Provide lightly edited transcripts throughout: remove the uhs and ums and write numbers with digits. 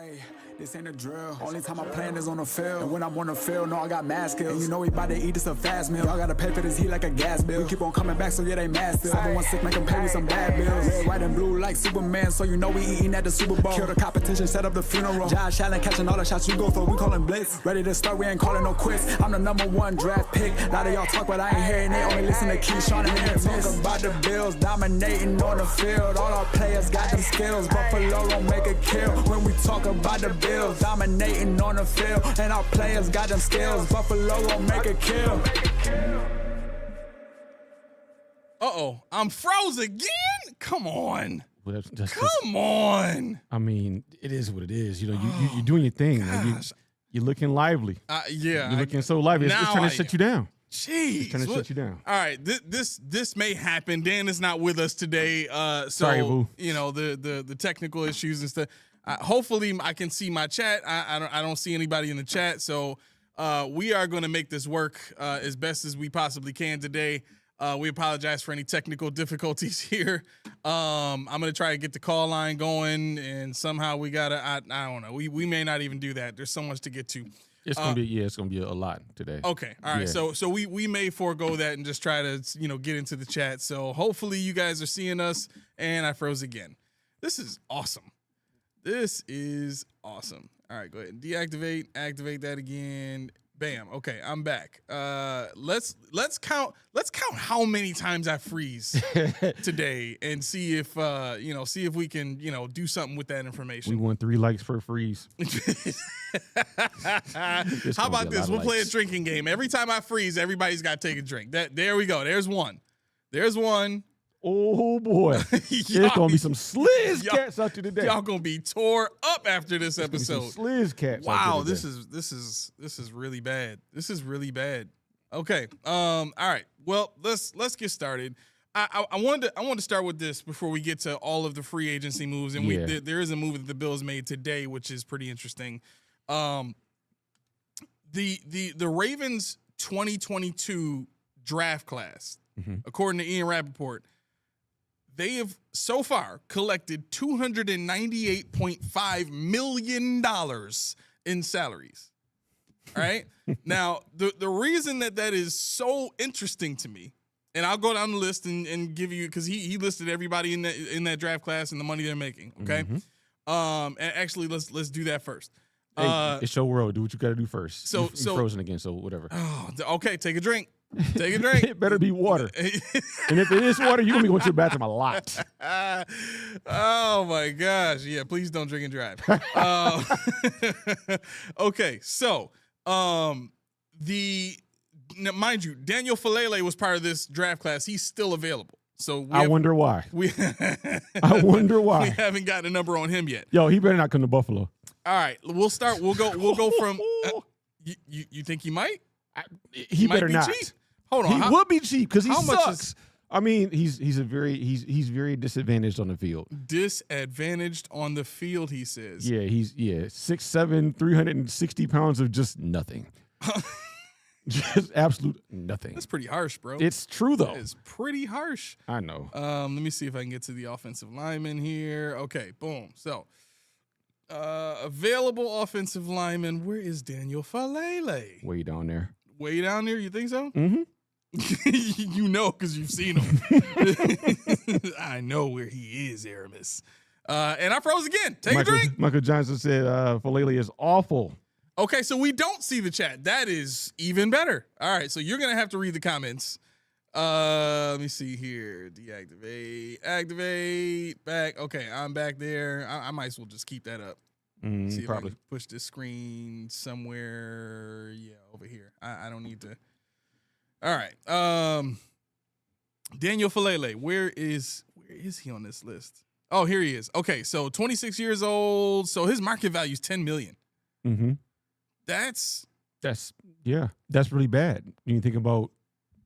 Hey, this ain't a drill. Only time I'm playing is on the field. And when I'm on the field, no, I got mad skills. And you know we about to eat this a fast meal. Y'all gotta pay for this heat like a gas bill. We keep on coming back, so yeah, they mad still. Everyone sick, make them pay me some bad bills. Red, white, and blue like Superman, so you know we eating at the Super Bowl. Kill the competition, set up the funeral. Josh Allen catching all the shots you go for. We callin' blitz. Ready to start, we ain't calling no quits. I'm the #1 draft pick. A lot of y'all talk, but I ain't hearing it. Only listen to Keyshawn and Emmett. Talk about the Bills dominating on the field. All our players got them skills. Buffalo don't make a kill. When we talk about the Bills dominating on the field, and our players got them skills. Buffalo don't make a kill. Uh-oh, I'm froze again? Come on. Well, Come on. I mean, it is what it is. You know, you're doing your thing. Like you're looking lively. Yeah. You're looking so lively. It's trying to shut you down. Jeez. It's trying to shut you down. All right, this may happen. Dan is not with us today. So, sorry, boo. You know, the technical issues and stuff. Hopefully I can see my chat. I don't see anybody in the chat. So we are going to make this work as best as we possibly can today. We apologize for any technical difficulties here. I'm going to try to get the call line going, and somehow we got to, I don't know. We may not even do that. There's so much to get to. It's going to be a lot today. Okay. All right. Yeah. So we may forego that and just try to, get into the chat. So hopefully you guys are seeing us, and I froze again. This is awesome. This is awesome. All right, go ahead and deactivate, activate that again. Bam. Okay, I'm back. Let's count how many times I freeze today and see if we can, do something with that information. We want 3 likes per freeze. How about this? We'll play a drinking game. Every time I freeze, everybody's got to take a drink. There we go. There's one. Oh boy, there's gonna be some sliz cats out there today. Y'all gonna be tore up after this episode. Some sliz cats. Wow, this is really bad. This is really bad. Okay. All right. Well, let's get started. I wanted to start with this before we get to all of the free agency moves, and there is a move that the Bills made today, which is pretty interesting. The Ravens 2022 draft class, according to Ian Rappaport, they have so far collected $298.5 million in salaries. All right. Now, the reason that is so interesting to me, and I'll go down the list and give you, because he listed everybody in that draft class and the money they're making. Okay. And actually, let's do that first. Hey, it's your world. Do what you got to do first. So you're frozen again. So whatever. Oh, okay. Take a drink. Take a drink. It better be water. And if it is water, you're going to be going to the bathroom a lot. Oh, my gosh. Yeah, please don't drink and drive. Okay, so mind you, Daniel Falele was part of this draft class. He's still available. So I wonder why. I wonder why. We haven't gotten a number on him yet. Yo, he better not come to Buffalo. All right, we'll start. We'll go from you think he might? He better be not. Cheap? Hold on. He would be cheap because he much sucks. I mean, he's very disadvantaged on the field. Disadvantaged on the field, he says. Yeah, he's 6'7", 360 pounds of just nothing. Just absolute nothing. That's pretty harsh, bro. It's true though. It's pretty harsh. I know. Let me see if I can get to the offensive lineman here. Okay, boom. So, available offensive lineman. Where is Daniel Falele? Way down there. Way down there. You think so? Mm-hmm. You know, because you've seen him. I know where he is, Aramis. And I froze again. Take a drink. Michael Johnson said Falele is awful. Okay, so we don't see the chat. That is even better. All right, so you're going to have to read the comments. Let me see here. Deactivate. Activate. Back. Okay, I'm back there. I might as well just keep that up. See if probably. I can push this screen somewhere. Yeah, over here. I don't need to. All right. Daniel Falele, where is he on this list? Oh, here he is. Okay, so 26 years old. So his market value is $10 million. Mm-hmm. That's really bad. When you think about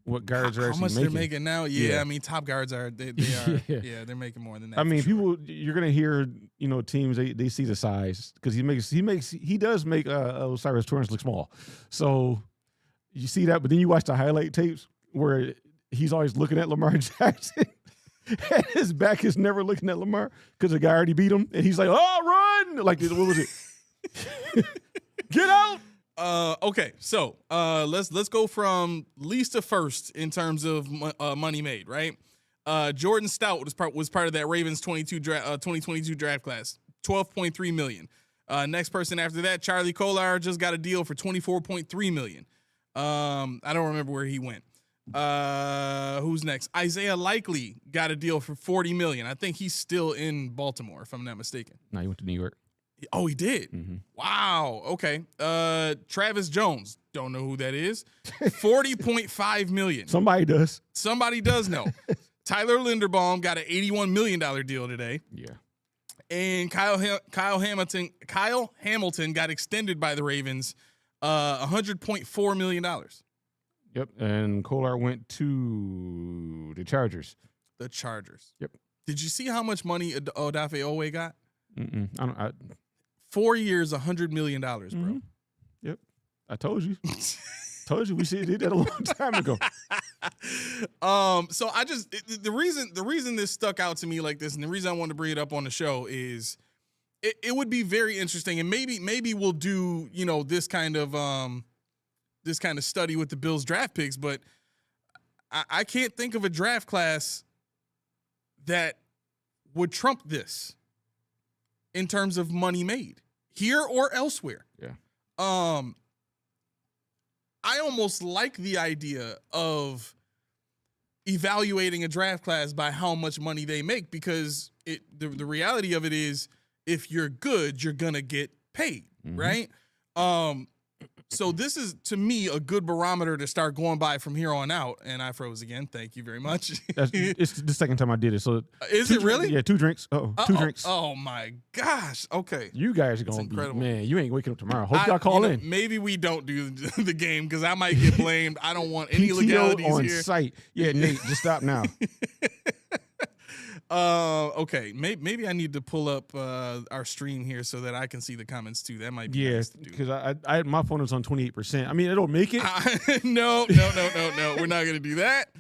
what guards are actually making. How much they're making now? Yeah, I mean, top guards are they are they're making more than that. I mean, sure. you're gonna hear teams they see the size because he does make O'Cyrus Torrence look small. So you see that, but then you watch the highlight tapes where he's always looking at Lamar Jackson. And his back is never looking at Lamar because the guy already beat him, and he's like, "Oh, run!" Like, what was it? Get out. Okay, so let's go from least to first in terms of money made, right? Jordan Stout was part of that Ravens 2022 draft class, $12.3 million. Next person after that, Charlie Kolar, just got a deal for $24.3 million. I don't remember where he went. Who's next? Isaiah Likely got a deal for $40 million. I think he's still in Baltimore, if I'm not mistaken. No, he went to New York. Oh, he did. Mm-hmm. Wow. Okay. Travis Jones, don't know who that is. $40.5 million. Somebody does. Somebody does know. Tyler Linderbaum got an $81 million deal today. Yeah. And Kyle Hamilton got extended by the Ravens, $100.4 million. Yep. And Kolar went to the Chargers. The Chargers. Yep. Did you see how much money Odafe Owe got? Mm-mm. 4 years, $100 million, bro. Mm-hmm. Yep. I told you. Told you we should have did that a long time ago. So I just the reason this stuck out to me like this, and the reason I wanted to bring it up on the show is it would be very interesting, and maybe we'll do this kind of study with the Bills draft picks, but I can't think of a draft class that would trump this in terms of money made here or elsewhere. Yeah. I almost like the idea of evaluating a draft class by how much money they make, because the reality of it is, if you're good, you're gonna get paid, right? So this is, to me, a good barometer to start going by from here on out. And I froze again. Thank you very much. It's the second time I did it. So is it really? Yeah, 2 drinks. Two drinks. Oh my gosh. Okay. You guys are gonna be, man. You ain't waking up tomorrow. Hope y'all call in. Maybe we don't do the game because I might get blamed. I don't want any PTO legalities on here. site. Yeah, Nate, just stop now. Okay. Maybe I need to pull up our stream here so that I can see the comments too. That might be nice to do. Because I my phone is on 28%. I mean, it'll make it. No. We're not gonna do that.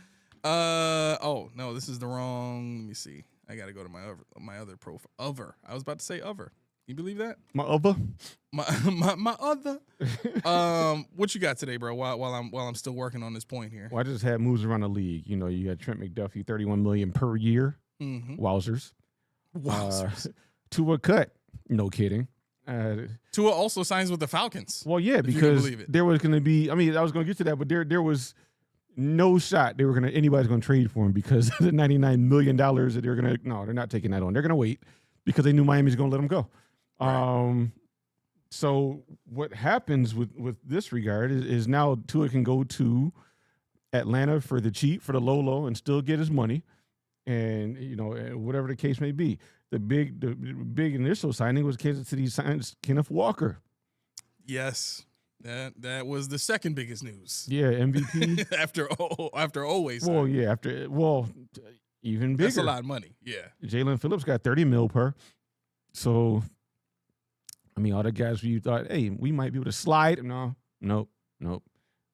Oh no, this is the wrong. Let me see. I gotta go to my other profile. I was about to say other. You believe that? My other. My other. What you got today, bro? While I'm still working on this point here. Well, I just had moves around the league. You got Trent McDuffie, $31 million per year. Mm-hmm. Wowzers. Tua cut. No kidding. Tua also signs with the Falcons. Well, yeah, because there was going to be. I mean, I was going to get to that, but there was no shot anybody's going to trade for him because of the $99 million that they're going to. No, they're not taking that on. They're going to wait because they knew Miami's going to let them go. Right. So what happens with this regard is now Tua can go to Atlanta for the cheap, for the low, and still get his money. And whatever the case may be, the big initial signing was Kansas City signed Kenneth Walker. Yes, that was the second biggest news. Yeah, MVP after always. Well, yeah, even bigger. That's a lot of money. Yeah, Jalen Phillips got $30 million per. So, I mean, all the guys who you thought, hey, we might be able to slide. Nope.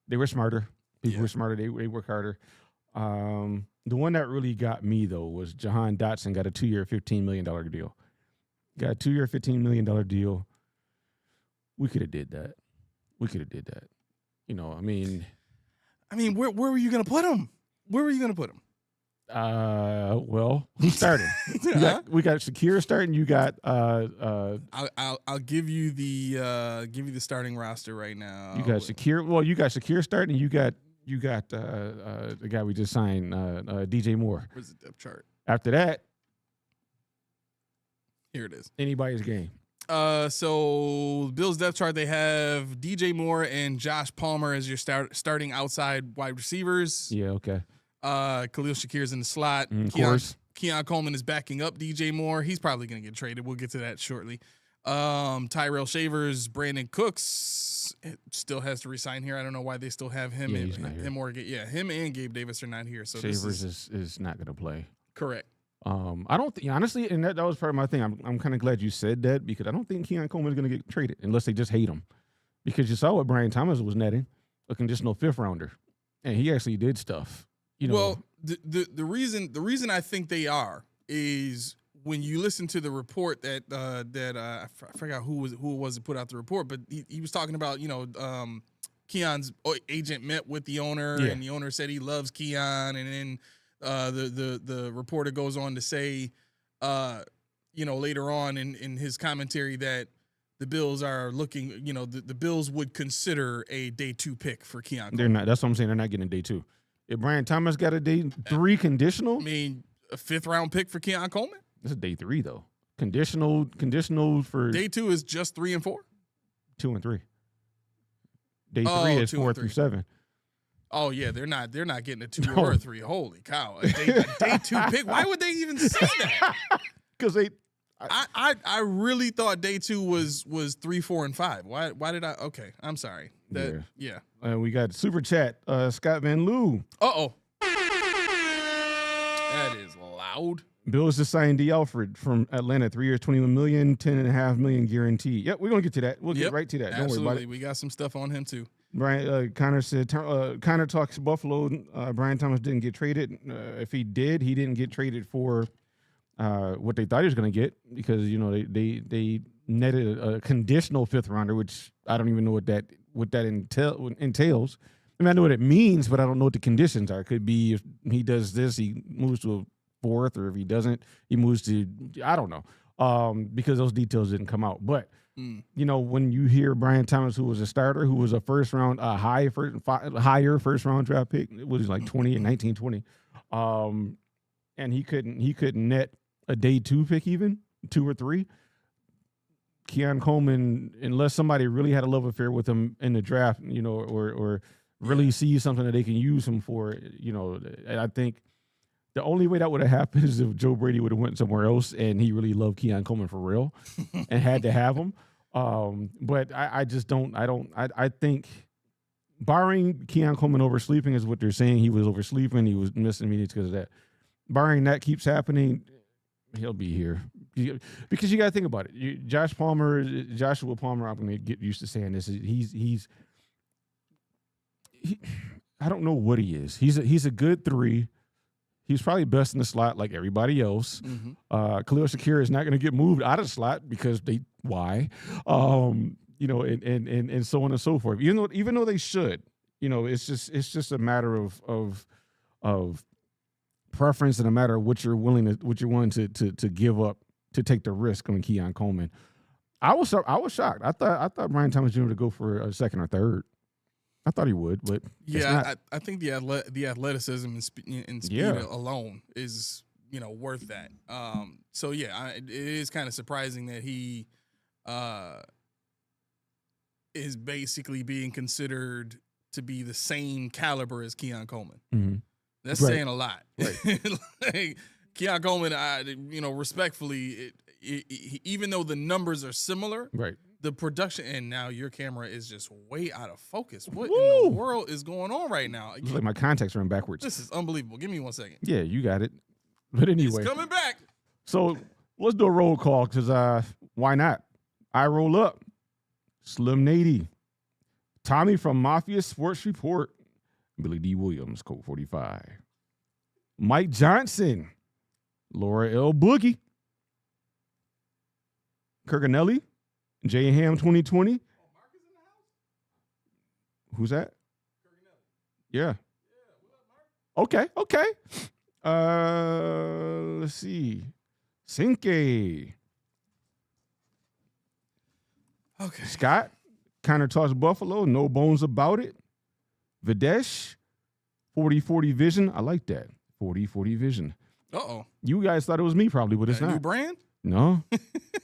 They were smarter. People were smarter. They work harder. The one that really got me, though, was Jahan Dotson got a 2-year, $15 million deal. Got a 2-year, $15 million deal. We could have did that. I mean, where were you going to put him? Well, who's starting? We got Shakir starting. You got I'll give you the starting roster right now. You got Shakir. Well, you got Shakir starting. You got the guy we just signed, DJ Moore. Where's the depth chart? After that, here it is. Anybody's game. So Bills depth chart, they have DJ Moore and Josh Palmer as your starting outside wide receivers. Yeah, okay. Khalil Shakir's in the slot. Of course. Keon Coleman is backing up DJ Moore. He's probably going to get traded. We'll get to that shortly. Tyrell Shavers, Brandon Cooks still has to resign here. I don't know why they still have him. Him and Gabe Davis are not here. So Shavers is not going to play. Correct. I don't think, honestly, and that was part of my thing. I'm kind of glad you said that because I don't think Keon Coleman is going to get traded unless they just hate him. Because you saw what Brian Thomas was netting, a conditional 5th rounder, and he actually did stuff. Well, the reason I think they are is when you listen to the report that I forgot who it was that put out the report, but he was talking about, Keon's agent met with the owner, and the owner said he loves Keon, and then the reporter goes on to say, later on in his commentary that the Bills are looking, the Bills would consider a day 2 pick for Keon Coleman. They're not. That's what I'm saying. They're not getting day 2. If Brian Thomas got a day 3 conditional, I mean, a 5th round pick for Keon Coleman. It's a day 3 though. Conditional for day 2 is just 3 and 4. 2 and 3. Day 3 is 4 through 7. Oh yeah, they're not getting a 2 or a 3. Holy cow, a day 2 pick. Why would they even say that? Because they. I really thought day 2 was 3, 4, and 5. Why did I? Okay, I'm sorry. Yeah. We got super chat. Scott Van Loo. Uh-oh. That is loud. Bills just signed D. Alfred from Atlanta, 3 years, $21 million, $10.5 million guaranteed. Yep, we're gonna get to that. We'll get right to that. Don't Absolutely. worry about it. We got some stuff on him too. Brian Connor said Connor talks Buffalo. Brian Thomas didn't get traded. If he did, he didn't get traded for what they thought he was going to get, because they netted a conditional 5th rounder, which I don't even know what that entails. I mean, I know what it means, but I don't know what the conditions are. It could be if he does this, he moves to a 4th, or if he doesn't, he moves to, I don't know, because those details didn't come out. But when you hear Brian Thomas, who was a starter, who was a higher first round draft pick, it was like 20 and 19, 20, and he couldn't net a day 2 pick, even 2 or 3. Keon Coleman, unless somebody really had a love affair with him in the draft, or really see something that they can use him for, I think the only way that would have happened is if Joe Brady would have went somewhere else and he really loved Keon Coleman for real and had to have him. But I think barring Keon Coleman oversleeping is what they're saying. He was oversleeping. He was missing meetings because of that. Barring that keeps happening, he'll be here. Because you got to think about it. Joshua Palmer, I'm going to get used to saying this. I don't know what he is. He's a good 3. He's probably best in the slot like everybody else. Mm-hmm. Khalil Shakir is not going to get moved out of the slot because why? And so on and so forth. Even though they should, it's just a matter of preference, and a matter of what you're willing to give up to take the risk on Keon Coleman. I was shocked. I thought Brian Thomas Jr. would go for a 2nd or 3rd. I thought he would, but I think the athleticism and speed alone is worth that. It is kind of surprising that he is basically being considered to be the same caliber as Keon Coleman. Mm-hmm. That's saying a lot. Right. Keon Coleman, respectfully, even though the numbers are similar, right, the production, and now your camera is just way out of focus. What in the world is going on right now? It's like my contacts are backwards. This is unbelievable. Give me 1 second. Yeah, you got it. But anyway, it's coming back. So let's do a roll call, because why not? I roll up. Slim Nady, Tommy from Mafia Sports Report, Billy D. Williams, Code 45, Mike Johnson, Laura L. Boogie, Kirkanelli, J. Ham 2020. Who's that? Yeah. Okay. Let's see. Cinque. Okay. Scott, Connor talks Buffalo, no bones about it. Videsh, 40-40 vision. I like that. 40-40 vision. Uh-oh. You guys thought it was me probably, but it's not. New brand? No.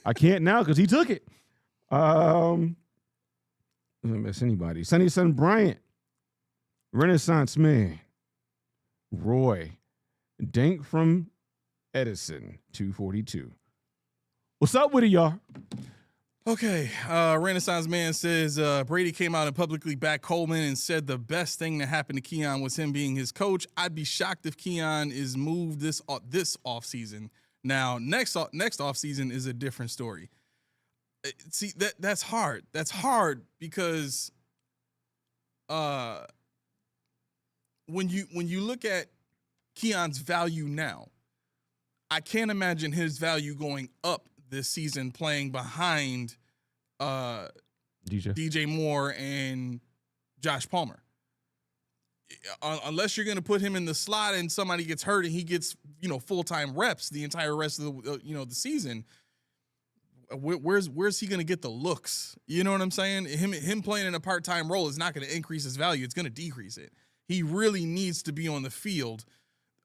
I can't now because he took it. Doesn't miss anybody. Sunny Sun Bryant, Renaissance Man, Roy, Dank from Edison, 242. What's up with it, y'all? Okay, Renaissance Man says Brady came out and publicly backed Coleman and said the best thing that happened to Keon was him being his coach. I'd be shocked if Keon is moved this offseason. Now, next offseason is a different story. See, that's hard. That's hard because when you look at Keon's value now, I can't imagine his value going up this season playing behind DJ Moore and Josh Palmer. Unless you're going to put him in the slot and somebody gets hurt and he gets, full-time reps the entire rest of the season, where's he going to get the looks? You know what I'm saying? Him playing in a part-time role is not going to increase his value. It's going to decrease it. He really needs to be on the field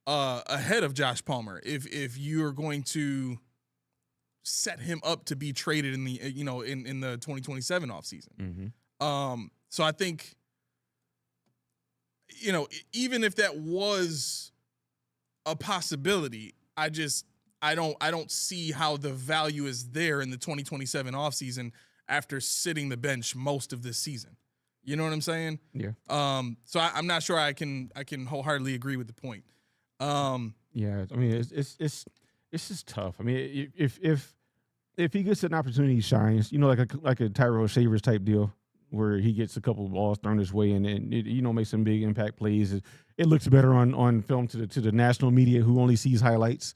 ahead of Josh Palmer if you're going to set him up to be traded in the in the 2027 offseason. So I think, even if that was a possibility, I don't see how the value is there in the 2027 offseason after sitting the bench most of this season. You know what I'm saying? Yeah. So I'm not sure I can wholeheartedly agree with the point. Yeah, I mean it's just tough. I mean, if he gets an opportunity, he shines. Like a Tyrell Shavers type deal, where he gets a couple of balls thrown his way and makes some big impact plays. It looks better on film to the national media who only sees highlights.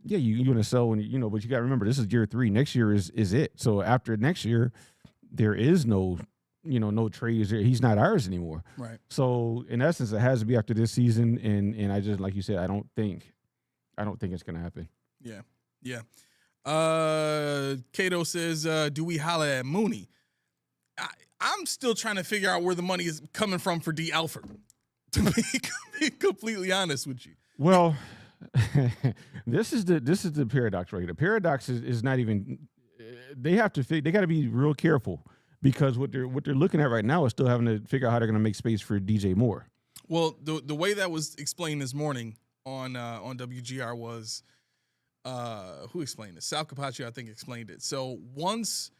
Yeah, you want to sell when but you got to remember this is year 3. Next year is it. So after next year, there is no trades. He's not ours anymore. Right. So in essence, it has to be after this season. And I just, like you said, I don't think it's gonna happen. Yeah. Cato says, do we holla at Mooney? I'm still trying to figure out where the money is coming from for D. Alford, to be completely honest with you. Well, this is the paradox right here. The paradox is not even. They got to be real careful because what they're looking at right now is still having to figure out how they're going to make space for DJ Moore. Well, the way that was explained this morning on WGR was who explained it? Sal Capaccio, I think, explained it. So once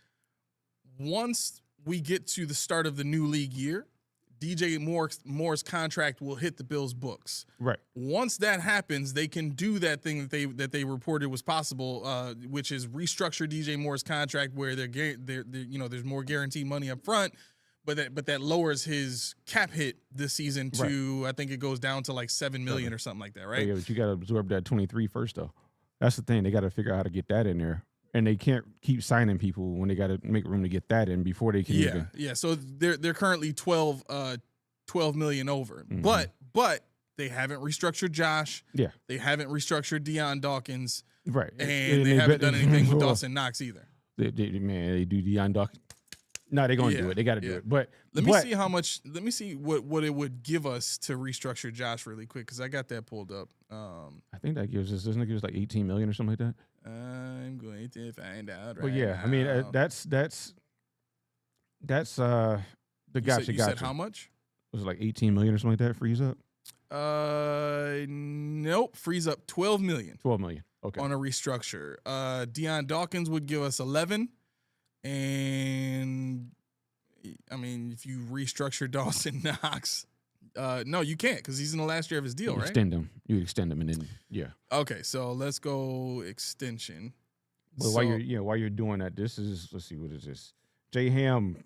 we get to the start of the new league year, DJ Moore's contract will hit the Bills' books. Right. Once that happens, they can do that thing that they reported was possible, which is restructure DJ Moore's contract where there's more guaranteed money up front, but that lowers his cap hit this season to I think it goes down to like $7 million or something like that, right? Yeah, but you got to absorb that 23 first though. That's the thing. They got to figure out how to get that in there. And they can't keep signing people when they got to make room to get that in before they can even. Yeah. So they're currently 12 million over, but they haven't restructured Josh. Yeah, they haven't restructured Deion Dawkins. Right, and they haven't done anything with Dawson Knox either. They do Deion Dawkins. No, they're gonna do it. They got to do it. But let me see how much. Let me see what it would give us to restructure Josh really quick because I got that pulled up. I think that gives us doesn't it give us like 18 million or something like that. I'm going to find out. Well, yeah, now. I mean that's the gotcha. You said how much? Was it like 18 million or something like that? Freeze up? Nope. Freeze up 12 million. 12 million. Okay. On a restructure. Deion Dawkins would give us 11, and I mean if you restructure Dawson Knox. No, you can't because he's in the last year of his deal, right? You extend him, and then Okay, so let's go extension. Well, while you're doing that, let's see, what is this? J Ham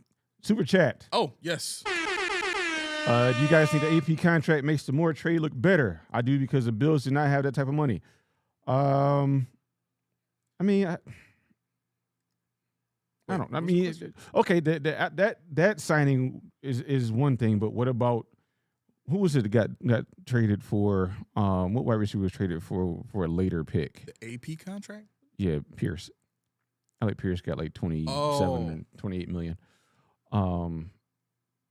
super chat. Oh yes. Do you guys think the AP contract makes the Moore trade look better? I do because the Bills do not have that type of money. I mean, I don't. I mean, okay, that signing is one thing, but what about? Who was it that got traded for? What wide receiver was traded for a later pick? The AP contract? Yeah, Pierce. Alec Pierce got like 27 or 28 million.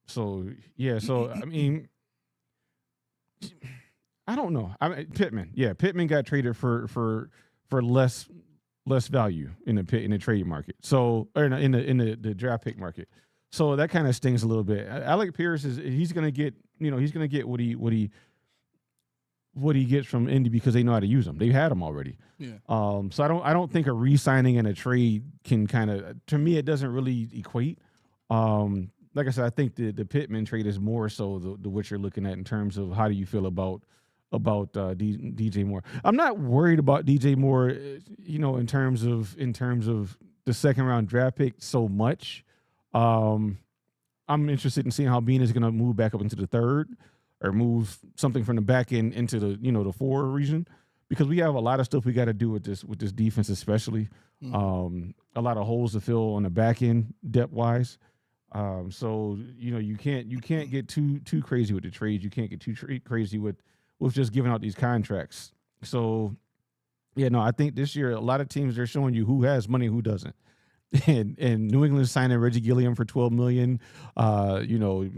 So yeah, so I mean, I don't know. I mean, Pittman. Yeah, Pittman got traded for less value in the trade market. So or in the draft pick market. So that kind of stings a little bit. Alec Pierce he's gonna get what he gets from Indy because they know how to use him. They've had him already. Yeah. So I don't think a re-signing and a trade can kind of, to me, it doesn't really equate. Like I said, I think the Pittman trade is more so the what you're looking at in terms of how do you feel about DJ Moore. I'm not worried about DJ Moore, in terms of the second round draft pick so much. I'm interested in seeing how Bean is going to move back up into the third or move something from the back end into the, the 4 region, because we have a lot of stuff we got to do with this defense, especially a lot of holes to fill on the back end depth wise. So you can't get too crazy with the trades. You can't get too crazy with just giving out these contracts. So yeah, no, I think this year a lot of teams they're showing you who has money, who doesn't. And New England signing Reggie Gilliam for $12 million.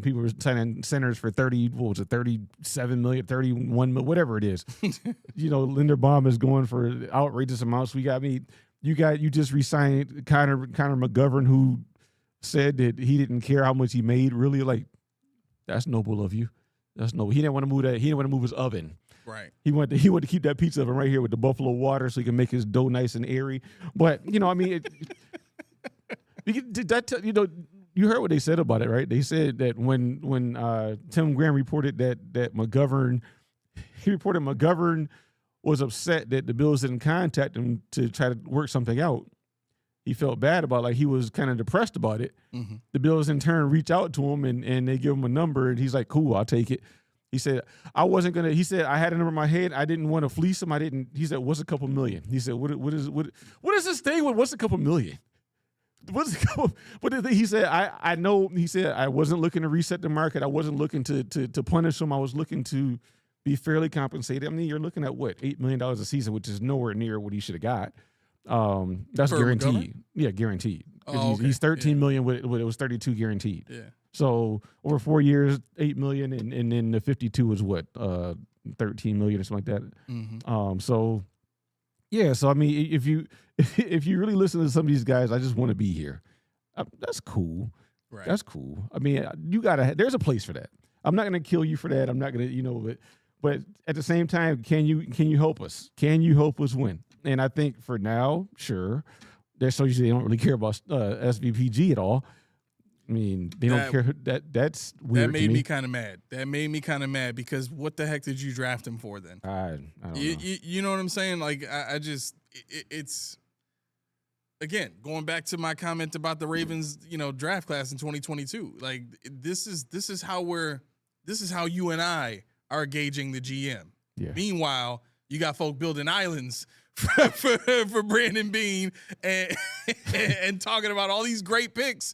People were signing centers for 37 million, 31 million, whatever it is. Linderbaum is going for outrageous amounts. You just re-signed Connor McGovern, who said that he didn't care how much he made. Really, like, that's noble of you. That's noble. He didn't want to move that. He didn't want to move his oven. Right. He wanted to keep that pizza oven right here with the buffalo water so he can make his dough nice and airy. But you heard what they said about it, right? They said that when Tim Graham reported that McGovern was upset that the Bills didn't contact him to try to work something out. He felt bad about, like, he was kind of depressed about it. Mm-hmm. The Bills in turn reach out to him and they give him a number, and he's like, cool, I'll take it. He said, he said, I had a number in my head. I didn't want to fleece him. He said, what's a couple million? He said, what is this thing with what's a couple million? He said, I know, he said, I wasn't looking to reset the market. I wasn't looking to punish him. I was looking to be fairly compensated. I mean, you're looking at what, $8 million a season, which is nowhere near what he should have got. That's For guaranteed. McGovern? Yeah, guaranteed. Okay. He's $13 million with it was 32 guaranteed. Yeah. So over 4 years, $8 million, and then the 52 is what, 13 million or something like that. Mm-hmm. So yeah. So I mean, if you really listen to some of these guys, I just want to be here. That's cool. Right. That's cool. I mean, there's a place for that. I'm not gonna kill you for that. I'm not gonna, but at the same time, can you help us? Can you help us win? And I think for now, sure. They don't really care about SVPG at all. I mean, they don't care. That's weird. That made me kind of mad. That made me kind of mad because what the heck did you draft him for then? I don't know. You know what I'm saying? Like, it's again going back to my comment about the Ravens, draft class in 2022. Like, this is how you and I are gauging the GM. Yeah. Meanwhile, you got folk building islands for Brandon Beane and talking about all these great picks.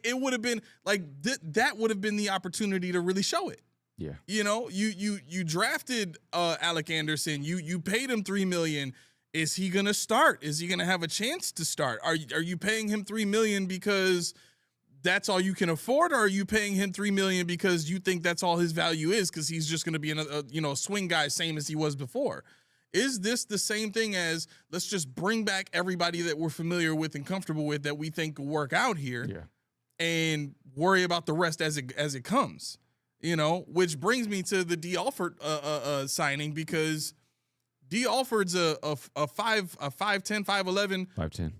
It would have been like that would have been the opportunity to really show it. Yeah. You drafted Alec Anderson. You paid him $3 million. Is he gonna start? Is he gonna have a chance to start? Are you paying him $3 million because that's all you can afford, or are you paying him $3 million because you think that's all his value is because he's just gonna be a swing guy, same as he was before? Is this the same thing as let's just bring back everybody that we're familiar with and comfortable with that we think will work out here, and worry about the rest as it comes? Which brings me to the D. Alford signing, because D. Alford's a 5'10", 5'11",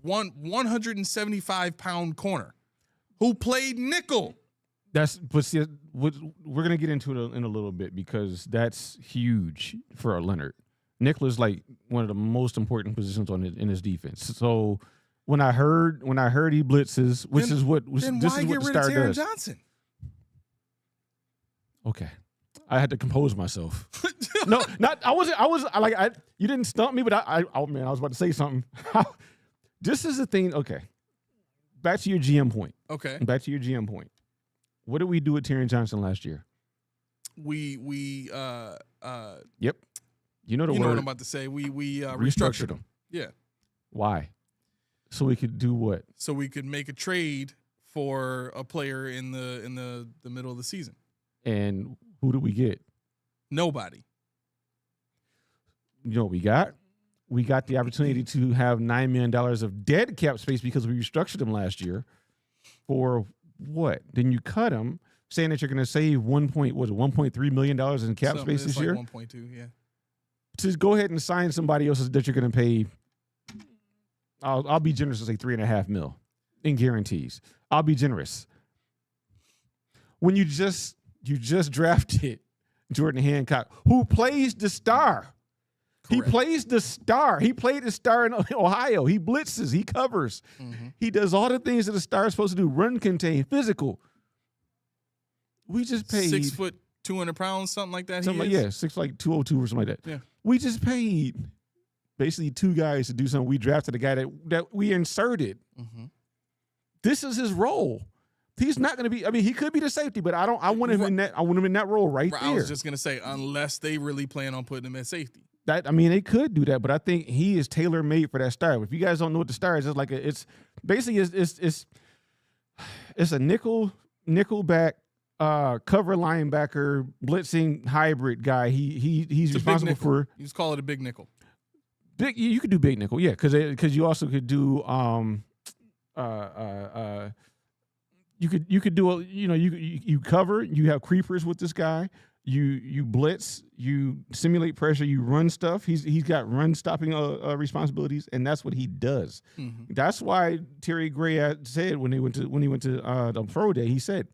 175-pound corner who played nickel. We're gonna get into it in a little bit because that's huge for Leonard. Nickel is like one of the most important positions in his defense. So when I heard he blitzes, which is what the star does. Johnson? Okay, I had to compose myself. No, you didn't stump me, but I was about to say something. This is the thing. Okay, back to your GM point. Okay, back to your GM point. What did we do with Taron Johnson last year? Yep. You know what I'm about to say. We restructured him. Yeah. Why? So we could do what? So we could make a trade for a player in the middle of the season. And who did we get? Nobody. You know what we got? We got the opportunity to have $9 million of dead cap space because we restructured him last year. For what? Then you cut him, saying that you're going to save $1.3 million in cap space this year? 1.2, yeah. To go ahead and sign somebody else that you're going to pay, I'll be generous and say $3.5 million in guarantees. I'll be generous. When you just drafted Jordan Hancock, who plays the star. Correct. He plays the star. He played the star in Ohio. He blitzes. He covers. Mm-hmm. He does all the things that a star is supposed to do. Run, contain, physical. We just paid 6 foot 200 pounds, something like that. 6 like 202 or something like that. Yeah. We just paid basically 2 guys to do something. We drafted a guy that we inserted. Mm-hmm. This is his role. He's not going to be. I mean, he could be the safety, but I want him in that. I want him in that role right there. I was just going to say, unless they really plan on putting him at safety. That, I mean, they could do that, but I think he is tailor made for that star. If you guys don't know what the star is, it's like it's basically it's a nickel back cover linebacker blitzing hybrid guy. He's responsible for. You just call it a big nickel. Big. You could do big nickel, yeah, because you also could do you could do you cover. You have creepers with this guy. You blitz, you simulate pressure, you run stuff. He's got run stopping responsibilities, and that's what he does. Mm-hmm. That's why Terry Gray said when he went to the pro day, he said,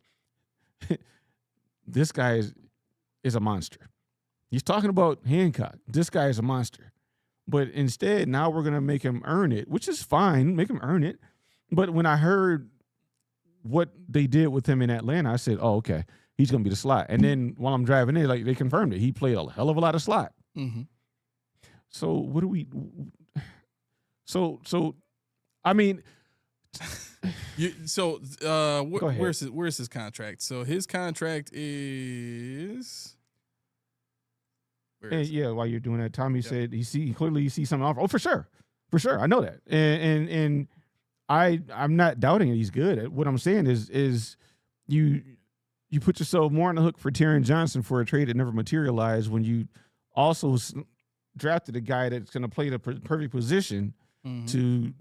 "This guy is a monster." He's talking about Hancock. This guy is a monster, but instead now we're gonna make him earn it, which is fine. Make him earn it. But when I heard what they did with him in Atlanta, I said, "Oh, okay." He's going to be the slot. And then while I'm driving in, like they confirmed it. He played a hell of a lot of slot. Mm-hmm. So what do we So I mean where's his contract? So his contract is yeah, while you're doing that, Tommy said he clearly sees something off. Oh, for sure. For sure. I know that. And I'm not doubting it. He's good. What I'm saying is you put yourself more on the hook for Taron Johnson for a trade that never materialized when you also drafted a guy that's going to play the perfect position to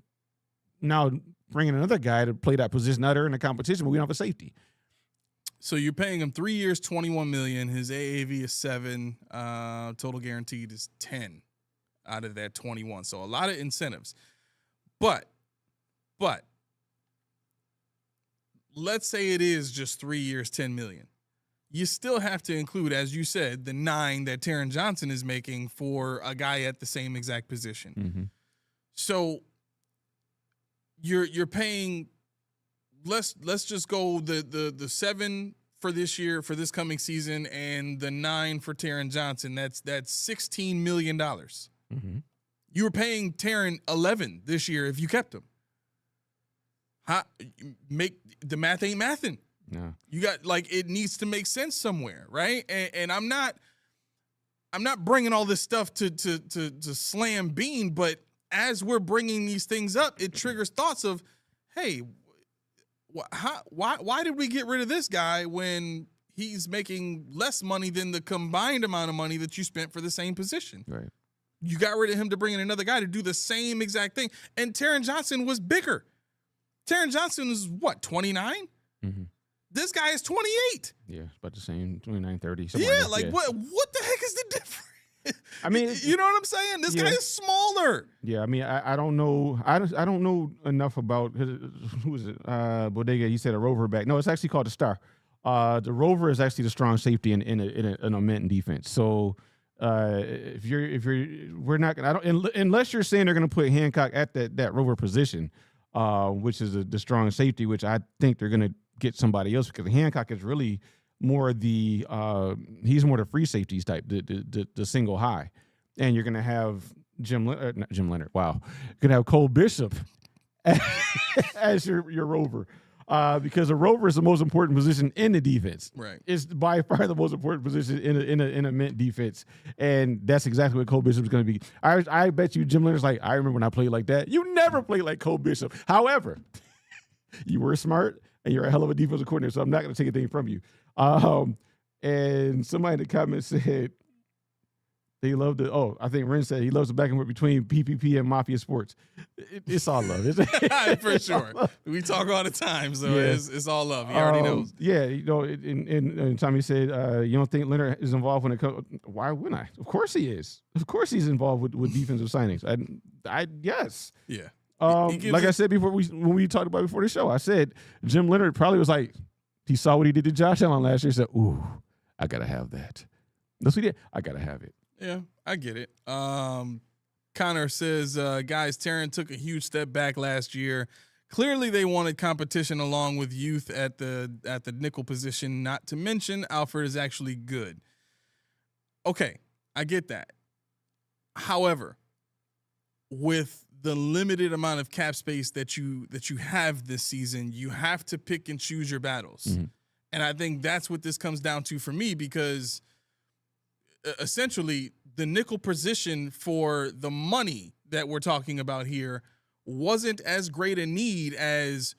now bring in another guy to play that position. Now they're in a competition, but we don't have a safety. So you're paying him 3 years, $21 million. His AAV is 7. Total guaranteed is 10 out of that 21. So a lot of incentives. But let's say it is just 3 years, $10 million. You still have to include, as you said, the 9 that Taron Johnson is making for a guy at the same exact position. Mm-hmm. So you're paying. Let's just go the 7 for this year, for this coming season, and the 9 for Taron Johnson. That's $16 million. Mm-hmm. You were paying Taron 11 this year if you kept him. The math ain't mathing. No. You got, like, it needs to make sense somewhere, right? And I'm not bringing all this stuff to slam Bean, but as we're bringing these things up, it triggers thoughts of, hey, why did we get rid of this guy when he's making less money than the combined amount of money that you spent for the same position? Right. You got rid of him to bring in another guy to do the same exact thing, and Taron Johnson was bigger. Taron Johnson is what, 29? Mm-hmm. This guy is 28. Yeah, it's about the same, 29, 30. Yeah, like yeah. What the heck is the difference? I mean, you know what I'm saying? This guy is smaller. Yeah, I mean, I don't know. I don't know enough about who is it? Bodega. You said a Rover back. No, it's actually called the Star. The Rover is actually the strong safety in a Minton defense. So we're not gonna. Unless you're saying they're gonna put Hancock at that Rover position. Which is the strong safety, which I think they're going to get somebody else because Hancock is really more the he's more the free safeties type, the single high, and you're going to have not Jim Leonard. Wow, you're going to have Cole Bishop as your Rover. Because a Rover is the most important position in the defense. Right. It's by far the most important position in a Mint defense. And that's exactly what Cole Bishop is going to be. I bet you Jim Leonard's like, I remember when I played like that. You never played like Cole Bishop. However, you were smart and you're a hell of a defensive coordinator, so I'm not going to take anything from you. And somebody in the comments said, they love the. Oh, I think Ren said he loves the back and forth between PPP and Mafia Sports. It's all love, isn't it? For sure. We talk all the time, so yeah. It's all love. He already knows. Yeah, and Tommy said, you don't think Leonard is involved when it comes? Why wouldn't I? Of course he is. Of course he's involved with defensive signings. I yes. Yeah. Like I said before, when we talked about before the show, I said Jim Leonard probably was like, he saw what he did to Josh Allen last year. He said, "Ooh, I gotta have that." That's what he did. I gotta have it. Yeah, I get it. Connor says, guys, Taron took a huge step back last year. Clearly they wanted competition along with youth at the nickel position, not to mention Alfred is actually good. Okay, I get that. However, with the limited amount of cap space that you have this season, you have to pick and choose your battles. Mm-hmm. And I think that's what this comes down to for me, because essentially the nickel position for the money that we're talking about here wasn't as great a need as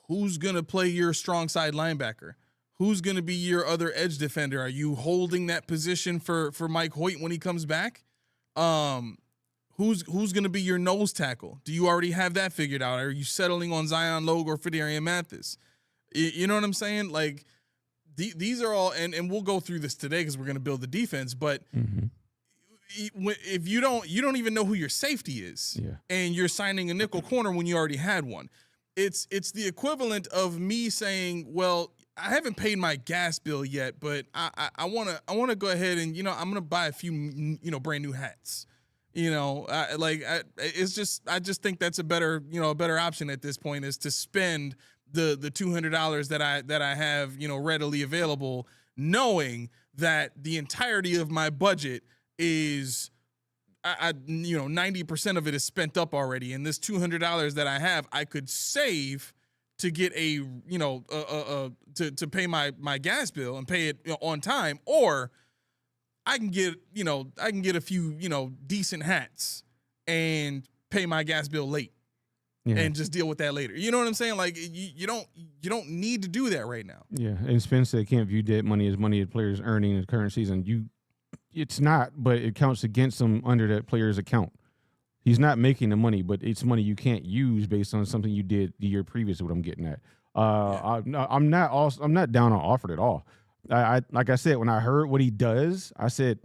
who's going to play your strong side linebacker. Who's going to be your other edge defender? Are you holding that position for Mike Hoyt when he comes back? Who's going to be your nose tackle? Do you already have that figured out? Are you settling on Zion Logue or Fidarian Mathis? You know what I'm saying? Like, these are all, and we'll go through this today because we're going to build the defense, but if you don't even know who your safety is, and you're signing a nickel corner when you already had one. It's the equivalent of me saying, well, I haven't paid my gas bill yet, but I want to go ahead and, I'm going to buy a few, brand new hats. I just think that's a better option at this point, is to spend the $200 that I have, readily available, knowing that the entirety of my budget is 90% of it is spent up already. And this $200 that I have, I could save to get to pay my gas bill and pay it on time, or I can get a few decent hats and pay my gas bill late and just deal with that later. You know what I'm saying? Like, you don't need to do that right now. Yeah, and Spence said can't view dead money as money that players earning in the current season. It's not, but it counts against them under that player's account. He's not making the money, but it's money you can't use based on something you did the year previous. Is what I'm getting at. I'm not down on Alford at all. I like I said, when I heard what he does, I said,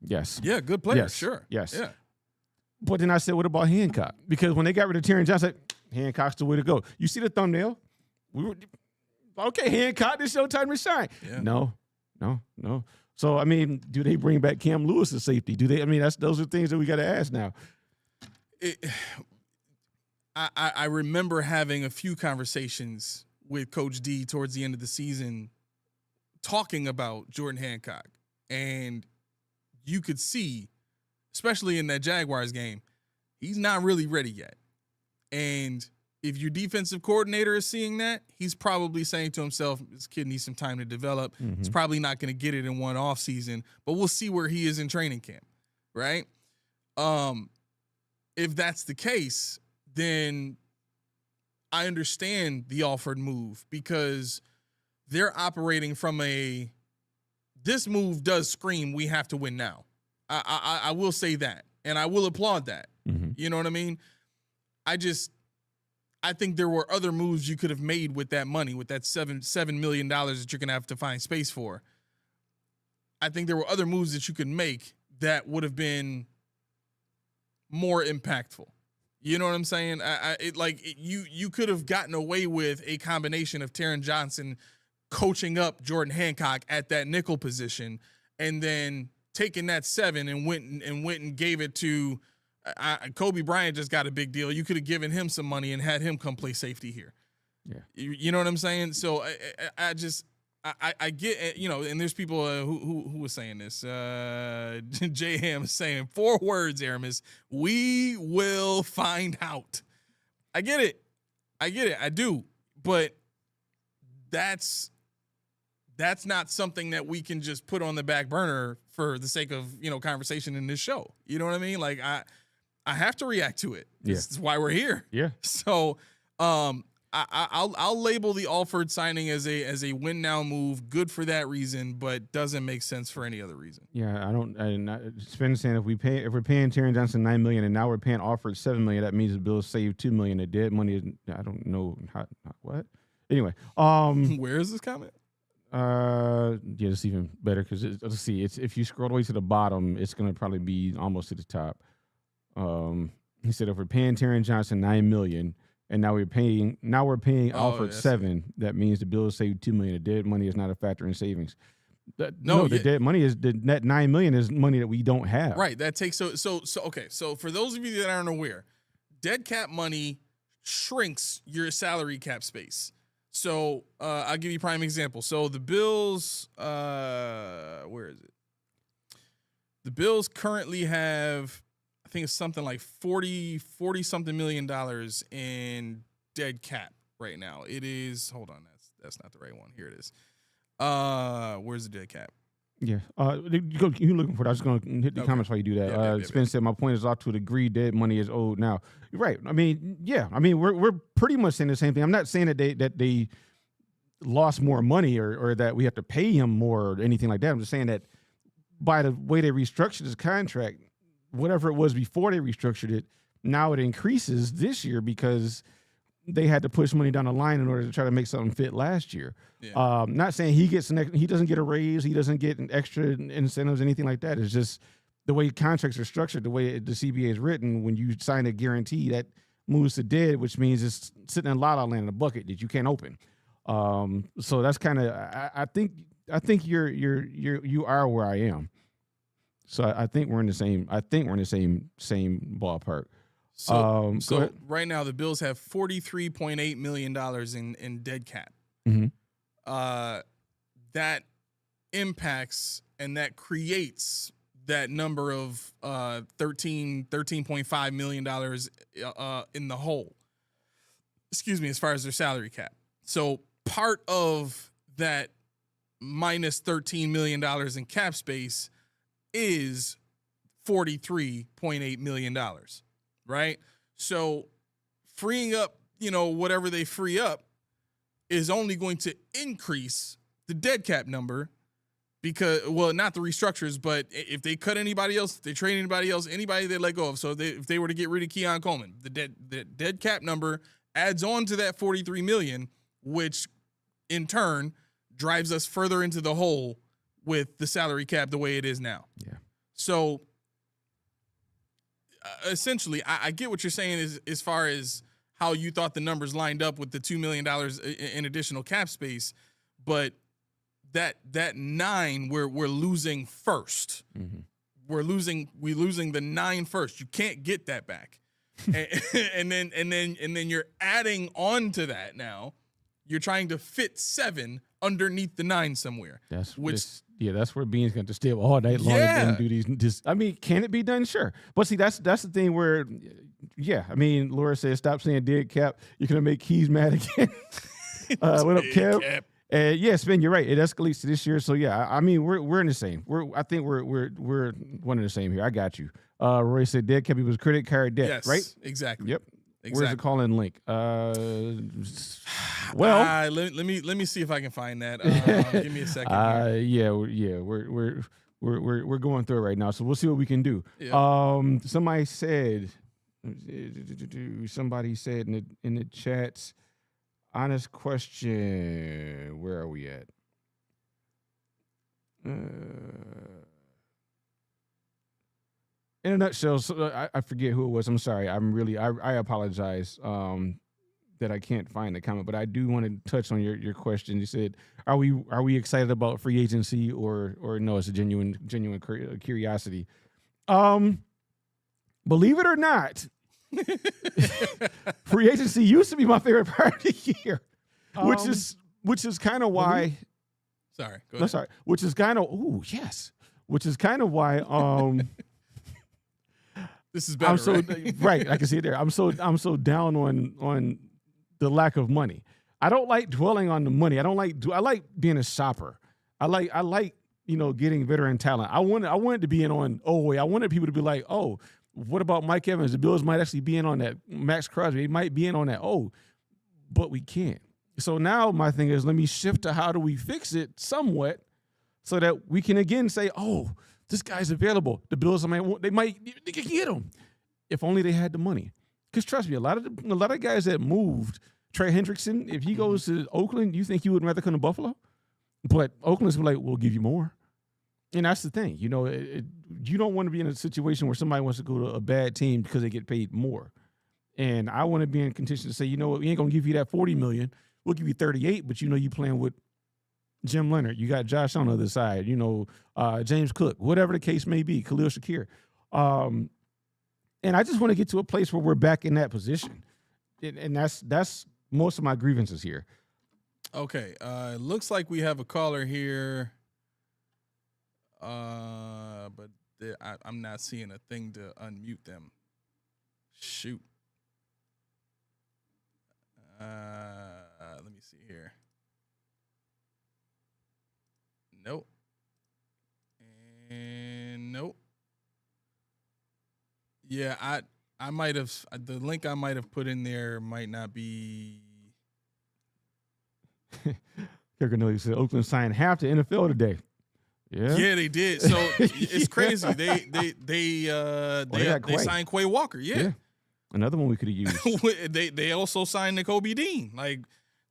yes. Yeah, good player. Yes. Sure. Yes. Yeah. But then I said, what about Hancock? Because when they got rid of Terrence Johnson, I said, Hancock's the way to go. You see the thumbnail? Okay, Hancock, this your time to shine. Yeah. No. So, I mean, do they bring back Cam Lewis as safety? Do they? I mean, those are things that we got to ask now. I remember having a few conversations with Coach D towards the end of the season talking about Jordan Hancock, and you could see, especially in that Jaguars game, he's not really ready yet. And if your defensive coordinator is seeing that, he's probably saying to himself, this kid needs some time to develop. He's probably not going to get it in one off season, but we'll see where he is in training camp, right? If that's the case, then I understand the Alford move, because they're operating from this move does scream, we have to win now. I will say that, and I will applaud that. You know what I mean? I think there were other moves you could have made with that money, with that $7 million that you're going to have to find space for. I think there were other moves that you could make that would have been more impactful. You know what I'm saying? You could have gotten away with a combination of Taron Johnson coaching up Jordan Hancock at that nickel position, and then taking that 7 and went and gave it to Kobe Bryant. Just got a big deal. You could have given him some money and had him come play safety here. Yeah, you know what I'm saying? So I get, and there's people who was saying this. J Ham is saying 4 words, Aramis. We will find out. I get it. I do. But that's not something that we can just put on the back burner for the sake of, conversation in this show. You know what I mean? Like, I have to react to it. Yeah. This is why we're here. Yeah. So, I'll label the Alford signing as a win now move. Good for that reason, but doesn't make sense for any other reason. Yeah, Spence saying if we're paying Taron Johnson $9 million and now we're paying Alford $7 million, that means the Bills saved $2 million. The dead money, I don't know what. Anyway, where is this comment? Yeah, it's even better because let's see. It's if you scroll all the way to the bottom, it's gonna probably be almost to the top. He said if we're paying Taron Johnson $9 million. And now we're paying Alford 7. That means the Bills saved $2 million. The dead money is not a factor in savings. The dead money is the net $9 million is money that we don't have. Right. That takes so okay. So for those of you that aren't aware, dead cap money shrinks your salary cap space. So I'll give you a prime example. So the Bills, where is it? The Bills currently have, I think it's something like 40 something million dollars in dead cap right now. It is, hold on, that's not the right one. Here it is. Where's the dead cap? Yeah. You looking for it? I was going to hit the comments while you do that. Spence said, my point is ought to a degree dead money is owed now. You're right. I mean, yeah. I mean, we're pretty much saying the same thing. I'm not saying that they lost more money or that we have to pay him more or anything like that. I'm just saying that by the way they restructured his contract, whatever it was before they restructured it, now it increases this year because they had to push money down the line in order to try to make something fit last year. Yeah. Not saying he doesn't get a raise, he doesn't get an extra incentives, anything like that. It's just the way contracts are structured, the way the CBA is written. When you sign a guarantee, that moves to dead, which means it's sitting in la la land in a bucket that you can't open. So that's kind of I think you are where I am. So I think we're in the same. I think we're in the same ballpark. So right now the Bills have $43.8 million in dead cap. Mm-hmm. That impacts and that creates that number of $13.5 million in the hole. Excuse me, as far as their salary cap. So part of that minus $13 million in cap space is $43.8 million. Right? So freeing up, whatever they free up is only going to increase the dead cap number because, well, not the restructures, but if they cut anybody else, they trade anybody else, anybody they let go of. So if they were to get rid of Keon Coleman, the dead cap number adds on to that 43 million, which in turn drives us further into the hole with the salary cap the way it is now. Yeah. So essentially, I get what you're saying is as far as how you thought the numbers lined up with the $2 million in additional cap space, but that 9 we're losing first. Mm-hmm. We're losing the 9 first. You can't get that back, and then you're adding on to that now. You're trying to fit 7 underneath the 9 somewhere. That's where Bean's going to stay up all night long and do these. I mean, can it be done? Sure. But see, that's the thing where, I mean, Laura says, stop saying dead cap. You're going to make Keys mad again. What up, Kev? Yeah, Spin, you're right. It escalates to this year. So, yeah, I mean, we're in the same. I think we're one of the same here. I got you. Roy said dead cap was credit card debt, yes, right? Exactly. Yep. Exactly. Where's the call-in link? Let me see if I can find that. Give me a second. We're going through it right now, so we'll see what we can do. Yeah. Somebody said in the chats. Honest question. Where are we at? In a nutshell, so I forget who it was. I'm sorry. I apologize that I can't find the comment, but I do want to touch on your question. You said, are we excited about free agency or no? It's a genuine curiosity. Believe it or not, free agency used to be my favorite part of the year, which is kind of why. Sorry. Go ahead. No, sorry. Which is kind of Which is kind of why. This is better. I'm so right? right. I can see it there. I'm so down on the lack of money. I don't like dwelling on the money. I like being a shopper. I like getting veteran talent. I wanted to be in on Oweh. I wanted people to be like, oh, what about Mike Evans? The Bills might actually be in on that. Max Crosby, they might be in on that. Oh, but we can't. So now my thing is, let me shift to how do we fix it somewhat so that we can again say, oh, this guy's available. The Bills, they can get him if only they had the money. Because trust me, a lot of guys that moved, Trey Hendrickson, if he goes to Oakland, you think he would rather come to Buffalo? But Oakland's like, we'll give you more. And that's the thing. You don't want to be in a situation where somebody wants to go to a bad team because they get paid more. And I want to be in contention to say, we ain't going to give you that $40 million. We'll give you 38, but you playing with Jim Leonard. You got Josh on the other side, James Cook, whatever the case may be, Khalil Shakir. And I just want to get to a place where we're back in that position. And that's most of my grievances here. Okay. It looks like we have a caller here. But I'm not seeing a thing to unmute them. Shoot. Let me see here. Nope. And nope. Yeah, I might have the link I might have put in there might not be. Kirk said Oakland signed half the NFL today. Yeah, yeah, they did. So it's crazy. They signed Quay Walker. Yeah. Another one we could have used. they also signed Nakobe Dean. Like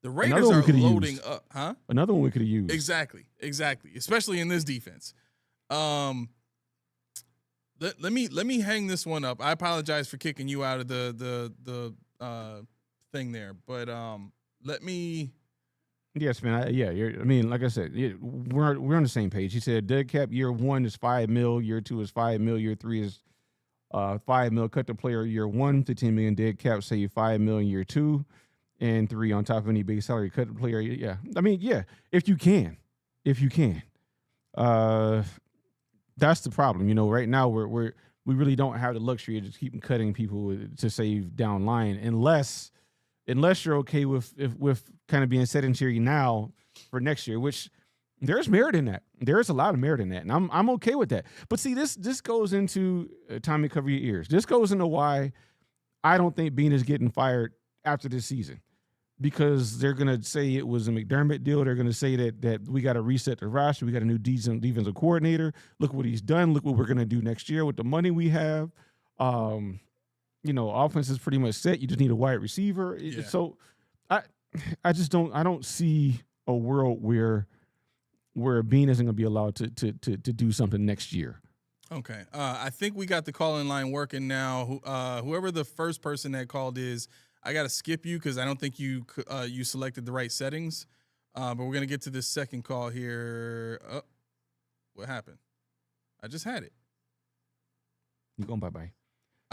the Raiders are loading up, huh? Another one we could have used. Exactly. Especially in this defense. Let me hang this one up. I apologize for kicking you out of the thing there, but let me. Yes, man. I mean, like I said, we're on the same page. He said dead cap year 1 is $5 million, year 2 is $5 million, year 3 is $5 million. Cut the player year 1 to $10 million. Dead cap save $5 million year 2 and 3 on top of any base salary. Cut the player. Yeah, I mean, yeah, if you can. That's the problem. You know, right now we really don't have the luxury of just keep cutting people to save down line unless you're okay with kind of being sedentary now for next year, which there's merit in that. There's a lot of merit in that, and I'm okay with that. But see, this goes into Tommy, cover your ears. This goes into why I don't think Beane is getting fired after this season, because they're gonna say it was a McDermott deal. They're gonna say that we got to reset the roster. We got a new defensive coordinator. Look what he's done. Look what we're gonna do next year with the money we have. You know, offense is pretty much set. You just need a wide receiver. Yeah. So I just don't see a world where Beane isn't going to be allowed to do something next year. Okay. I think we got the call-in line working now. Whoever the first person that called is, I got to skip you because I don't think you selected the right settings. But we're going to get to this second call here. Oh, what happened? I just had it. You going bye-bye.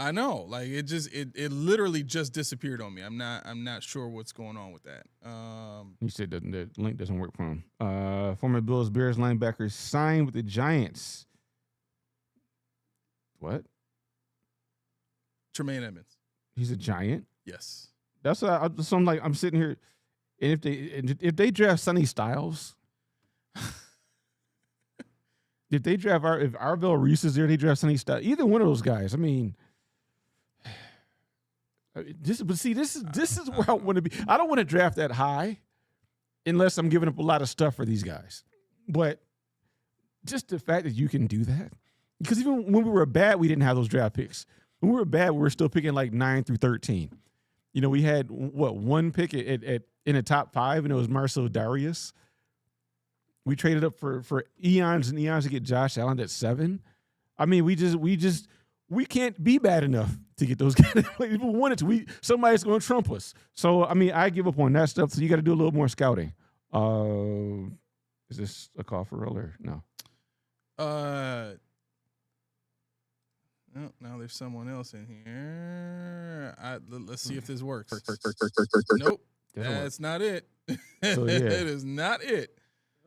I know, like it literally just disappeared on me. I'm not sure what's going on with that. You said that the link doesn't work for him. Former Bills Bears linebacker signed with the Giants. What? Tremaine Edmonds. He's a Giant. Yes. That's what so I'm like, I'm sitting here, and if they draft Sonny Styles, if Arvell Reese is there, they draft Sonny Styles. Either one of those guys. I mean. This is where I want to be. I don't want to draft that high unless I'm giving up a lot of stuff for these guys. But just the fact that you can do that, because even when we were bad, we didn't have those draft picks. When we were bad, we were still picking like 9 through 13. You know, we had one pick in the top 5, and it was Marcel Darius. We traded up for eons and eons to get Josh Allen at 7. I mean, we can't be bad enough to get those guys. If we wanted to, somebody's going to trump us. So, I mean, I give up on that stuff. So you got to do a little more scouting. Is this a call for real or no? Now there's someone else in here. Let's see if this works. Nope, that's not it. So, yeah. It is not it.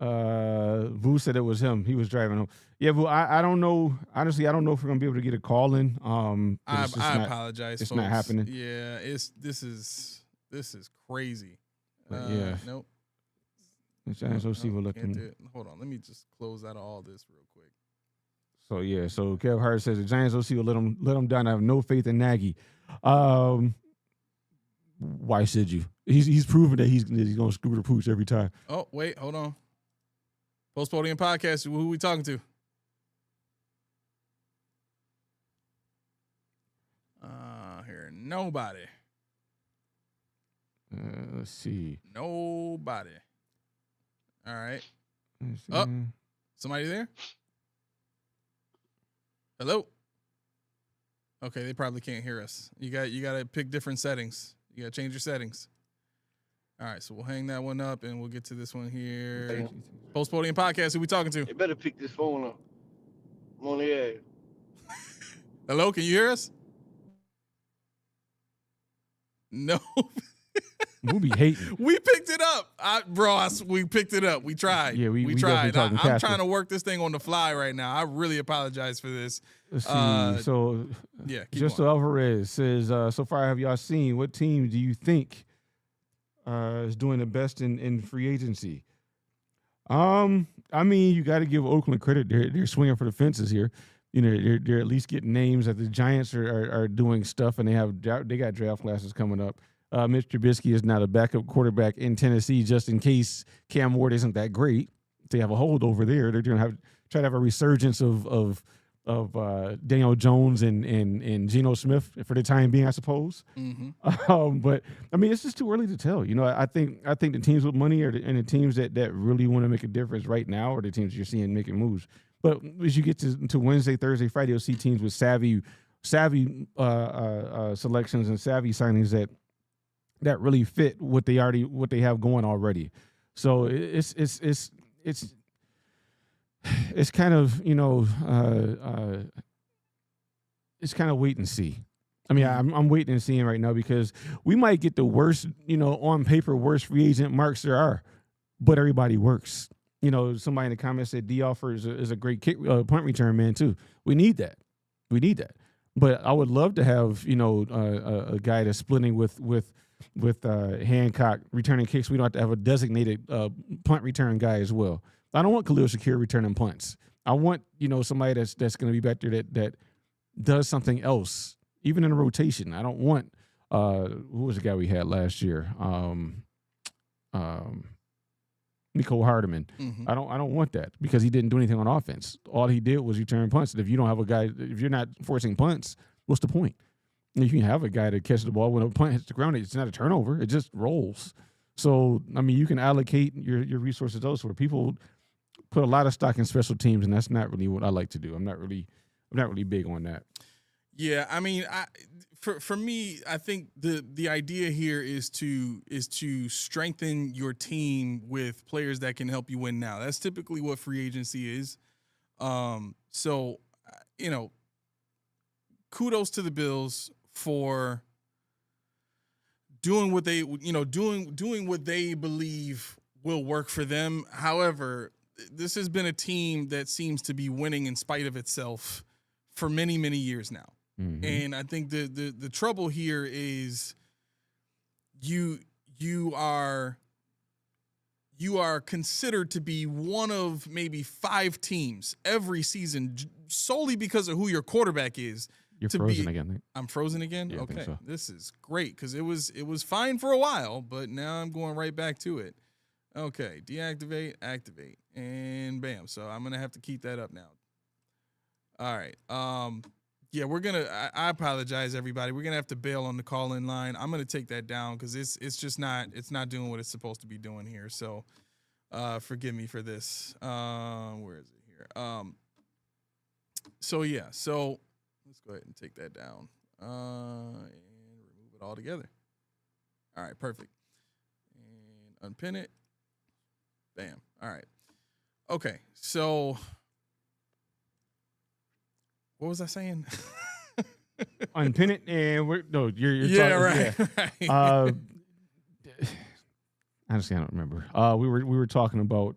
Vu said it was him. He was driving home. Yeah, Vu, I don't know. Honestly, I don't know if we're gonna be able to get a call in. I apologize. It's folks. not happening. Yeah, this is crazy. Yeah. Nope. Giants OC will look. Hold on. Let me just close out all this real quick. So yeah. So Kev Hart says the Giants OC will let him down. I have no faith in Nagy. Why should you? He's proven that he's gonna screw the pooch every time. Oh wait, hold on. Post Podium Podcast. Who are we talking to? Here, nobody. Let's see. Nobody. All right. Oh, somebody there? Hello. Okay, they probably can't hear us. You got to pick different settings. You got to change your settings. All right, so we'll hang that one up, and we'll get to this one here. Post Podium Podcast, who we talking to? You better pick this phone up. I'm on the air. Hello, can you hear us? No. We'll be hating. We picked it up, we picked it up. We tried. Yeah, we tried. definitely talking I'm Casper. trying to work this thing on the fly right now. I really apologize for this. Let's see. So, Yeah, Justo Alvarez says, so far, have y'all seen what team do you think is doing the best in free agency? I mean, you got to give Oakland credit. They're swinging for the fences here. You know, they're at least getting names that the Giants are doing stuff, and they got draft classes coming up. Mitch Trubisky is now the backup quarterback in Tennessee, just in case Cam Ward isn't that great. They have a holdover there. They're going to try to have a resurgence of Daniel Jones and Geno Smith for the time being, I suppose. Mm-hmm. But I mean, it's just too early to tell. You know, I think the teams with money and the teams that really want to make a difference right now are the teams you're seeing making moves. But as you get to Wednesday, Thursday, Friday, you'll see teams with savvy selections and savvy signings that really fit what they have going already. So it's kind of, you know, it's kind of wait and see. I mean, I'm waiting and seeing right now because we might get the worst, you know, on paper, worst free agent marks there are, but everybody works. You know, somebody in the comments said D. Offer is a great punt return man too. We need that. But I would love to have, you know, a guy that's splitting with Hancock returning kicks. We don't have to have a designated punt return guy as well. I don't want Khalil Shakir returning punts. I want, you know, somebody that's going to be back there that does something else, even in a rotation. I don't want who was the guy we had last year? Nico Hardeman. Mm-hmm. I don't want that because he didn't do anything on offense. All he did was return punts. And if you don't have a guy, if you're not forcing punts, what's the point? And if you have a guy to catch the ball when a punt hits the ground, it's not a turnover. It just rolls. So, I mean, you can allocate your resources elsewhere. People put a lot of stock in special teams, and that's not really what I like to do. I'm not really big on that. Yeah, I mean, for me, I think the idea here is to strengthen your team with players that can help you win now. That's typically what free agency is. So, you know, kudos to the Bills for doing what they, you know, doing what they believe will work for them. However, this has been a team that seems to be winning in spite of itself for many, many years now. Mm-hmm. And I think the trouble here is you are considered to be one of maybe 5 teams every season solely because of who your quarterback is. You're frozen again. I'm frozen again? Yeah, okay. so. This is great because it was fine for a while, but now I'm going right back to it. Okay, deactivate, activate, and bam. So I'm going to have to keep that up now. All right. Yeah, I apologize, everybody. We're going to have to bail on the call-in line. I'm going to take that down because it's not doing what it's supposed to be doing here. So forgive me for this. Where is it here? So let's go ahead and take that down and remove it all together. All right, perfect. And unpin it. Bam. All right. Okay, so what was I saying? Unpin it, and you're yeah, talking, right. Yeah. Honestly, I don't remember. We were talking about,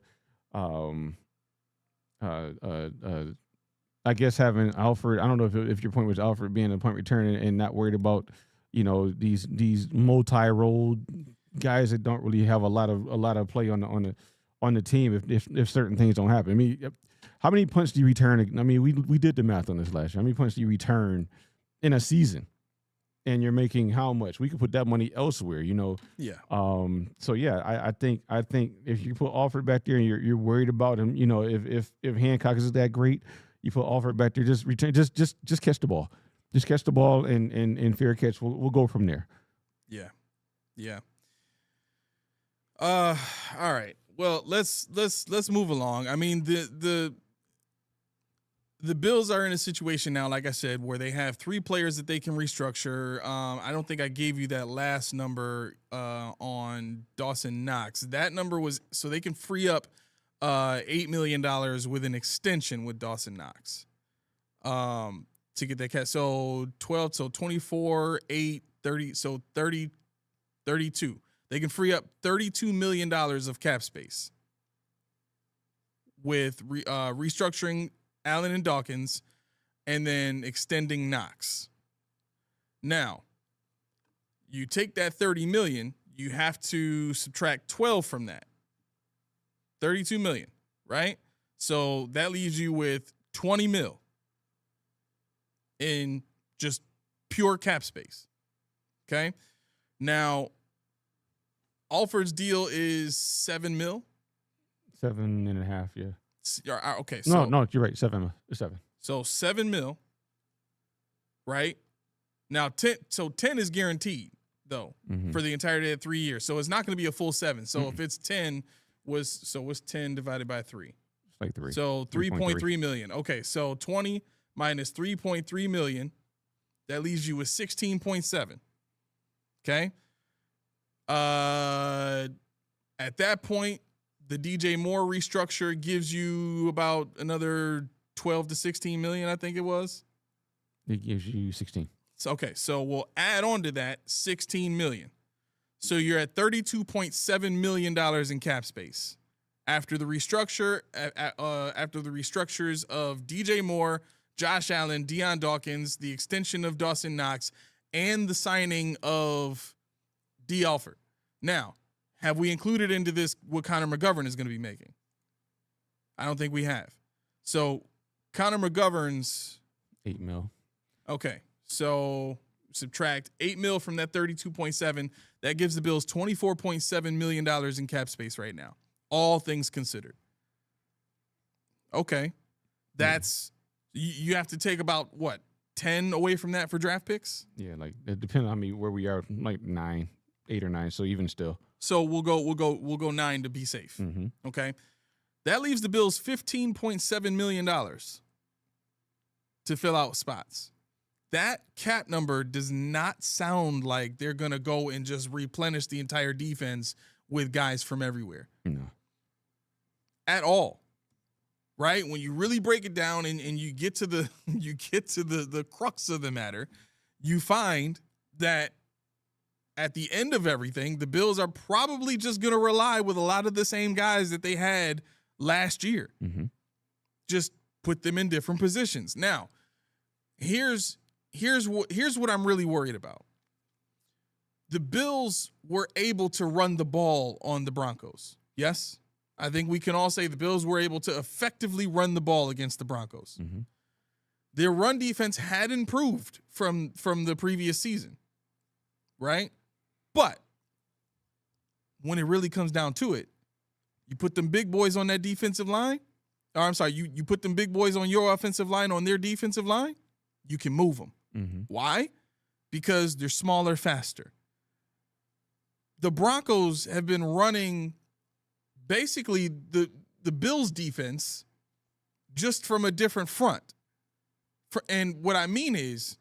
I guess having Alfred. I don't know if your point was Alfred being a punt return and not worried about, you know, these multi-role guys that don't really have a lot of play on the team if certain things don't happen. I mean, how many punts do you return? I mean, we did the math on this last year. How many punts do you return in a season? And you're making how much? We could put that money elsewhere, you know. Yeah. So yeah, I think if you put Alfred back there and you're worried about him, you know, if Hancock is that great, you put Alfred back there, just return, just catch the ball, just catch the ball and fair catch. We'll go from there. Yeah. Yeah. All right. Well, let's move along. I mean, the Bills are in a situation now, like I said, where they have 3 players that they can restructure. I don't think I gave you that last number on Dawson Knox. That number was so they can free up $8 million with an extension with Dawson Knox to get that cat. So 12, so 24, 8, 30, so 30, 32. They can free up $32 million of cap space with restructuring Allen and Dawkins and then extending Knox. Now, you take that $30 million, you have to subtract 12 from that. $32 million, right? So that leaves you with 20 mil in just pure cap space. Okay? Now, Alford's deal is 7 mil. 7.5, yeah. Okay, so No, you're right. 7. It's 7. So 7 mil, right? Now 10 is guaranteed though for the entirety of 3 years. So it's not going to be a full 7. So if it's 10, what's 10 divided by 3? It's like 3. So 3.3 million. Okay, so 20 minus 3.3 million, that leaves you with 16.7. Okay. At that point, the DJ Moore restructure gives you about another 12 to 16 million, I think it was. It gives you 16. So, okay, so we'll add on to that 16 million. So you're at $32.7 million in cap space after the restructure, after the restructures of DJ Moore, Josh Allen, Deion Dawkins, the extension of Dawson Knox, and the signing of D. Alford. Now, have we included into this what Connor McGovern is going to be making? I don't think we have. So Connor McGovern's 8 mil. Okay, so subtract 8 mil from that 32.7. That gives the Bills $24.7 million in cap space right now, all things considered. Okay, that's you have to take about what 10 away from that for draft picks. Yeah, like it depends on where we are, like 8 or 9. So even still. So we'll go 9 to be safe. Mm-hmm. Okay, that leaves the Bills $15.7 million to fill out spots. That cap number does not sound like they're going to go and just replenish the entire defense with guys from everywhere. No. At all. Right? When you really break it down and you get to the crux of the matter, you find that at the end of everything, the Bills are probably just going to rely with a lot of the same guys that they had last year. Mm-hmm. Just put them in different positions. Now, here's what I'm really worried about. The Bills were able to run the ball on the Broncos. Yes? I think we can all say the Bills were able to effectively run the ball against the Broncos. Mm-hmm. Their run defense had improved from the previous season, right? But when it really comes down to it, you put them big boys on that defensive line, or I'm sorry, you put them big boys on your offensive line on their defensive line, you can move them. Mm-hmm. Why? Because they're smaller, faster. The Broncos have been running basically the Bills defense just from a different front. And what I mean is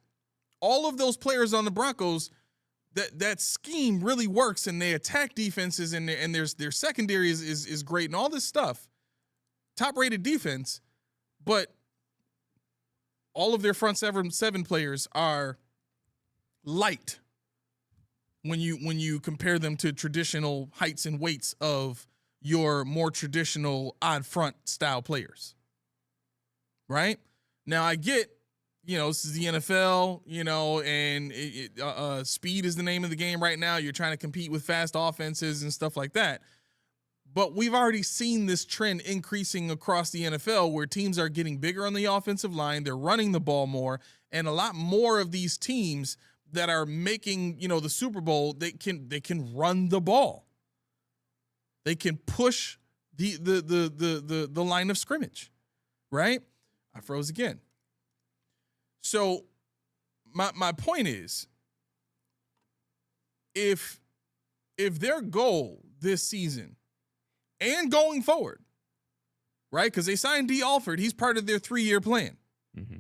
all of those players on the Broncos, that scheme really works, and they attack defenses, and their secondary is great and all this stuff. Top-rated defense, but all of their front seven players are light when you compare them to traditional heights and weights of your more traditional odd front style players. Right? Now I get, this is the NFL, and speed is the name of the game right now. You're trying to compete with fast offenses and stuff like that. But we've already seen this trend increasing across the NFL where teams are getting bigger on the offensive line. They're running the ball more, and a lot more of these teams that are making, the Super Bowl, they can run the ball. They can push the line of scrimmage, right? I froze again. So my point is, if their goal this season and going forward, right? Because they signed D. Alford. He's part of their 3-year plan. Mm-hmm.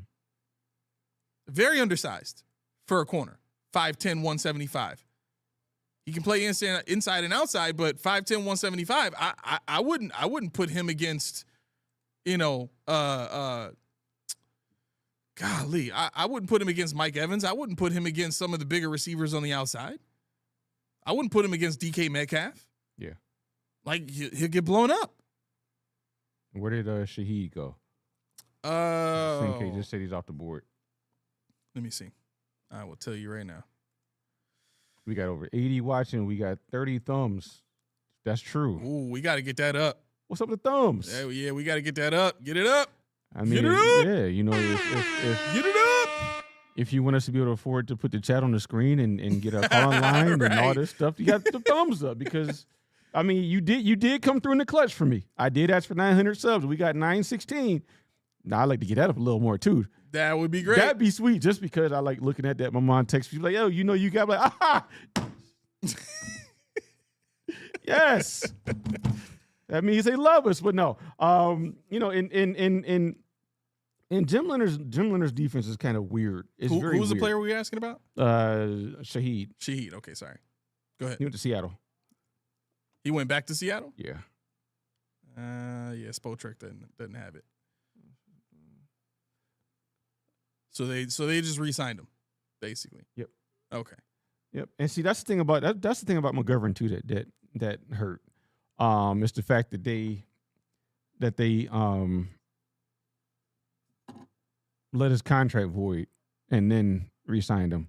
Very undersized for a corner. 5'10", 175. He can play inside and outside, but 5'10", 175, I wouldn't put him against, golly, I wouldn't put him against Mike Evans. I wouldn't put him against some of the bigger receivers on the outside. I wouldn't put him against DK Metcalf. Yeah. Like, he'll get blown up. Where did Shaheed go? Oh. Just said he's off the board. Let me see. I will tell you right now. We got over 80 watching. We got 30 thumbs. That's true. Ooh, we got to get that up. What's up with the thumbs? Yeah, we got to get that up. Get it up. I mean, get it up. Yeah, you know, Get it up. if you want us to be able to afford to put the chat on the screen and get a call line Right. and all this stuff, you got the thumbs up because, I mean, you did come through in the clutch for me. I did ask for 900 subs. We got 916. Now I'd like to get that up a little more too. That would be great. That'd be sweet just because I like looking at that. My mom texts me like, yo, you know, you got like, aha. Yes. That means they love us, but no. You know, in Jim Leonard's defense is kind of weird. It's very who's the weird. player we were asking about? Shaheed. Shaheed. Okay, sorry. Go ahead. He went to Seattle. He went back to Seattle? Yeah. Yeah, Spotrek doesn't have it. So they just re-signed him, basically. Yep. Okay. Yep. And see, that's the thing about McGovern too that hurt. It's the fact that they let his contract void and then re-signed him.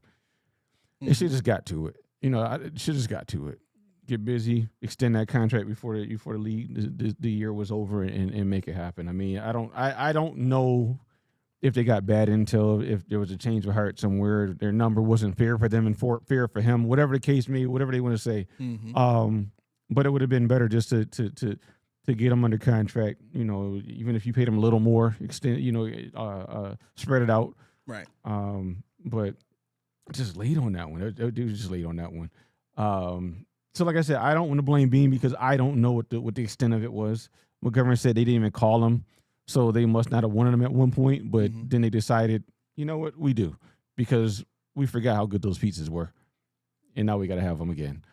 They should just got to it. You know, should just got to it. Get busy, extend that contract before the league the year was over and make it happen. I mean, I don't know if they got bad intel, if there was a change of heart somewhere, their number wasn't fair for them and fair for him, whatever the case may be, whatever they want to say. Mm-hmm. But it would have been better just to get him under contract. You know, even if you paid him a little more, extend. You know, spread it out. Right. But just late on that one. That dude was just late on that one. So like I said, I don't want to blame Bean because I don't know what the extent of it was. McGovern said they didn't even call him, so they must not have wanted him at one point. But then they decided, you know what, we do, because we forgot how good those pizzas were, and now we got to have them again.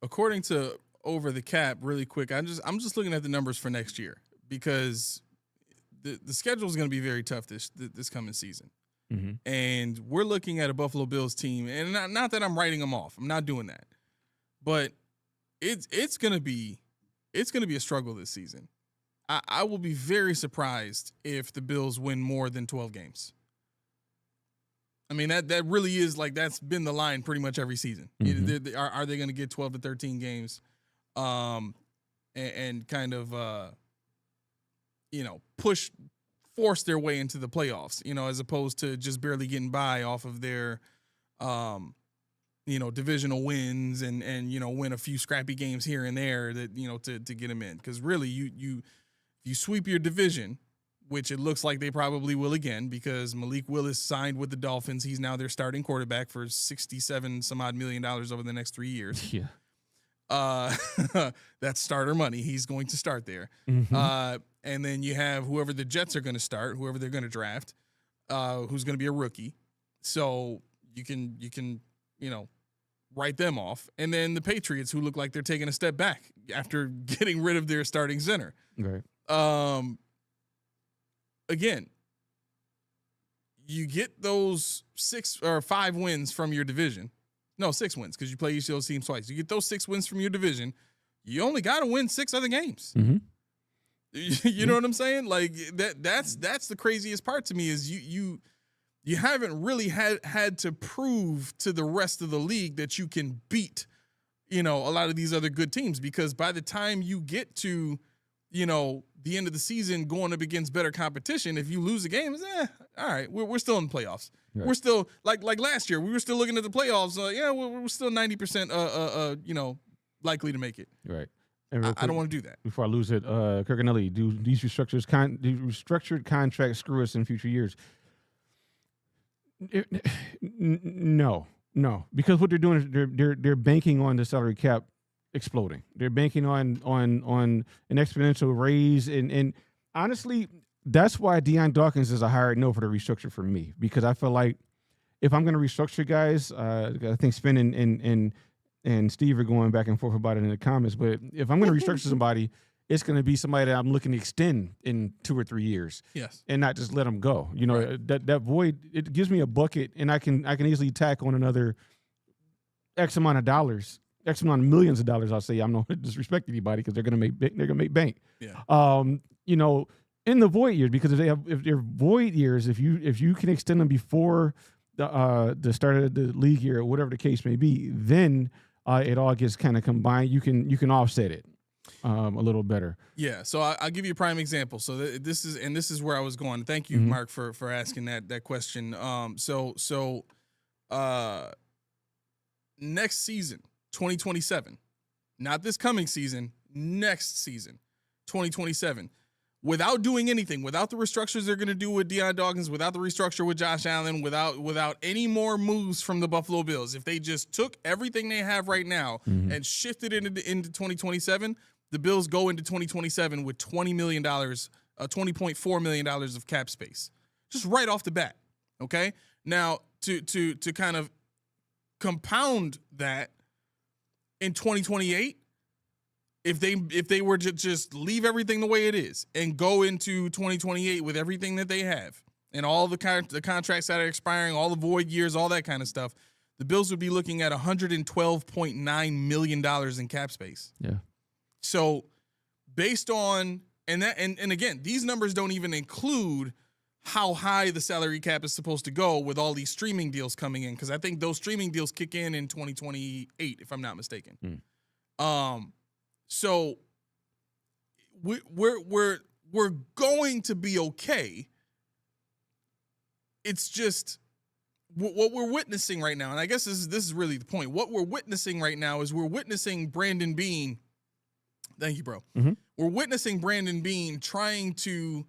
According to Over the Cap, really quick, I'm just looking at the numbers for next year because the schedule is going to be very tough this coming season. Mm-hmm. And we're looking at a Buffalo Bills team, and not that I'm writing them off. I'm not doing that. But it's gonna be a struggle this season. I will be very surprised if the Bills win more than 12 games. I mean, that really is like that's been the line pretty much every season. Mm-hmm. Are they going to get 12 to 13 games, and kind of force their way into the playoffs, as opposed to just barely getting by off of their, divisional wins and win a few scrappy games here and there that, to get them in. Because really, you sweep your division, which it looks like they probably will again because Malik Willis signed with the Dolphins. He's now their starting quarterback for $67 some odd million over the next 3 years. Yeah. That's starter money. He's going to start there. Mm-hmm. And then you have whoever the Jets are going to start, whoever they're going to draft, who's going to be a rookie. So you can write them off. And then the Patriots, who look like they're taking a step back after getting rid of their starting center. Right. Again, you get those 6 or 5 wins from your division. No, 6 wins because you play each of those teams twice. You get those 6 wins from your division. You only got to win 6 other games. Mm-hmm. You know what I'm saying? Like that's the craziest part to me is you haven't really had to prove to the rest of the league that you can beat, a lot of these other good teams, because by the time you get to, the end of the season going up against better competition, if you lose a game, all right, we're still in the playoffs. Right. We're still like last year, we were still looking at the playoffs. We're still 90%, likely to make it. Right. I don't want to do that. Before I lose it, Kirkinelli, do these restructured contracts screw us in future years? No, because what they're doing is they're banking on the salary cap exploding. They're banking on an exponential raise, and honestly, that's why Deion Dawkins is a hard no for the restructure for me, because I feel like if I'm going to restructure guys, I think Spin and Steve are going back and forth about it in the comments, but if I'm going to restructure somebody, it's going to be somebody that I'm looking to extend in 2 or 3 years. Yes. And not just let them go. Right. That void, it gives me a bucket, and I can easily tack on another X amount of dollars, X amount of millions of dollars. I'll say I'm not disrespect anybody because they're gonna make bank. Yeah. You know, in the void years, because if they're void years, if you can extend them before the start of the league year or whatever the case may be, then it all gets kind of combined. You can offset it a little better. Yeah. So I'll give you a prime example. So this is where I was going. Thank you, Mark, for asking that question. So next season, 2027, not this coming season, next season, 2027. Without doing anything, without the restructures they're going to do with Deion Dawkins, without the restructure with Josh Allen, without any more moves from the Buffalo Bills, if they just took everything they have right now and shifted it into 2027, the Bills go into 2027 with $20 million, $20.4 million of cap space, just right off the bat. Okay, now to kind of compound that in 2028. If they were to just leave everything the way it is and go into 2028 with everything that they have and all the contracts that are expiring, all the void years, all that kind of stuff, the Bills would be looking at $112.9 million in cap space. Yeah. So based on and again, these numbers don't even include how high the salary cap is supposed to go with all these streaming deals coming in, because I think those streaming deals kick in 2028, if I'm not mistaken. So we're going to be okay. It's just what we're witnessing right now, and I guess this is really the point. What we're witnessing right now is we're witnessing Brandon Beane. Thank you, bro. We're witnessing Brandon Beane trying to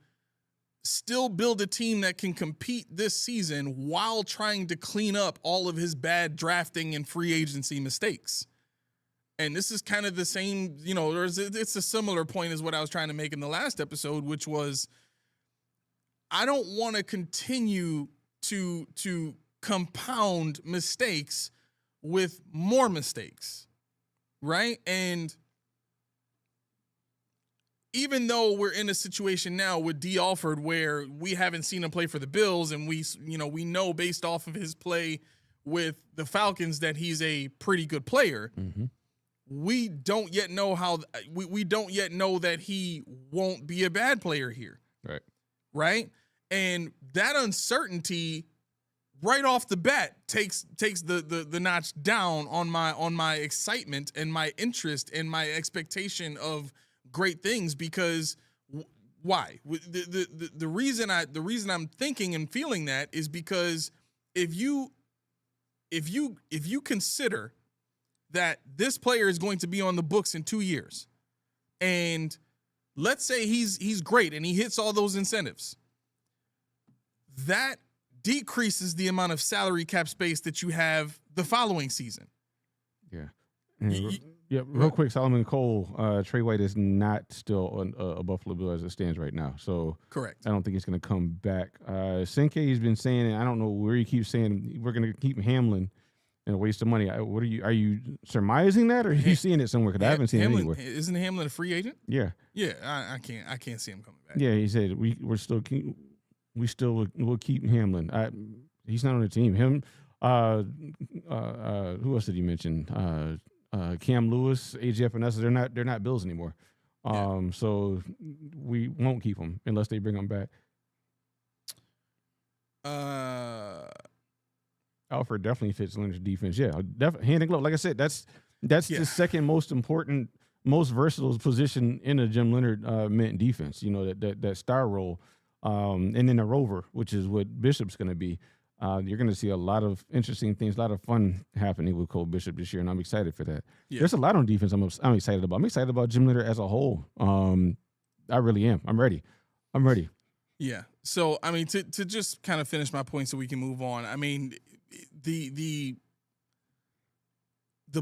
still build a team that can compete this season while trying to clean up all of his bad drafting and free agency mistakes. And this is kind of the same, it's a similar point as what I was trying to make in the last episode, which was I don't want to continue to compound mistakes with more mistakes, right? And even though we're in a situation now with D. Alford where we haven't seen him play for the Bills, and we know based off of his play with the Falcons that he's a pretty good player. We don't yet know we don't yet know that he won't be a bad player here. Right. And that uncertainty right off the bat takes the notch down on my excitement and my interest and my expectation of great things, because why? The reason I'm thinking and feeling that is because if you consider that this player is going to be on the books in 2 years, and let's say he's great and he hits all those incentives, that decreases the amount of salary cap space that you have the following season. Real quick, Solomon Cole, Trey White is not still a Buffalo Bill as it stands right now. So correct. I don't think he's going to come back. Sinke's been saying, and I don't know where he keeps saying we're going to keep Hamlin and a waste of money. Are you surmising that, or are you seeing it somewhere? Because I haven't seen it anywhere. Isn't Hamlin a free agent? Yeah. Yeah, I can't see him coming back. Yeah, he said we still will keep Hamlin. He's not on the team. Him. Who else did he mention? Cam Lewis, AJ Epinesa. They're not Bills anymore. So we won't keep them unless they bring them back. Alfred definitely fits Leonard's defense. Yeah, definitely hand in glove. Like I said, that's the second most important, most versatile position in a Jim Leonard Mint defense. That star role, and then a rover, which is what Bishop's going to be. You're going to see a lot of interesting things, a lot of fun happening with Cole Bishop this year, and I'm excited for that. Yeah. There's a lot on defense I'm excited about. I'm excited about Jim Leonard as a whole. I really am. I'm ready. Yeah. So, I mean, to just kind of finish my point so we can move on, I mean, the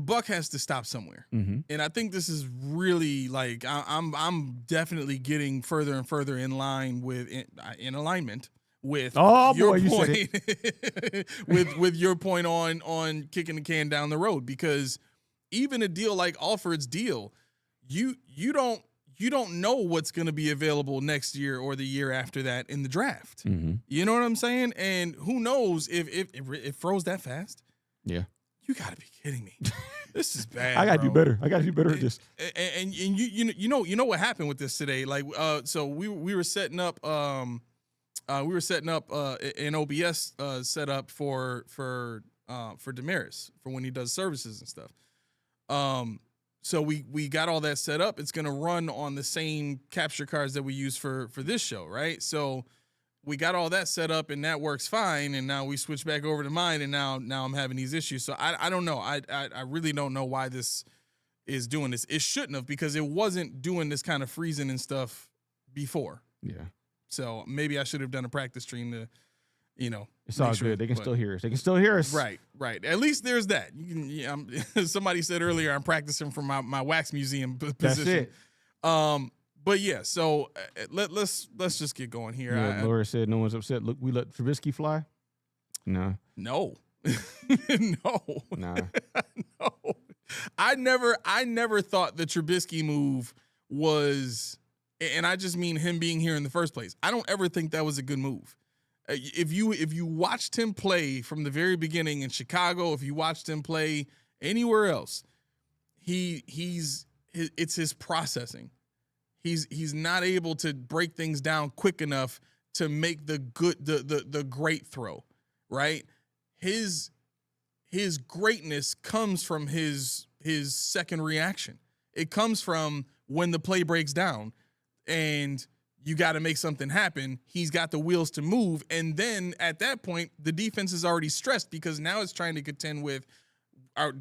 buck has to stop somewhere. And I think this is really like I'm definitely getting further and further in line in alignment with your point with your point on kicking the can down the road, because even a deal like Alford's deal, you don't know what's going to be available next year or the year after that in the draft. You know what I'm saying? And who knows if it froze that fast? Yeah. You got to be kidding me. This is bad. I got to do bro. better. I got to do better at this. And you know what happened with this today? Like, so we were setting up an OBS setup for Damaris for when he does services and stuff. So we got all that set up. It's gonna run on the same capture cards that we use for this show, right? So we got all that set up and that works fine. And now we switch back over to mine, and now I'm having these issues. So I don't know. I really don't know why this is doing this. It shouldn't have, because it wasn't doing this kind of freezing and stuff before. Yeah. So maybe I should have done a practice stream to, It's all good. They can still hear us. They can still hear us. Right. At least there's that. You can. Yeah, somebody said earlier I'm practicing for my wax museum position. That's it. But yeah. So let's just get going here. Yeah, Laura said no one's upset. Look, we let Trubisky fly. No. No. Nah. No. I never thought the Trubisky move was, and I just mean him being here in the first place. I don't ever think that was a good move. If you watched him play from the very beginning in Chicago, if you watched him play anywhere else, it's his processing. He's not able to break things down quick enough to make the great throw, right? His greatness comes from his second reaction. It comes from when the play breaks down and you got to make something happen. He's got the wheels to move. And then at that point, the defense is already stressed because now it's trying to contend with,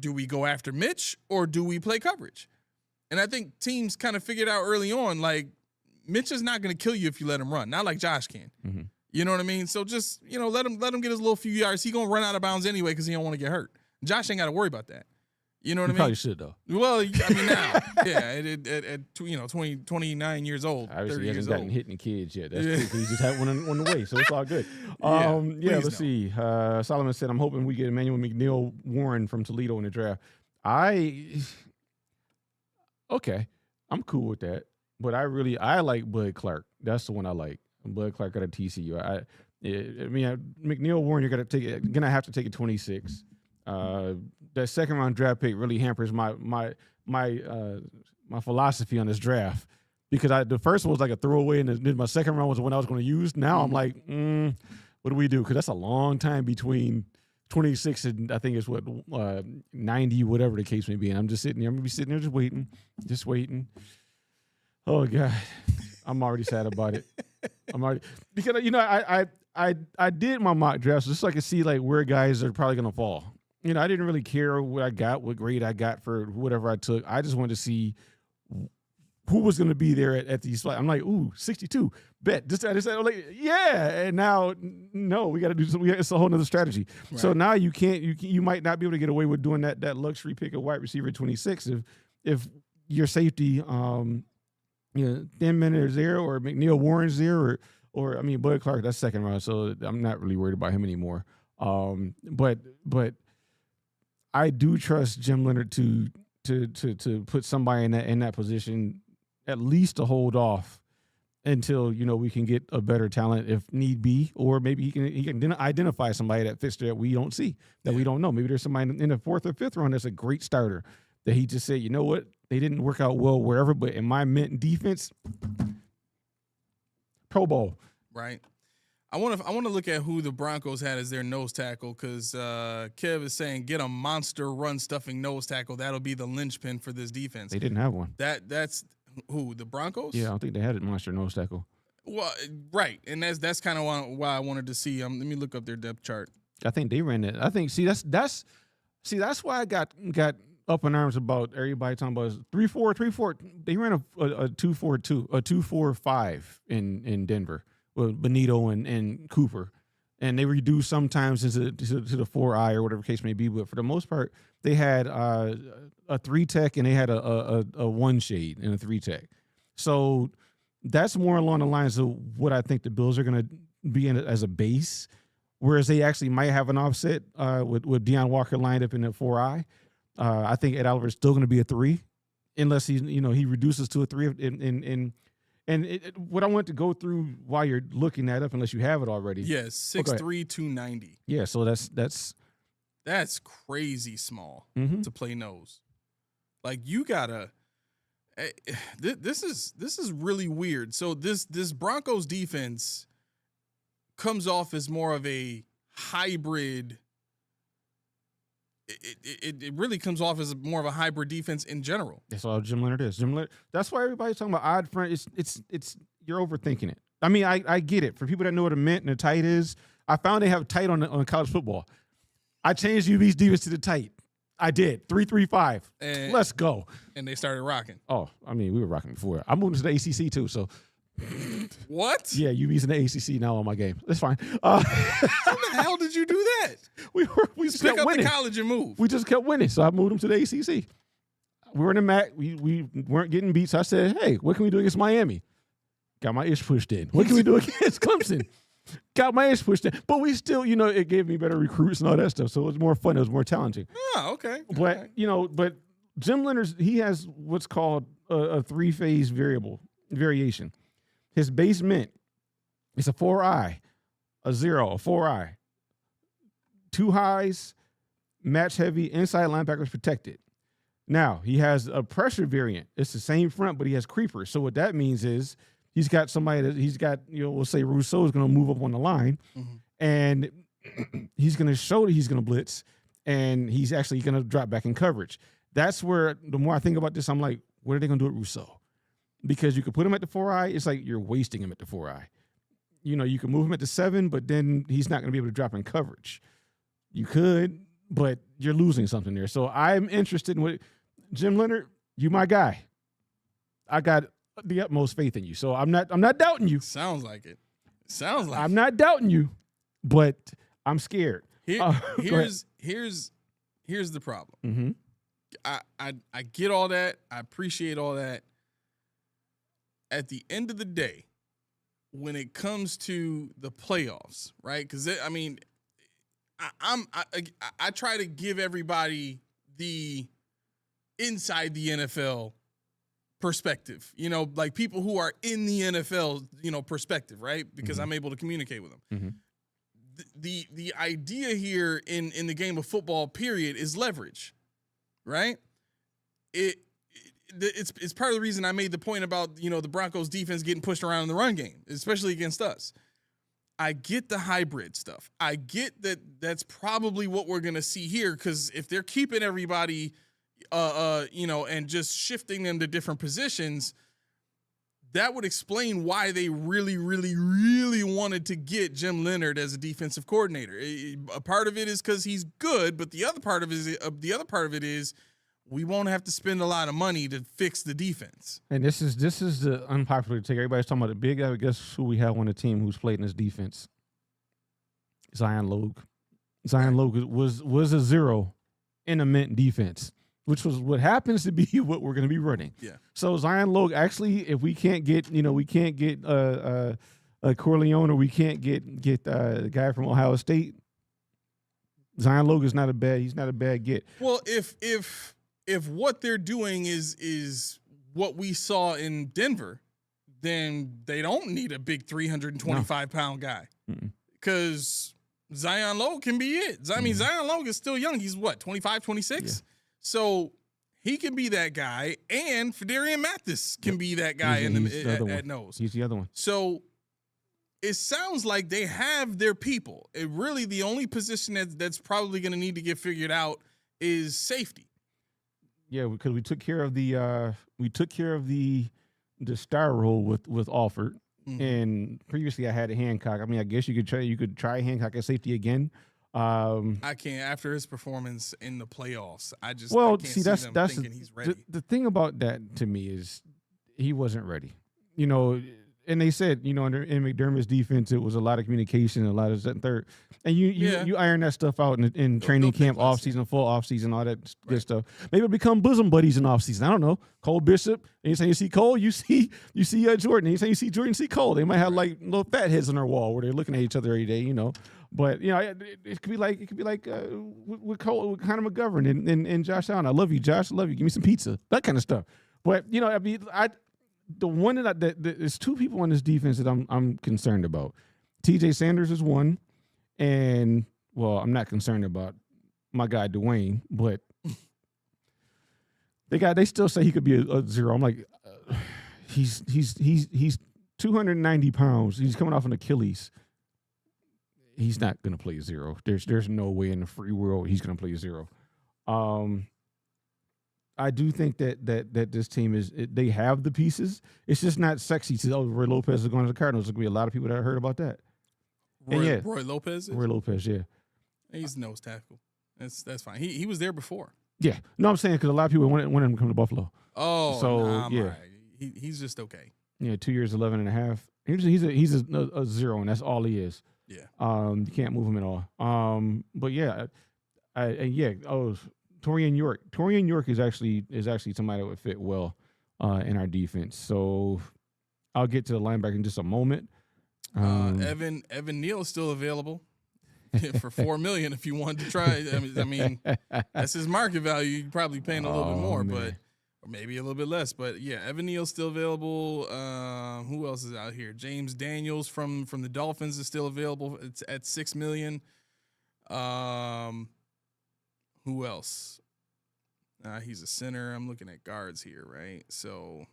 do we go after Mitch or do we play coverage? And I think teams kind of figured out early on, like, Mitch is not going to kill you if you let him run. Not like Josh can. Mm-hmm. You know what I mean? So just, let him get his little few yards. He's going to run out of bounds anyway because he don't want to get hurt. Josh ain't got to worry about that. You know what I mean? Probably should, though. Well, I mean, now, yeah, at 29 years old, obviously 30 he years hasn't gotten old. hitting kids yet. That's cool. He just had one on the way, so it's all good. Let's see. Solomon said, I'm hoping we get Emmanuel McNeil Warren from Toledo in the draft. Okay, I'm cool with that. But I like Bud Clark. That's the one I like. Bud Clark out of TCU. McNeil Warren, gonna have to take a 26. That second round draft pick really hampers my philosophy on this draft, because the first one was like a throwaway, and then my second round was the one I was going to use. Now I'm like, what do we do? Because that's a long time between 26 and I think it's 90, whatever the case may be. And I'm just sitting there. I'm gonna be sitting there just waiting. Oh God, I'm already sad about it. Because I did my mock drafts just so I could see like where guys are probably going to fall. I didn't really care what grade I got for whatever I took. I just wanted to see who was going to be there at these spots. I'm like, ooh, 62, bet. I'm like, yeah. And now, no, we got to do something. It's a whole nother strategy. Right. So now you might not be able to get away with doing that luxury pick of wide receiver 26 if your safety, Thin Man is there, or McNeil Warren's there, or Bud Clark, that's second round. So I'm not really worried about him anymore. But I do trust Jim Leonhard to put somebody in that position, at least to hold off until we can get a better talent if need be, or maybe he can identify somebody that fits that we don't see, that we don't know. Maybe there's somebody in the fourth or fifth round that's a great starter that he just said, you know what, they didn't work out well wherever, but in my mint defense, Pro Bowl. Right. I want to look at who the Broncos had as their nose tackle, because Kev is saying get a monster run stuffing nose tackle. That'll be the linchpin for this defense. They didn't have one. That's who, the Broncos? Yeah, I don't think they had a monster nose tackle. Well, right, and that's kind of why I wanted to see. Let me look up their depth chart. I think they ran it. I think that's why I got up in arms about everybody talking about 3-4. They ran a 2-4-2, a 2-4-5 in Denver with Benito and Cooper, and they reduced sometimes to the 4-eye or whatever the case may be. But for the most part, they had a 3-tech and they had a 1-shade and a 3-tech. So that's more along the lines of what I think the Bills are going to be in as a base, whereas they actually might have an offset with Deion Walker lined up in the 4-eye. I think Ed Oliver's still going to be a 3, unless he reduces to a 3. What I want to go through while you're looking that up, unless you have it already. Yes, 6'3", 290. Yeah, so that's That's crazy small Mm-hmm. to play nose. Like you gotta. This is really weird. So this Broncos defense comes off as more of a hybrid. It really comes off as more of a hybrid defense in general. That's all Jim Leonard is. Jim Leonard. That's why everybody's talking about odd front. It's you're overthinking it. I mean, I get it. For people that know what a mint and a tight is, I found they have tight on college football. I changed UV's defense to the tight. I did 3-3-5. And, Let's go. And they started rocking. Oh, I mean, we were rocking before. I'm moving to the ACC too, so What? yeah, UV's in the ACC now on my game. That's fine. How the hell did you do that? we just Pick kept up winning. the college and move. We just kept winning, so I moved them to the ACC. We were in the MAC. We weren't getting beat, so I said, "Hey, what can we do against Miami?" Got my ish pushed in. What can we do against Clemson? Got my ish pushed in. But we still, it gave me better recruits and all that stuff, so it was more fun. It was more challenging. Oh, okay. But but Jim Leonard, he has what's called a three-phase variation. His base mint is a 4-eye, a 0, a 4-eye. 2 highs, match heavy, inside linebackers protected. Now, he has a pressure variant. It's the same front, but he has creepers. So what that means is he's got somebody that he's got, we'll say Rousseau is going to move up on the line, and he's going to show that he's going to blitz, and he's actually going to drop back in coverage. That's where the more I think about this, I'm like, what are they going to do with Rousseau? Because you could put him at the 4-eye. It's like you're wasting him at the 4-eye. You can move him at the 7, but then he's not going to be able to drop in coverage. You could, but you're losing something there. So I'm interested in what Jim Leonard, you my guy. I got the utmost faith in you. So I'm not doubting you. Sounds like it. Sounds like I'm not doubting you, but I'm scared. Here's the problem. Mm-hmm. I get all that. I appreciate all that. At the end of the day, when it comes to the playoffs, right? Because I try to give everybody the inside the NFL perspective, like people who are in the NFL, perspective, right? Because I'm able to communicate with them. Mm-hmm. The idea here in the game of football, period, is leverage, right? It's part of the reason I made the point about, the Broncos defense getting pushed around in the run game, especially against us. I get the hybrid stuff. I get that that's probably what we're going to see here, because if they're keeping everybody, and just shifting them to different positions, that would explain why they really, really, really wanted to get Jim Leonard as a defensive coordinator. A part of it is because he's good, but the other part of it is we won't have to spend a lot of money to fix the defense. And this is the unpopular take. Everybody's talking about the big guy. Guess who we have on the team who's played in this defense? Zion Logue. Zion Logue was a 0 in a mint defense, which was what happens to be what we're going to be running. Yeah. So Zion Logue, actually, if we can't get, Corleone, or we can't get the guy from Ohio State, Zion Logue is not a bad get. Well, if what they're doing is what we saw in Denver, then they don't need a big 325-pound guy, because Zion Logue can be it. I mean, Zion Logue is still young. He's what, 25, 26? Yeah. So he can be that guy, and Fedarian Mathis can be that guy at nose. He's the other one. So it sounds like they have their people. Really, the only position that's probably going to need to get figured out is safety. Yeah, because we took care of the star role with Alford, and previously I had a Hancock. I mean, I guess you could try Hancock at safety again. I can't, after his performance in the playoffs. I can't see that's thinking he's ready. The thing about that to me is he wasn't ready. And they said, in McDermott's defense, it was a lot of communication, a lot of that and third. And you iron that stuff out in training camp, off season, full off season, all that good stuff. Maybe it'll become bosom buddies in off season. I don't know. Cole Bishop. Anytime you see Cole, you see Jordan. Anytime you see Jordan, you see Cole. They might have like little fat heads on their wall where they're looking at each other every day. But it could be like with Cole, with Connor McGovern and Josh Allen. I love you, Josh. I love you. Give me some pizza. That kind of stuff. But the one there's two people on this defense that I'm concerned about. TJ Sanders is one, and I'm not concerned about my guy Dwayne, but they still say he could be a zero. I'm like, he's 290 pounds. He's coming off an Achilles. He's not going to play zero. There's no way in the free world he's going to play zero. I do think that this team they have the pieces. It's just not sexy to Roy Lopez is going to the Cardinals. There's going to be a lot of people that heard about that. Roy Lopez? Roy Lopez, yeah. He's nose tackle. That's fine. He was there before. Yeah. No, I'm saying because a lot of people wanted him to come to Buffalo. Oh, so yeah. Right. He's just okay. Yeah, 2 years, 11 and a half. He's a zero, and that's all he is. Yeah. You can't move him at all. But yeah, Torian York. Torian York is actually somebody that would fit well in our defense. So I'll get to the linebacker in just a moment. Evan Neal is still available for $4 million if you wanted to try. I mean, that's his market value. You're probably paying a little bit more, or maybe a little bit less. But yeah, Evan Neal's still available. Who else is out here? James Daniels from the Dolphins is still available. It's at $6 million. Who else? He's a center. I'm looking at guards here, right? So,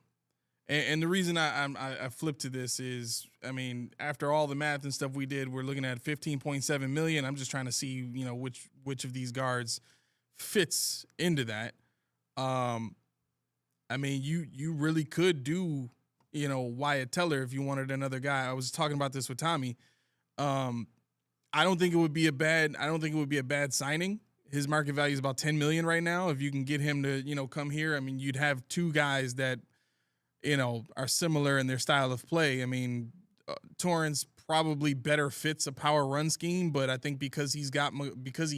and the reason I flipped to this is, I mean, after all the math and stuff we did, we're looking at $15.7 million. I'm just trying to see, which of these guards fits into that. I mean, you really could do, Wyatt Teller if you wanted another guy. I was talking about this with Tommy. I don't think it would be a bad signing. His market value is about $10 million right now. If you can get him to, come here, I mean, you'd have two guys that, are similar in their style of play. I mean, Torrance probably better fits a power run scheme, but I think because he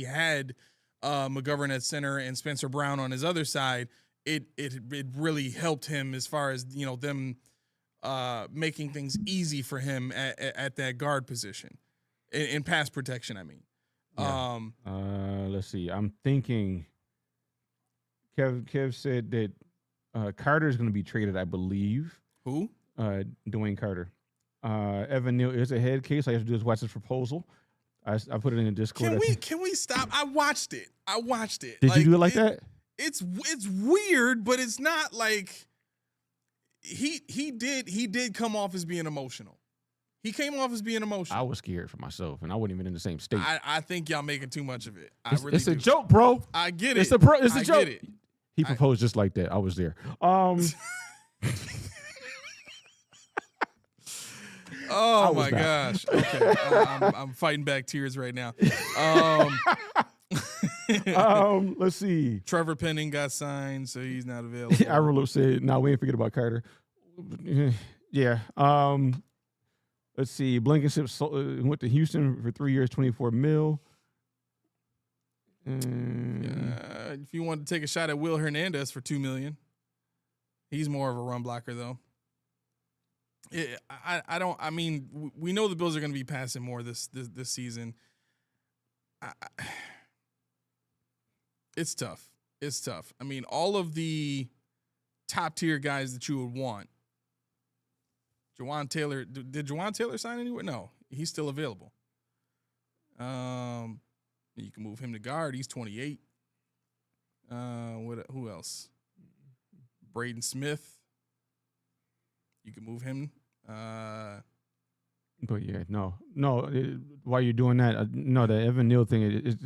had McGovern at center and Spencer Brown on his other side, it really helped him as far as, them making things easy for him at that guard position in pass protection. I mean. Yeah. Let's see. I'm thinking. Kev said that Carter is going to be traded. I believe. Who? Dwayne Carter. Evan Neal is a head case. All I have to do is watch this proposal. I put it in the Discord. Can we stop? I watched it. Did you do it like that? It's weird, but it's not like he did come off as being emotional. He came off as being emotional. I was scared for myself, and I wasn't even in the same state. I think y'all making too much of it. It's a joke, bro. I get it. It's a joke. Get it. He proposed just like that. I was there. Oh my gosh. Okay, I'm fighting back tears right now. Let's see. Trevor Penning got signed, so he's not available. Arlo said, "No, we ain't forget about Carter." Yeah. Let's see. Blankenship went to Houston for 3 years, $24 million. If you want to take a shot at Will Hernandez for $2 million, he's more of a run blocker, though. I mean, we know the Bills are going to be passing more this season. It's tough. I mean, all of the top tier guys that you would want. Jawan Taylor, did Jawan Taylor sign anywhere? No, he's still available. You can move him to guard. He's 28. Who else? Braden Smith. You can move him. But yeah, no. While you're doing that, the Evan Neal thing,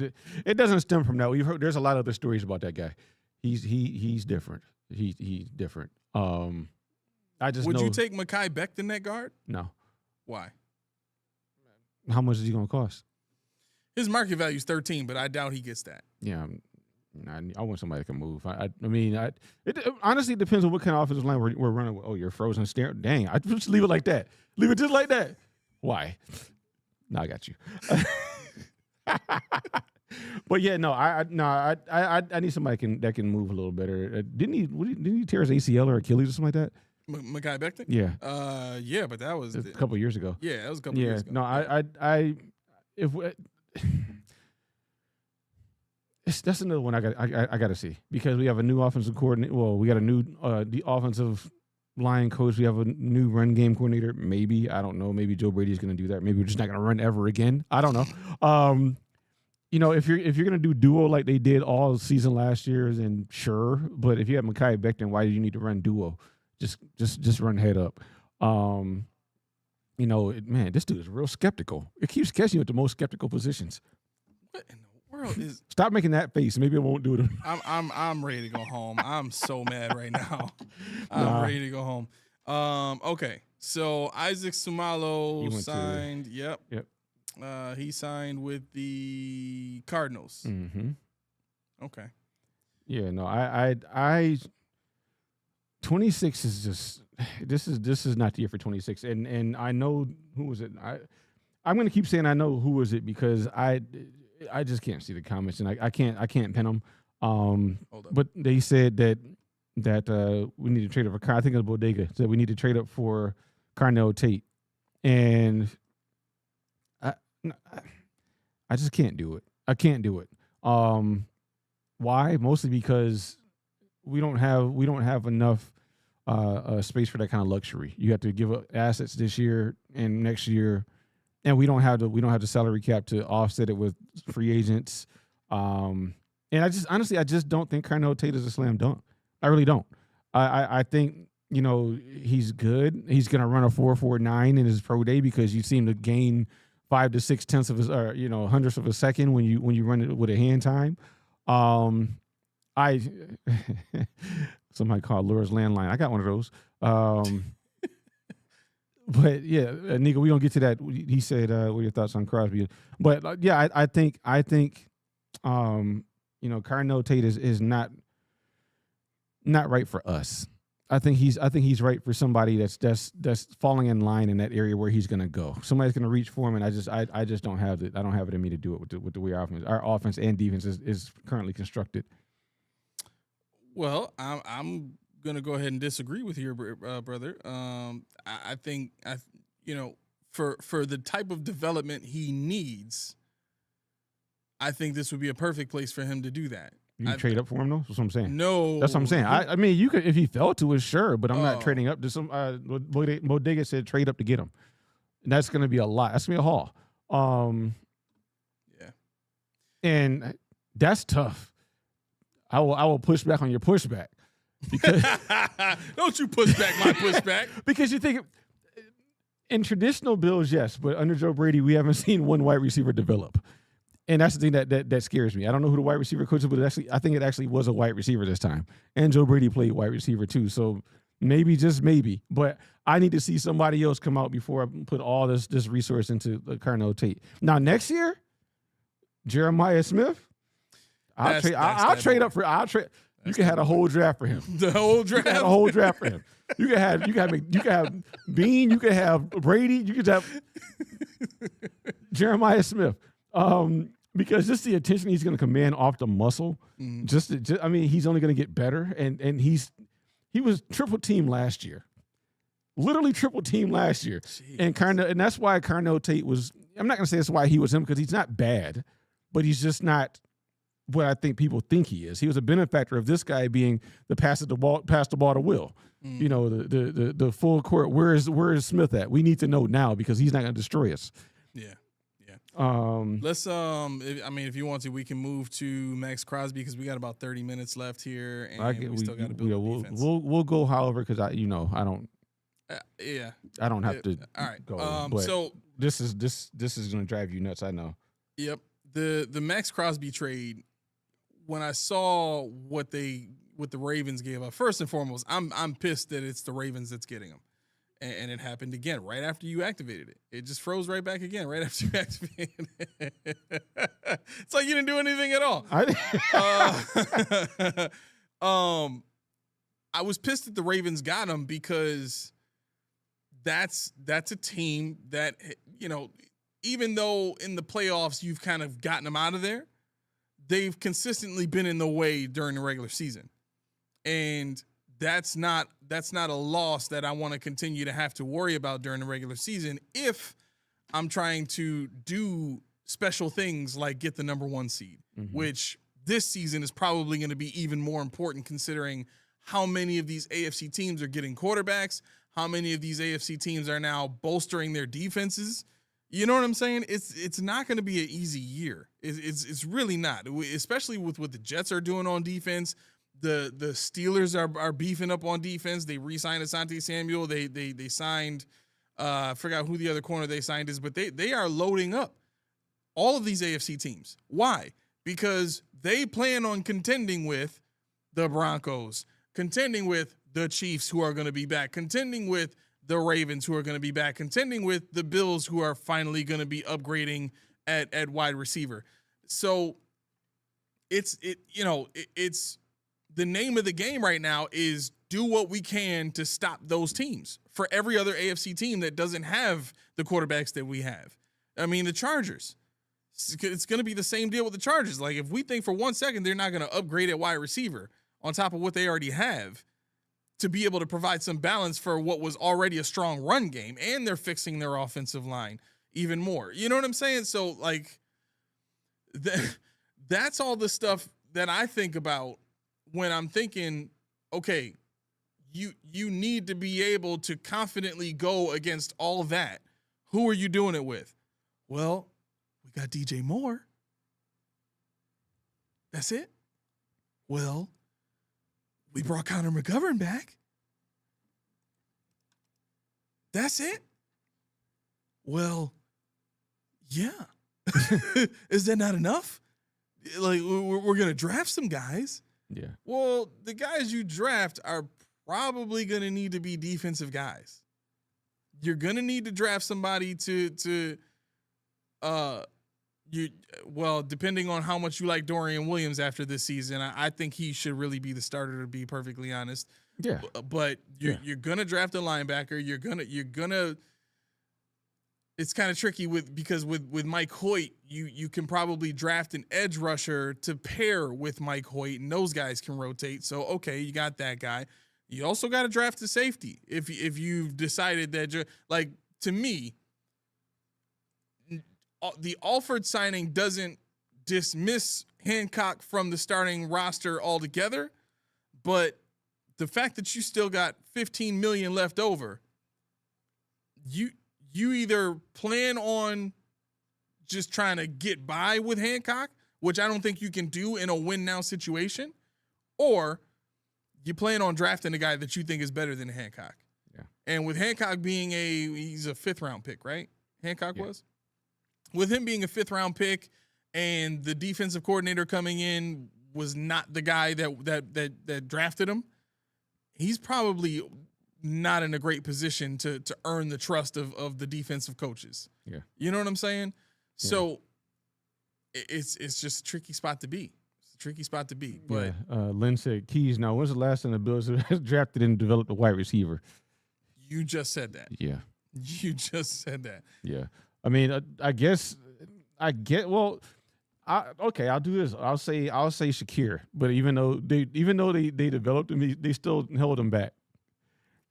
it doesn't stem from that. We've heard there's a lot of other stories about that guy. He's different. He's different. Would you take Mekhi Becton that guard? No. Why? How much is he going to cost? His market value is 13, but I doubt he gets that. Yeah, I want somebody that can move. It honestly depends on what kind of offensive line we're running with. Oh, you're frozen stare. Dang, I just leave it like that. Leave it just like that. Why? No, I got you. But yeah, no, I need somebody that can move a little better. Didn't he tear his ACL or Achilles or something like that? Mekhi Becton? Yeah. Yeah, but that was a couple of years ago. Yeah, that was a couple of years ago. No, that's another one I got to see because we have a new offensive coordinator. Well, we got a new the offensive line coach. We have a new run game coordinator. Maybe, I don't know. Maybe Joe Brady's going to do that. Maybe we're just not going to run ever again. I don't know. if you're gonna do duo like they did all season last year, then sure. But if you have Mekhi Becton, why do you need to run duo? Just run head up. Man, this dude is real skeptical. It keeps catching you at the most skeptical positions. What in the world is? Stop making that face. Maybe I won't do it. I'm ready to go home. I'm so mad right now. I'm ready to go home. Okay. So Isaac Sumalo signed. Yep. He signed with the Cardinals. Mm-hmm. Okay. Yeah. No. I 26 is just this is not the year for 26. And I know who was it. I'm gonna keep saying I know who was it because I just can't see the comments and I can't pin them. But they said that we need to trade up for I think it was Bodega said we need to trade up for Carnell Tate, and I just can't do it. I can't do it. Why? Mostly because we don't have enough space for that kind of luxury. You have to give up assets this year and next year, and we don't have the salary cap to offset it with free agents. And I just don't think Carnell Tate is a slam dunk. I really don't. I think he's good. He's going to run a 4.49 in his pro day because you seem to gain 5 to 6 tenths of hundredths of a second when you run it with a hand time. Somebody called Laura's landline. I got one of those. But yeah, Nico, we don't get to that. He said, "What are your thoughts on Crosby?" But I think Carnell Tate is not right for us. I think he's right for somebody that's falling in line in that area where he's going to go. Somebody's going to reach for him, and I just don't have it. I don't have it in me to do it with the way our offense and defense is currently constructed. Well, I'm gonna go ahead and disagree with you, brother. I think for the type of development he needs, I think this would be a perfect place for him to do that. You trade up for him, though? That's what I'm saying. No. That's what I'm saying. I mean, you could, if he fell to it, sure, but I'm not trading up. Bodega said trade up to get him. And that's going to be a lot. That's going to be a haul. Yeah. And that's tough. I will push back on your pushback. Because don't you push back my pushback. Because you think, in traditional Bills, yes, but under Joe Brady, we haven't seen one wide receiver develop. And that's the thing that scares me. I don't know who the wide receiver coach is, but I think it actually was a wide receiver this time. And Joe Brady played wide receiver too. So maybe, just maybe. But I need to see somebody else come out before I put all this resource into Carnell Tate. Now, next year, Jeremiah Smith, I'll trade up for. You can have a whole draft for him. The whole draft? You can have a whole draft for him. You can have Bean, you can have Brady, you can have Jeremiah Smith. Because just the attention he's going to command off the muscle, he's only going to get better. And he was triple team last year, literally triple team last year. Jeez. And that's why Carnell Tate was. I'm not going to say that's why he was him because he's not bad, but he's just not what I think people think he is. He was a benefactor of this guy being the pass the ball to Will. The full court. Where is Smith at? We need to know now because he's not going to destroy us. Yeah. Let's if you want to, we can move to Max Crosby because we got about 30 minutes left here, and we still got to build defense. We'll go, however, because I don't. I don't have to. All right. Go. But so this is going to drive you nuts. I know. Yep. The Max Crosby trade. When I saw what the Ravens gave up, first and foremost, I'm pissed that it's the Ravens that's getting them. And it happened again right after you activated it. It just froze right back again right after you activated it. It's like you didn't do anything at all. I was pissed that the Ravens got him because that's a team that, even though in the playoffs you've kind of gotten them out of there, they've consistently been in the way during the regular season. And that's not a loss that I want to continue to have to worry about during the regular season if I'm trying to do special things like get the number 1 seed, which this season is probably going to be even more important considering how many of these AFC teams are getting quarterbacks, how many of these AFC teams are now bolstering their defenses. You know what I'm saying? It's not going to be an easy year. It's really not, especially with what the Jets are doing on defense. The Steelers are beefing up on defense. They re-signed Asante Samuel. They signed I forgot who the other corner they signed is, but they are loading up all of these AFC teams. Why? Because they plan on contending with the Broncos, contending with the Chiefs, who are going to be back, contending with the Ravens, who are going to be back, contending with the Bills, who are finally going to be upgrading at wide receiver. So it's the name of the game right now is do what we can to stop those teams for every other AFC team that doesn't have the quarterbacks that we have. I mean, the Chargers, it's going to be the same deal with the Chargers. Like, if we think for 1 second they're not going to upgrade at wide receiver on top of what they already have to be able to provide some balance for what was already a strong run game, and they're fixing their offensive line even more. You know what I'm saying? So, like, that's all the stuff that I think about when I'm thinking, okay, you need to be able to confidently go against all of that. Who are you doing it with? Well, we got DJ Moore. That's it. Well, we brought Connor McGovern back. That's it. Well, yeah. Is that not enough? Like, we're going to draft some guys. Yeah. Well, the guys you draft are probably going to need to be defensive guys. You're going to need to draft somebody depending on how much you like Dorian Williams after this season, I think he should really be the starter, to be perfectly honest. Yeah. But you're going to draft a linebacker. You're going to it's kind of tricky because with Mike Hoyt, you can probably draft an edge rusher to pair with Mike Hoyt, and those guys can rotate. So, okay, you got that guy. You also got to draft a safety if you've decided that like, to me, the Alford signing doesn't dismiss Hancock from the starting roster altogether, but the fact that you still got $15 million left over, you either plan on just trying to get by with Hancock, which I don't think you can do in a win now situation, or you plan on drafting a guy that you think is better than Hancock. Yeah. And with Hancock being he's a 5th round pick, right? Hancock was? With him being a 5th round pick and the defensive coordinator coming in was not the guy that drafted him, he's probably not in a great position to earn the trust of the defensive coaches. Yeah. You know what I'm saying? Yeah. So it's just a tricky spot to be. It's a tricky spot to be. But Lynn said, Keys, now when's the last time the Bills drafted and developed a wide receiver? You just said that. Yeah. You just said that. Yeah. I mean, I guess I'll do this. I'll say Shakir, but even though they developed him, they still held him back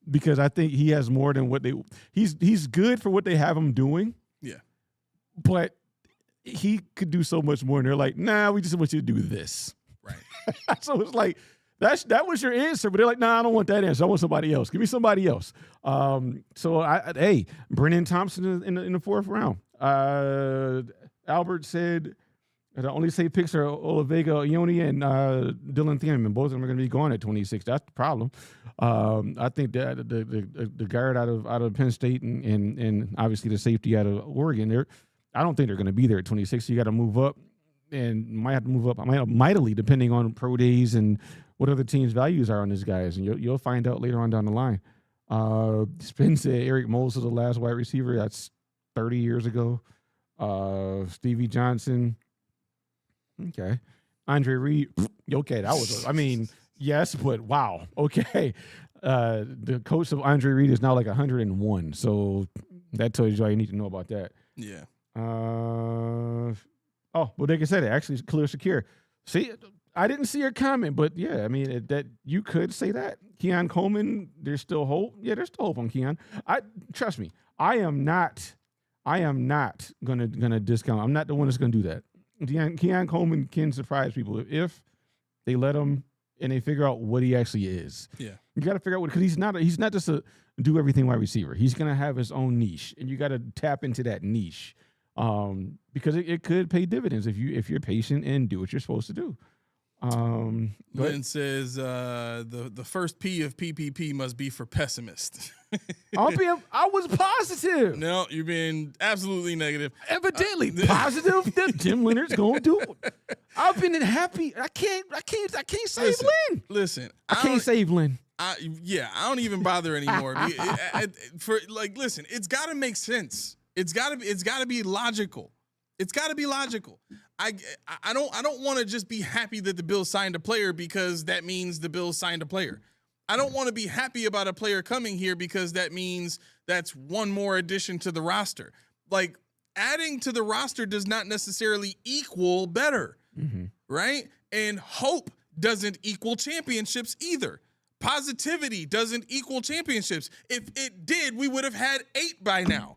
because I think he has more than what he's good for what they have him doing. Yeah. But he could do so much more, and they're like, nah, we just want you to do this. Right. So it's like, that was your answer, but they're like, nah, I don't want that answer. I want somebody else. Give me somebody else. So Brennan Thompson in the 4th round. Albert said the only safe picks are Olavega Ione and Dylan Thieneman. Both of them are going to be gone at 26. That's the problem. I think that the guard out of Penn State and obviously the safety out of Oregon, I don't think they're going to be there at 26. So you got to move up, and might have to move up mightily depending on pro days and what other teams' values are on these guys, and you'll find out later on down the line. Spin said Eric Moles was the last wide receiver. That's 30 years ago. Stevie Johnson. Okay. Andre Reed. Okay, that was yes, but wow. Okay. The coach of Andre Reed is now like 101. So that tells you all you need to know about that. Yeah. Well, they can say that. Actually, Khalil Shakir. See, I didn't see your comment, but yeah, I mean, that you could say that. Keon Coleman, there's still hope. Yeah, there's still hope on Keon. Trust me, I am not gonna discount. I'm not the one that's gonna do that. Keon Coleman can surprise people if they let him and they figure out what he actually is. Yeah, you got to figure out what, because he's not just do everything wide receiver. He's going to have his own niche, and you got to tap into that niche because it could pay dividends if you're patient and do what you're supposed to do. Lynn says the first P of PPP must be for pessimist. I was positive. No, you're being absolutely negative. Evidently positive that Jim Leonard's gonna do it. I've been happy. I can't save Lynn. Listen, I can't save Lynn. I don't even bother anymore. Listen, it's got to make sense. It's got to be logical. It's got to be logical. I don't want to just be happy that the Bills signed a player because that means the Bills signed a player. I don't want to be happy about a player coming here because that means that's one more addition to the roster. Like, adding to the roster does not necessarily equal better, right? And hope doesn't equal championships either. Positivity doesn't equal championships. If it did, we would have had 8 by now.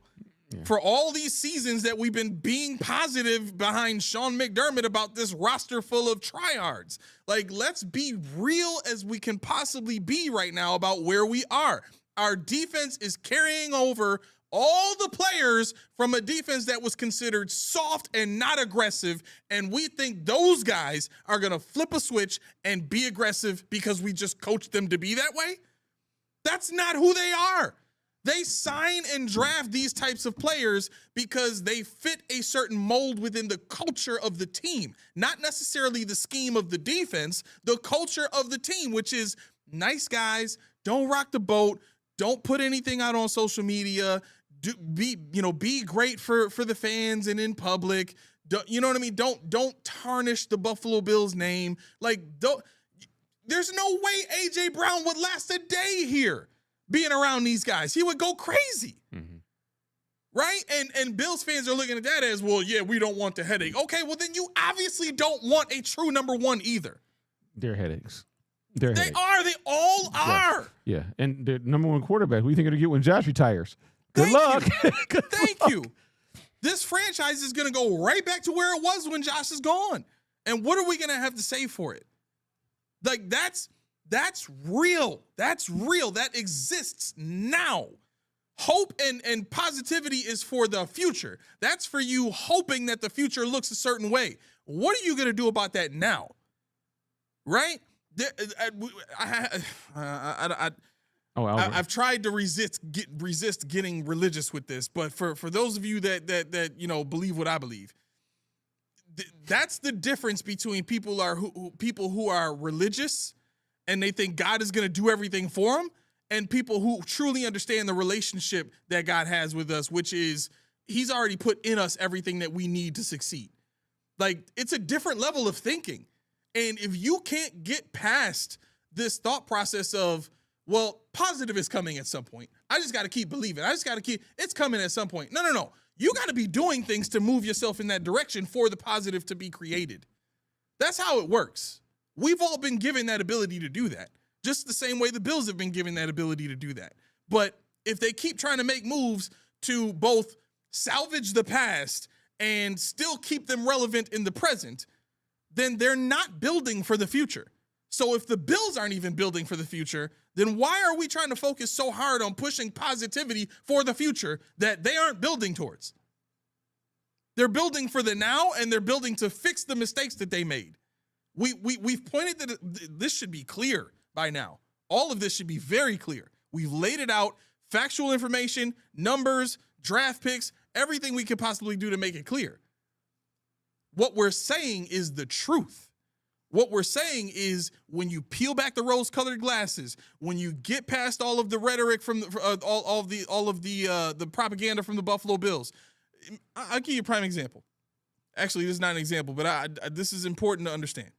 Yeah. For all these seasons that we've been being positive behind Sean McDermott about this roster full of tryhards. Like, let's be real as we can possibly be right now about where we are. Our defense is carrying over all the players from a defense that was considered soft and not aggressive, and we think those guys are going to flip a switch and be aggressive because we just coached them to be that way? That's not who they are. They sign and draft these types of players because they fit a certain mold within the culture of the team, not necessarily the scheme of the defense, the culture of the team, which is nice guys, don't rock the boat, don't put anything out on social media, be great for the fans and in public. You know what I mean? Don't tarnish the Buffalo Bills name. Like, there's no way AJ Brown would last a day here being around these guys. He would go crazy. Right? And Bills fans are looking at that as, well, yeah, we don't want the headache. Okay, well, then you obviously don't want a true number one either. They're headaches. They are. They all are. Yeah. And the number one quarterback, who you think are going to get when Josh retires? Good luck. Thank you. This franchise is going to go right back to where it was when Josh is gone. And what are we going to have to say for it? Like, that's real. That's real. That exists now. Hope and positivity is for the future. That's for you hoping that the future looks a certain way. What are you going to do about that now? Right? I've tried to resist getting religious with this, but for those of you that believe what I believe, that's the difference between people who are religious and they think God is going to do everything for them, and people who truly understand the relationship that God has with us, which is he's already put in us everything that we need to succeed. Like, it's a different level of thinking. And if you can't get past this thought process of, well, positive is coming at some point, I just got to keep believing. It's coming at some point. No. You got to be doing things to move yourself in that direction for the positive to be created. That's how it works. We've all been given that ability to do that, just the same way the Bills have been given that ability to do that. But if they keep trying to make moves to both salvage the past and still keep them relevant in the present, then they're not building for the future. So if the Bills aren't even building for the future, then why are we trying to focus so hard on pushing positivity for the future that they aren't building towards? They're building for the now, and they're building to fix the mistakes that they made. We've pointed that this should be clear by now. All of this should be very clear. We've laid it out, factual information, numbers, draft picks, everything we could possibly do to make it clear. What we're saying is the truth. What we're saying is when you peel back the rose-colored glasses, when you get past all of the rhetoric from all of the propaganda from the Buffalo Bills, I'll give you a prime example. Actually, this is not an example, but this is important to understand.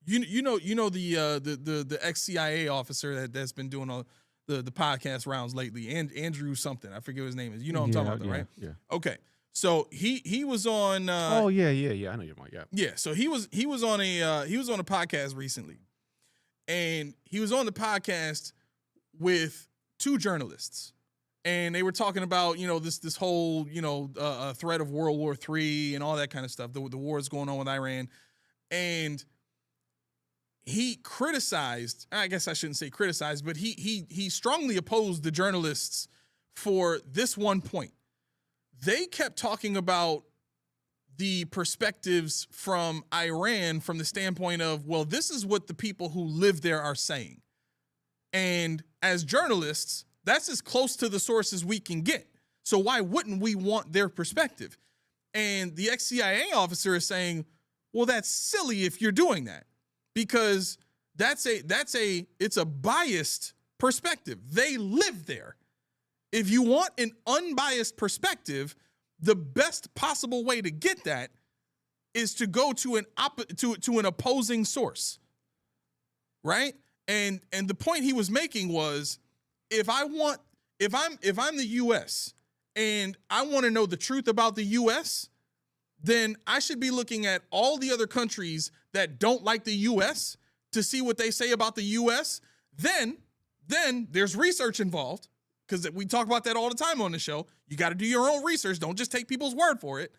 You know the ex-CIA officer that's been doing all the podcast rounds lately, and Andrew something, I forget what his name is. You know what I'm talking about, right? Yeah. Okay. So he was on. I know you're talking about. Yeah. So he was on a podcast recently, and he was on the podcast with 2 journalists, and they were talking about this whole threat of World War III and all that kind of stuff. The war is going on with Iran, and he criticized, I guess I shouldn't say criticized, but he strongly opposed the journalists for this one point. They kept talking about the perspectives from Iran from the standpoint of, well, this is what the people who live there are saying. And as journalists, that's as close to the source as we can get. So why wouldn't we want their perspective? And the ex-CIA officer is saying, well, that's silly if you're doing that, because it's a biased perspective. They live there. If you want an unbiased perspective, the best possible way to get that is to go to an opposing source, right? And the point he was making was, if I'm the U.S. and I want to know the truth about the U.S., then I should be looking at all the other countries that don't like the U.S. to see what they say about the U.S. Then there's research involved, because we talk about that all the time on the show. You got to do your own research. Don't just take people's word for it.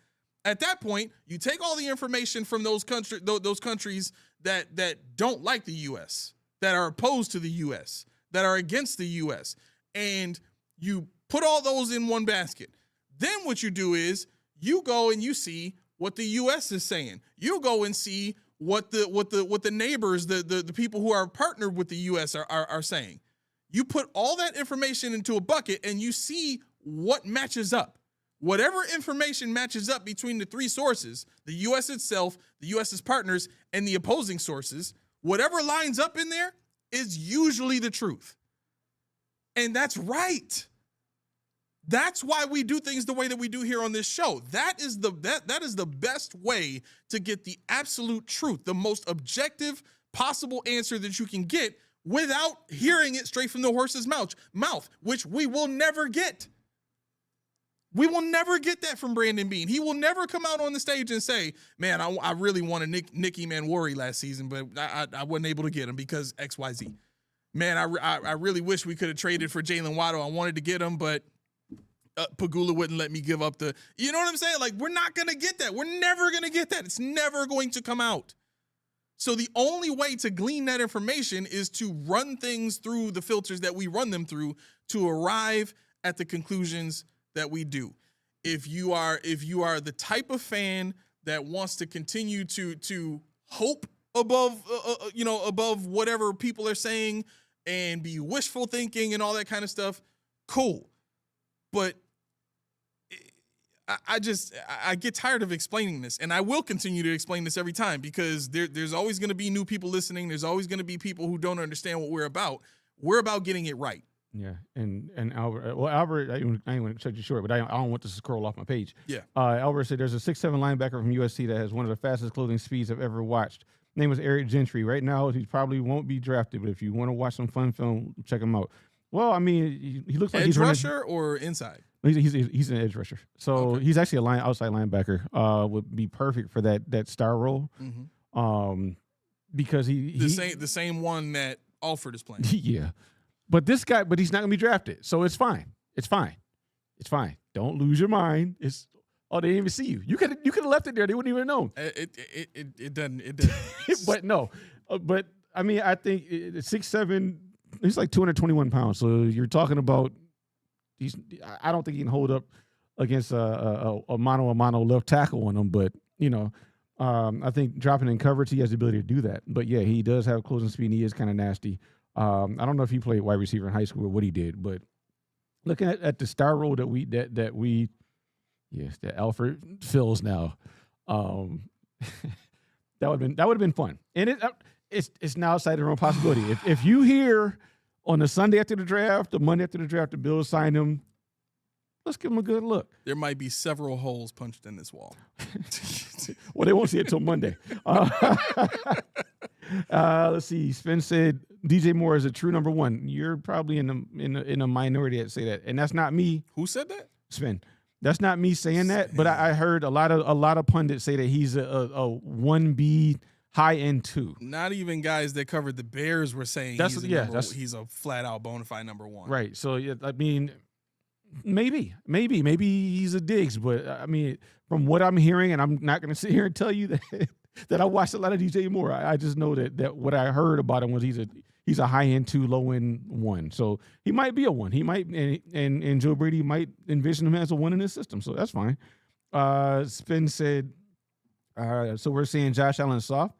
At that point, you take all the information from those countries that don't like the U.S., that are opposed to the U.S., that are against the U.S., and you put all those in one basket. Then what you do is you go and you see what the U.S. is saying. You go and see what the neighbors, the people who are partnered with the U.S. are saying. You put all that information into a bucket and you see what matches up. Whatever information matches up between the three sources, the U.S. itself, the U.S.'s partners, and the opposing sources, whatever lines up in there is usually the truth. And that's right. That's why we do things the way that we do here on this show. That is the best way to get the absolute truth, the most objective possible answer that you can get without hearing it straight from the horse's mouth, which we will never get. We will never get that from Brandon Beane. He will never come out on the stage and say, man, I really wanted Nicky Manwari last season, but I wasn't able to get him because XYZ. Man, I really wish we could have traded for Jalen Waddle. I wanted to get him, but Pagula wouldn't let me give up the, you know what I'm saying? Like, we're not going to get that. We're never going to get that. It's never going to come out. So the only way to glean that information is to run things through the filters that we run them through to arrive at the conclusions that we do. If you are the type of fan that wants to continue to hope above above whatever people are saying and be wishful thinking and all that kind of stuff, cool. But I get tired of explaining this, and I will continue to explain this every time, because there's always going to be new people listening. There's always going to be people who don't understand what we're about. We're about getting it right. Yeah, and Albert, I ain't going to cut you short, but I don't want to scroll off my page. Yeah. Albert said there's a 6'7" linebacker from USC that has one of the fastest closing speeds I've ever watched. Name is Eric Gentry. Right now, he probably won't be drafted, but if you want to watch some fun film, check him out. Well, I mean, he looks like he's edge rusher or inside. He's an edge rusher, so okay. He's actually outside linebacker. Would be perfect for that star role. Mm-hmm. Because the same one that Alford is playing. Yeah, but he's not going to be drafted, so it's fine. It's fine. Don't lose your mind. They didn't even see you. You could have left it there. They wouldn't even know. It doesn't. But no. But I mean, I think 6'7". He's like 221 pounds. So you're talking about I don't think he can hold up against a mano left tackle on him. But I think dropping in coverage, he has the ability to do that. But yeah, he does have closing speed. And he is kind of nasty. I don't know if he played wide receiver in high school or what he did, but looking at the star role that Alfred fills now, that would have been fun. And it's now outside the realm of possibility. If you hear on the Sunday after the draft, the Monday after the draft, the Bills sign him, let's give him a good look. There might be several holes punched in this wall. Well, they won't see it till Monday. Let's see. Sven said DJ Moore is a true number one. You're probably in a minority that say that, and that's not me. Who said that? Sven. That's not me saying that, but I heard a lot of pundits say that he's a 1B high end 2. Not even guys that covered the Bears were saying he's a flat out bona fide number one. Right. So yeah, I mean, maybe he's a Diggs, but I mean, from what I'm hearing, and I'm not going to sit here and tell you that that I watched a lot of DJ Moore. I just know that what I heard about him was he's a high end 2, low end 1. So he might be a 1. He might and Joe Brady might envision him as a 1 in his system. So that's fine. Spin said, so we're saying Josh Allen is soft.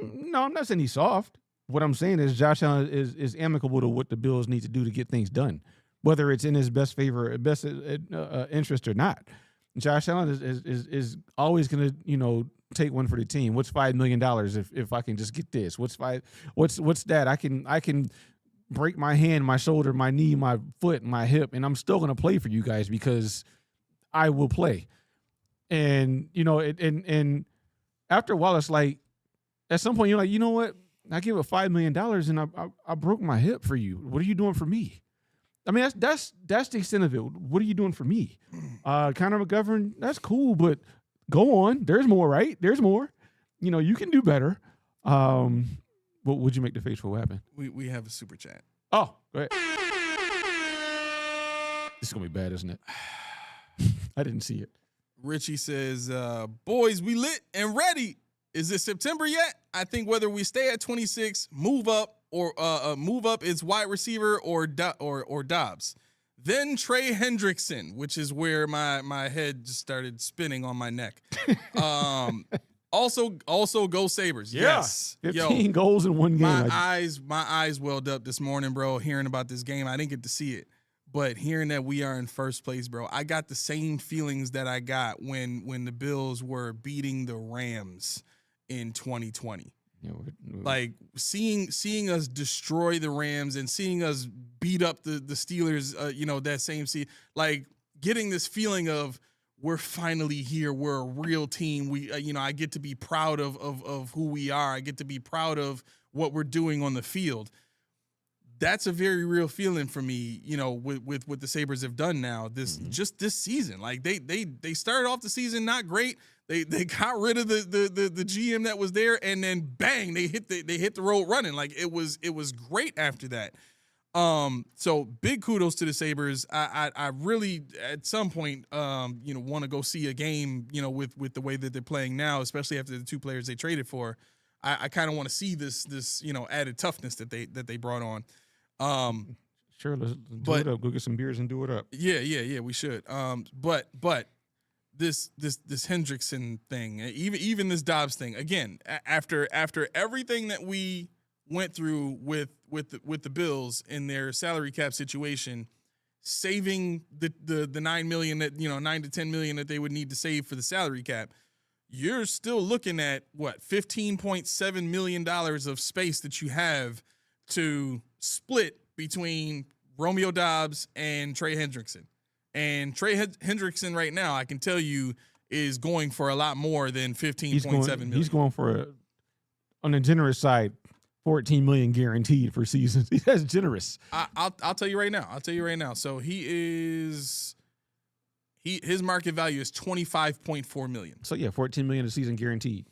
No, I'm not saying he's soft. What I'm saying is Josh Allen is amicable to what the Bills need to do to get things done, whether it's in his best interest or not. Josh Allen is always going to, take one for the team. What's $5 million if I can just get this? What's that? I can break my hand, my shoulder, my knee, my foot, my hip, and I'm still going to play for you guys because I will play. And, and after a while, it's like, at some point, you're like, you know what? I give it $5 million and I broke my hip for you. What are you doing for me? I mean, that's the extent of it. What are you doing for me? Connor McGovern, that's cool, but go on. There's more, right? There's more. You can do better. What would you make the face for? What happened? We have a super chat. Oh, go ahead. This is going to be bad, isn't it? I didn't see it. Richie says, boys, we lit and ready. Is it September yet? I think whether we stay at 26, move up, or move up is wide receiver or Dobbs. Then Trey Hendrickson, which is where my head just started spinning on my neck. Also go Sabres. Yeah. Yes. 15 goals in one game. My eyes welled up this morning, bro, hearing about this game. I didn't get to see it. But hearing that we are in first place, bro, I got the same feelings that I got when the Bills were beating the Rams in 2020. Yeah, like seeing us destroy the Rams and seeing us beat up the Steelers, that same season, like getting this feeling of we're finally here. We're a real team. We, I get to be proud of who we are. I get to be proud of what we're doing on the field. That's a very real feeling for me, with what the Sabres have done now just this season. Like they started off the season not great. They got rid of the GM that was there, and then bang, they hit the road running. Like it was great after that. So big kudos to the Sabres. I really at some point want to go see a game, with the way that they're playing now, especially after the 2 players they traded for. I kind of want to see this added toughness that they brought on. Sure, let's do it up. Go get some beers and do it up. Yeah, we should. But this Hendrickson thing, even this Dobbs thing, again, after everything that we went through with the Bills in their salary cap situation, saving the $9 million that $9 to $10 million that they would need to save for the salary cap, you're still looking at $15.7 million of space that you have to split between Romeo Dobbs and Trey Hendrickson. And Trey Hendrickson right now, I can tell you, is going for a lot more than $15.7 million. He's going for, on the generous side, $14 million guaranteed for seasons. That's generous. I'll tell you right now. So his market value is $25.4 million. So yeah, $14 million a season guaranteed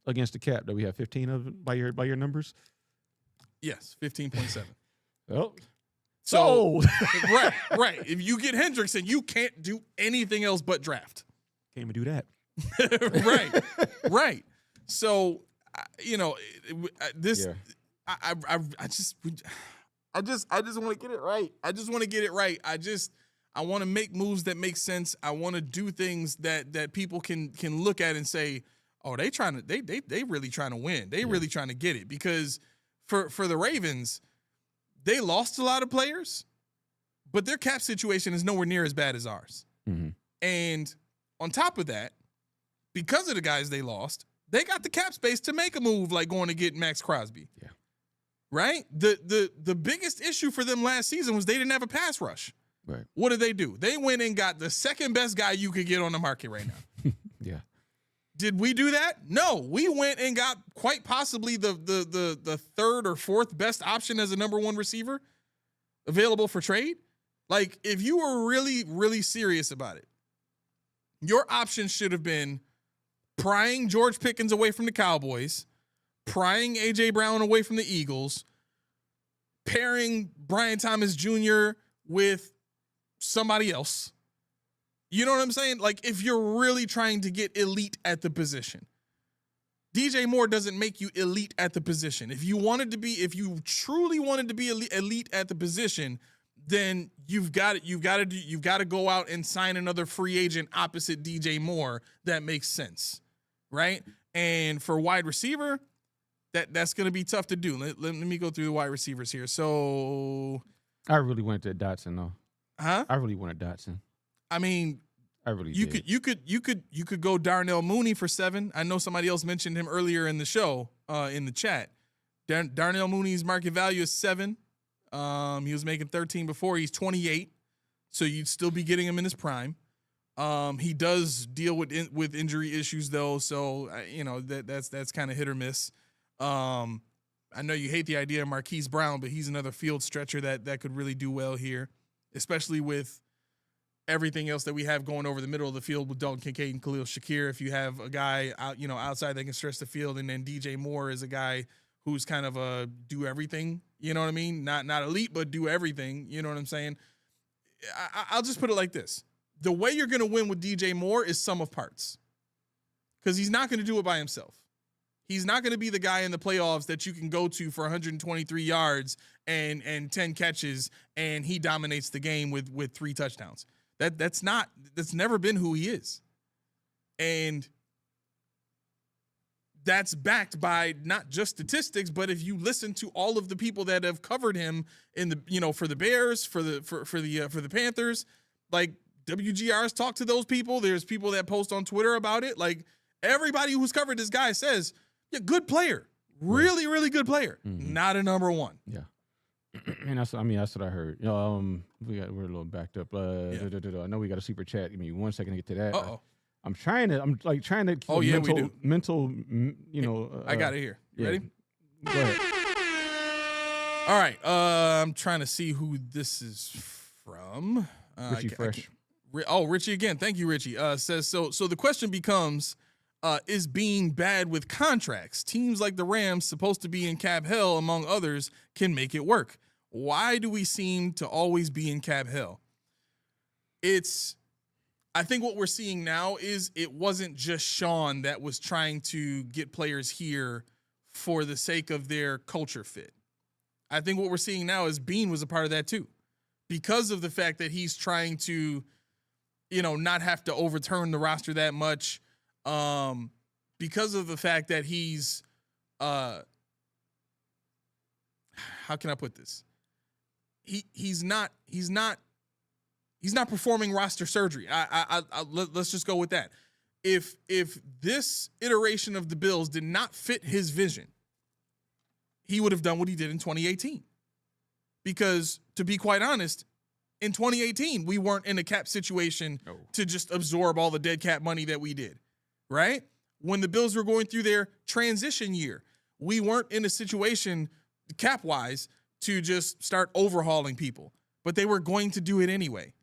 against the cap that we have 15 of by your numbers. Yes, 15.7. Oh. So right. If you get Hendrickson, you can't do anything else but draft. Can't even do that. Right. So, this. Yeah. I just want to get it right. I want to make moves that make sense. I want to do things that people can look at and say, oh, they really trying to win. They really trying to get it, because for the Ravens, they lost a lot of players, but their cap situation is nowhere near as bad as ours. Mm-hmm. And on top of that, because of the guys they lost, they got the cap space to make a move like going to get Max Crosby. Yeah. Right? The biggest issue for them last season was they didn't have a pass rush. Right. What did they do? They went and got the second best guy you could get on the market right now. Yeah. Did we do that? No, we went and got quite possibly the third or fourth best option as a number 1 receiver available for trade. Like, if you were really, really serious about it, your option should have been prying George Pickens away from the Cowboys, prying A.J. Brown away from the Eagles, pairing Brian Thomas Jr. with somebody else. You know what I'm saying? Like, if you're really trying to get elite at the position. DJ Moore doesn't make you elite at the position. If you truly wanted to be elite at the position, then you've got to go out and sign another free agent opposite DJ Moore that makes sense, right? And for wide receiver, that's going to be tough to do. Let me go through the wide receivers here. So I really wanted Dotson though. Huh? I really wanted Dotson. I mean, I really you did. could go Darnell Mooney for 7. I know somebody else mentioned him earlier in the show, in the chat. Darnell Mooney's market value is 7. He was making 13 before. He's 28, so you'd still be getting him in his prime. He does deal with injury issues though, so that's kind of hit or miss. I know you hate the idea of Marquise Brown, but he's another field stretcher that could really do well here, especially with everything else that we have going over the middle of the field with Dalton Kincaid and Khalil Shakir. If you have a guy outside that can stretch the field, and then DJ Moore is a guy who's kind of a do everything, you know what I mean? Not elite, but do everything, you know what I'm saying? I'll just put it like this. The way you're going to win with DJ Moore is sum of parts, because he's not going to do it by himself. He's not going to be the guy in the playoffs that you can go to for 123 yards and 10 catches, and he dominates the game with 3 touchdowns. That's never been who he is. And that's backed by not just statistics, but if you listen to all of the people that have covered him in the, for the Bears, for the Panthers, like WGR's talked to those people. There's people that post on Twitter about it. Like, everybody who's covered this guy says, yeah, good player, really, really good player, not a number 1. Yeah. And that's what I heard. We're a little backed up. I know we got a super chat. Give me 1 second to get to that. I'm trying to keep mental, I got it here. Yeah. Ready? Go ahead. All right. I'm trying to see who this is from. Richie Fresh. Richie again. Thank you, Richie. Says, so the question becomes, is being bad with contracts. Teams like the Rams, supposed to be in cap hell, among others, can make it work. Why do we seem to always be in cap hell? I think what we're seeing now is it wasn't just Sean that was trying to get players here for the sake of their culture fit. I think what we're seeing now is Bean was a part of that too, because of the fact that he's trying to, not have to overturn the roster that much. Because of the fact that he's, how can I put this? He's not performing roster surgery. Let's just go with that. If this iteration of the Bills did not fit his vision, he would have done what he did in 2018. Because to be quite honest, in 2018, we weren't in a cap situation to just absorb all the dead cap money that we did. Right? When the Bills were going through their transition year, we weren't in a situation cap-wise to just start overhauling people, but they were going to do it anyway.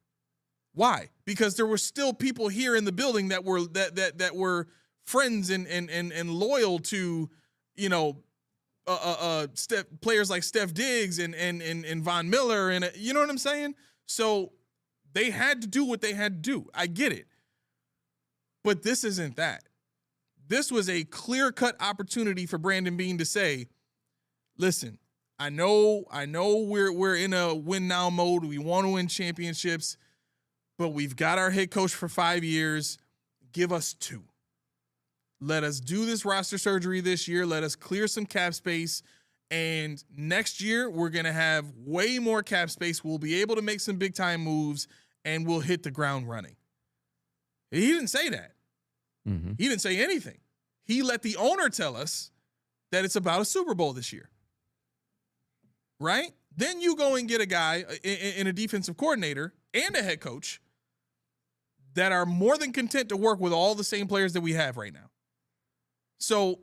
Why? Because there were still people here in the building that were friends and loyal to, players like Steph Diggs and Von Miller, and you know what I'm saying? So they had to do what they had to do. I get it. But this isn't that. This was a clear-cut opportunity for Brandon Beane to say, listen, I know we're in a win-now mode. We want to win championships, but we've got our head coach for 5 years. Give us 2. Let us do this roster surgery this year. Let us clear some cap space. And next year, we're going to have way more cap space. We'll be able to make some big-time moves, and we'll hit the ground running. He didn't say that. He didn't say anything. He let the owner tell us that it's about a Super Bowl this year. Right? Then you go and get a guy in a defensive coordinator and a head coach that are more than content to work with all the same players that we have right now. So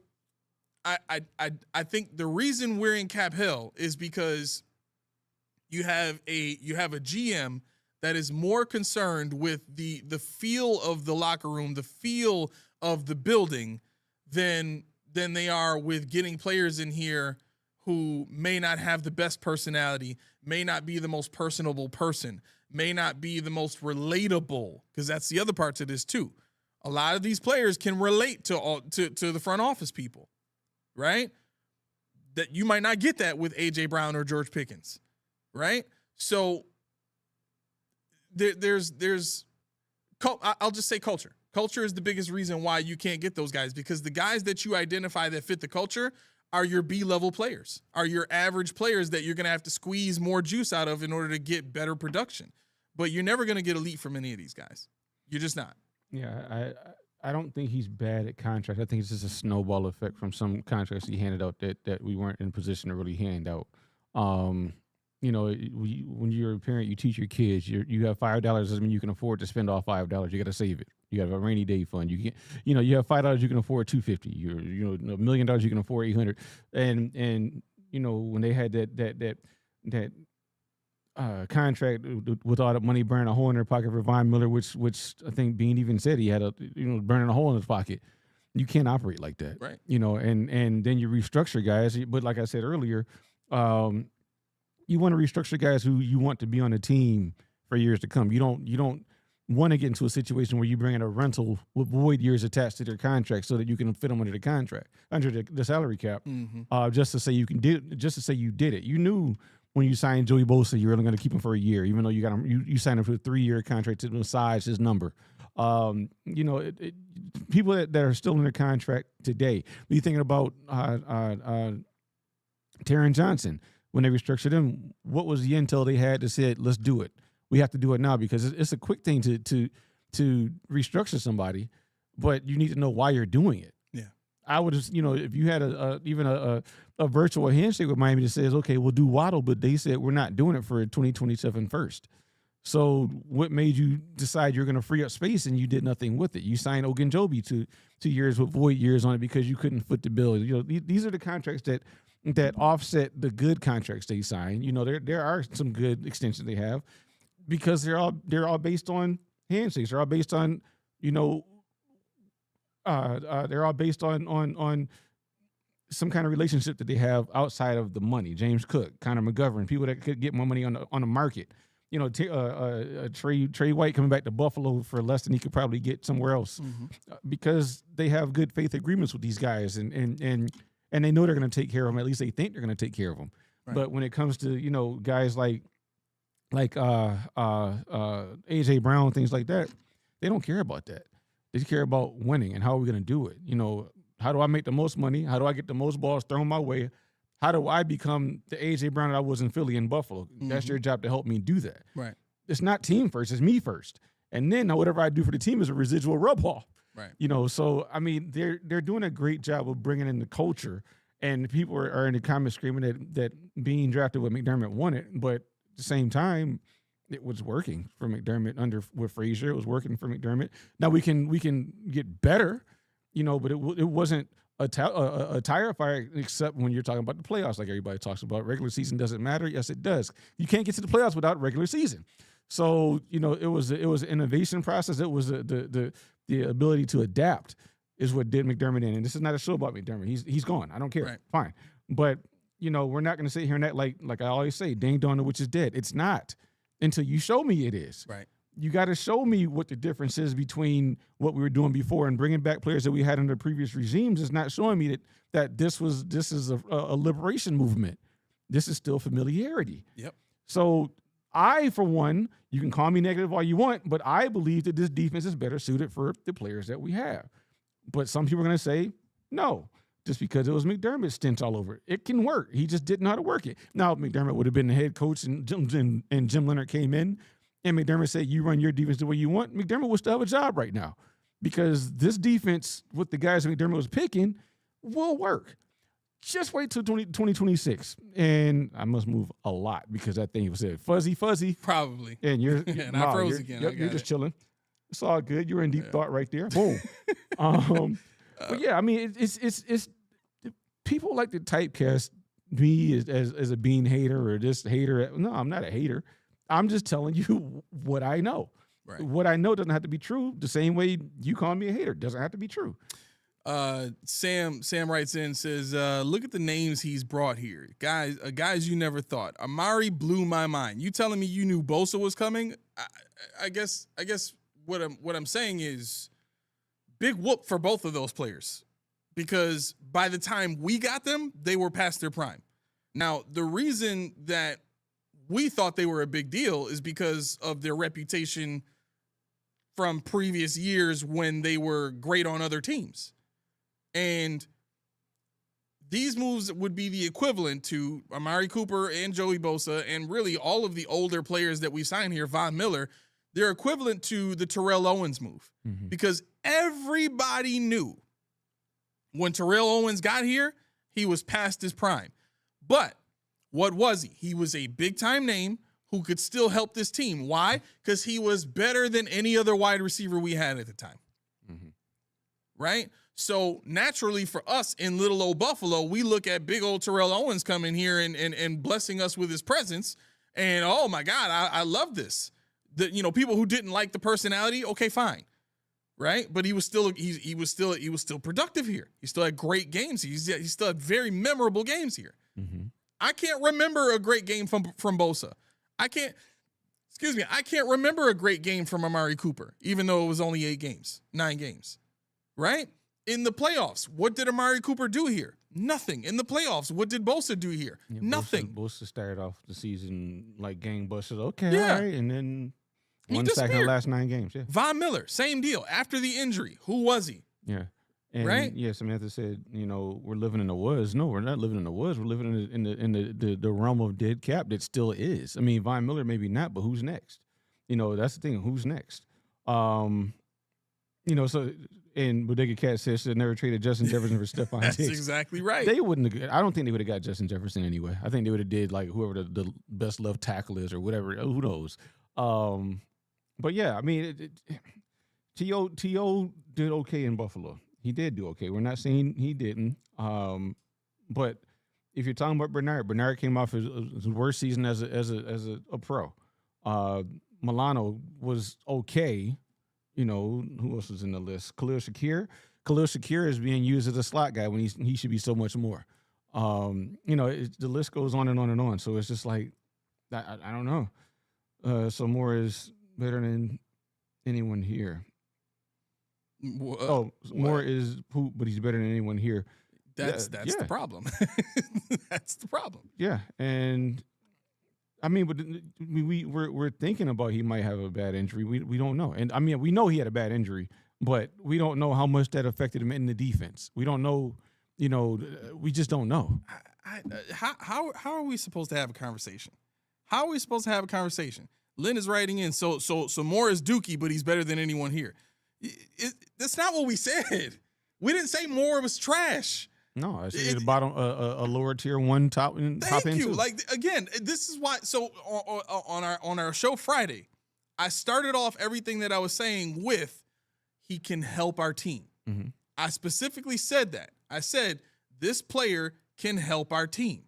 I think the reason we're in cap hell is because you have a GM that is more concerned with the feel of the locker room, the feel of the building, than they are with getting players in here who may not have the best personality, may not be the most personable person, may not be the most relatable, because that's the other part to this too. A lot of these players can relate to the front office people, right? That you might not get that with A.J. Brown or George Pickens, right? So I'll just say culture. Culture is the biggest reason why you can't get those guys, because the guys that you identify that fit the culture are your B-level players, are your average players that you're going to have to squeeze more juice out of in order to get better production. But you're never going to get elite from any of these guys. You're just not. Yeah, I don't think he's bad at contracts. I think it's just a snowball effect from some contracts he handed out that we weren't in position to really hand out. You know, when you're a parent, you teach your kids. You have $5 doesn't mean you can afford to spend all $5. You got to save it. You have a rainy day fund. You can't, you have $5 you can afford $250. $1 million you can afford $800. And when they had that contract with all the money burning a hole in their pocket for Von Miller, which I think Bean even said he had burning a hole in his pocket. You can't operate like that, right? And then you restructure guys. But like I said earlier, you want to restructure guys who you want to be on the team for years to come. You don't want to get into a situation where you bring in a rental with void years attached to their contract so that you can fit them under the contract, under the salary cap, just to say you did it. You knew when you signed Joey Bosa, you're only going to keep him for a year, even though you got him. You signed him for a 3-year contract to massage his number. People that are still in their contract today. You're thinking about Taron Johnson. When they restructured him, what was the intel they had that said, let's do it? We have to do it now, because it's a quick thing to restructure somebody, but you need to know why you're doing it. Yeah. I would just, if you had even a virtual handshake with Miami that says, okay, we'll do Waddle, but they said we're not doing it for 2027 first. So what made you decide you're going to free up space and you did nothing with it? You signed Ogunjobi to 2 years with void years on it because you couldn't foot the bill. These are the contracts that offset the good contracts they sign. There are some good extensions they have because they're all based on handshakes. They're all based on, they're all based on some kind of relationship that they have outside of the money. James Cook, Connor McGovern, people that could get more money on the market. Trey White coming back to Buffalo for less than he could probably get somewhere else because they have good faith agreements with these guys and they know they're going to take care of them. At least they think they're going to take care of them. Right. But when it comes to, guys like A.J. Brown, things like that, they don't care about that. They care about winning and how are we going to do it. How do I make the most money? How do I get the most balls thrown my way? How do I become the A.J. Brown that I was in Philly and Buffalo? That's your job to help me do that. Right. It's not team first. It's me first. And then whatever I do for the team is a residual rub off. Right. So I mean, they're doing a great job of bringing in the culture, and people are in the comments screaming that being drafted with McDermott won it, but at the same time, it was working for McDermott with Frazier. It was working for McDermott. Now we can get better, but it wasn't a tire fire except when you're talking about the playoffs, like everybody talks about. Regular season doesn't matter. Yes, it does. You can't get to the playoffs without regular season. So it was an innovation process. It was the ability to adapt is what did McDermott in. And this is not a show about McDermott. He's gone. I don't care. Right. Fine. But we're not going to sit here and act like I always say, ding dong, which is dead. It's not until you show me it is. Right. You got to show me what the difference is between what we were doing before and bringing back players that we had under previous regimes. Is not showing me that this is a liberation movement. This is still familiarity. Yep. So I, for one, you can call me negative all you want, but I believe that this defense is better suited for the players that we have. But some people are going to say no, just because it was McDermott's stint all over it. It can work. He just didn't know how to work it. Now, McDermott would have been the head coach and Jim Leonard came in and McDermott said, you run your defense the way you want, McDermott would still have a job right now because this defense with the guys that McDermott was picking will work. Just wait till 2026. And I must move a lot because that thing was said fuzzy. Probably. And you're and I froze again. You're just chilling. It's all good. You're in deep thought right there. Boom. But yeah, I mean, it's people like to typecast me as a bean hater or this hater. No, I'm not a hater. I'm just telling you what I know. Right. What I know doesn't have to be true. The same way you call me a hater doesn't have to be true. Sam writes in, says, look at the names he's brought here. Guys you never thought. Amari blew my mind. You telling me you knew Bosa was coming? I guess what I'm saying is big whoop for both of those players because by the time we got them, they were past their prime. Now, the reason that we thought they were a big deal is because of their reputation from previous years when they were great on other teams. And these moves would be the equivalent to Amari Cooper and Joey Bosa and really all of the older players that we signed here, Von Miller. They're equivalent to the Terrell Owens move because everybody knew when Terrell Owens got here, he was past his prime. But what was he? He was a big-time name who could still help this team. Why? Because he was better than any other wide receiver we had at the time. Right? So naturally for us in little old Buffalo, we look at big old Terrell Owens coming here and blessing us with his presence. And oh my God, I love this. People who didn't like the personality, okay, fine. Right? But he was still productive here. He still had great games. He still had very memorable games here. I can't remember a great game from Bosa. I can't remember a great game from Amari Cooper, even though it was only 9 games. Right? In the playoffs, what did Amari Cooper do here? Nothing. In the playoffs, what did Bosa do here? Yeah, Nothing. Bosa started off the season like gangbusters. Okay, Yeah. all right, and then He one sack in the disappeared. last 9 games. Yeah, Von Miller, same deal. After the injury, who was he? yeah. And Right? yeah, Samantha said, we're living in the woods. No, we're not living in the woods. We're living in the realm of dead cap that still is. I mean, Von Miller maybe not, but who's next? That's the thing. Who's next? So and Bodega Cat says should have never traded Justin Jefferson for Stephon That's Diggs. exactly right. They wouldn't have. I don't think they would have got Justin Jefferson anyway. I think they would have did like whoever the best left tackle is or whatever. Who knows? But yeah, I mean, T.O. did okay in Buffalo. He did do okay. We're not saying he didn't. But if you're talking about Bernard came off his worst season as a pro. Milano was okay. Who else was in the list? Khalil Shakir. Khalil Shakir is being used as a slot guy when he should be so much more. The list goes on and on and on. So it's just like, I don't know. So Moore is better than anyone here. Moore is poop, but he's better than anyone here. That's the problem. That's the problem. Yeah, and I mean, but we're thinking about he might have a bad injury. We don't know, and I mean we know he had a bad injury, but we don't know how much that affected him in the defense. We don't know. We just don't know. How are we supposed to have a conversation? How are we supposed to have a conversation? Lynn is writing in, so Moore is dookie, but he's better than anyone here. That's not what we said. We didn't say Moore was trash. No, I said the bottom, a lower tier one, top end. Thank you. Like again, this is why. So on our show Friday, I started off everything that I was saying with he can help our team. Mm-hmm. I specifically said that. I said this player can help our team.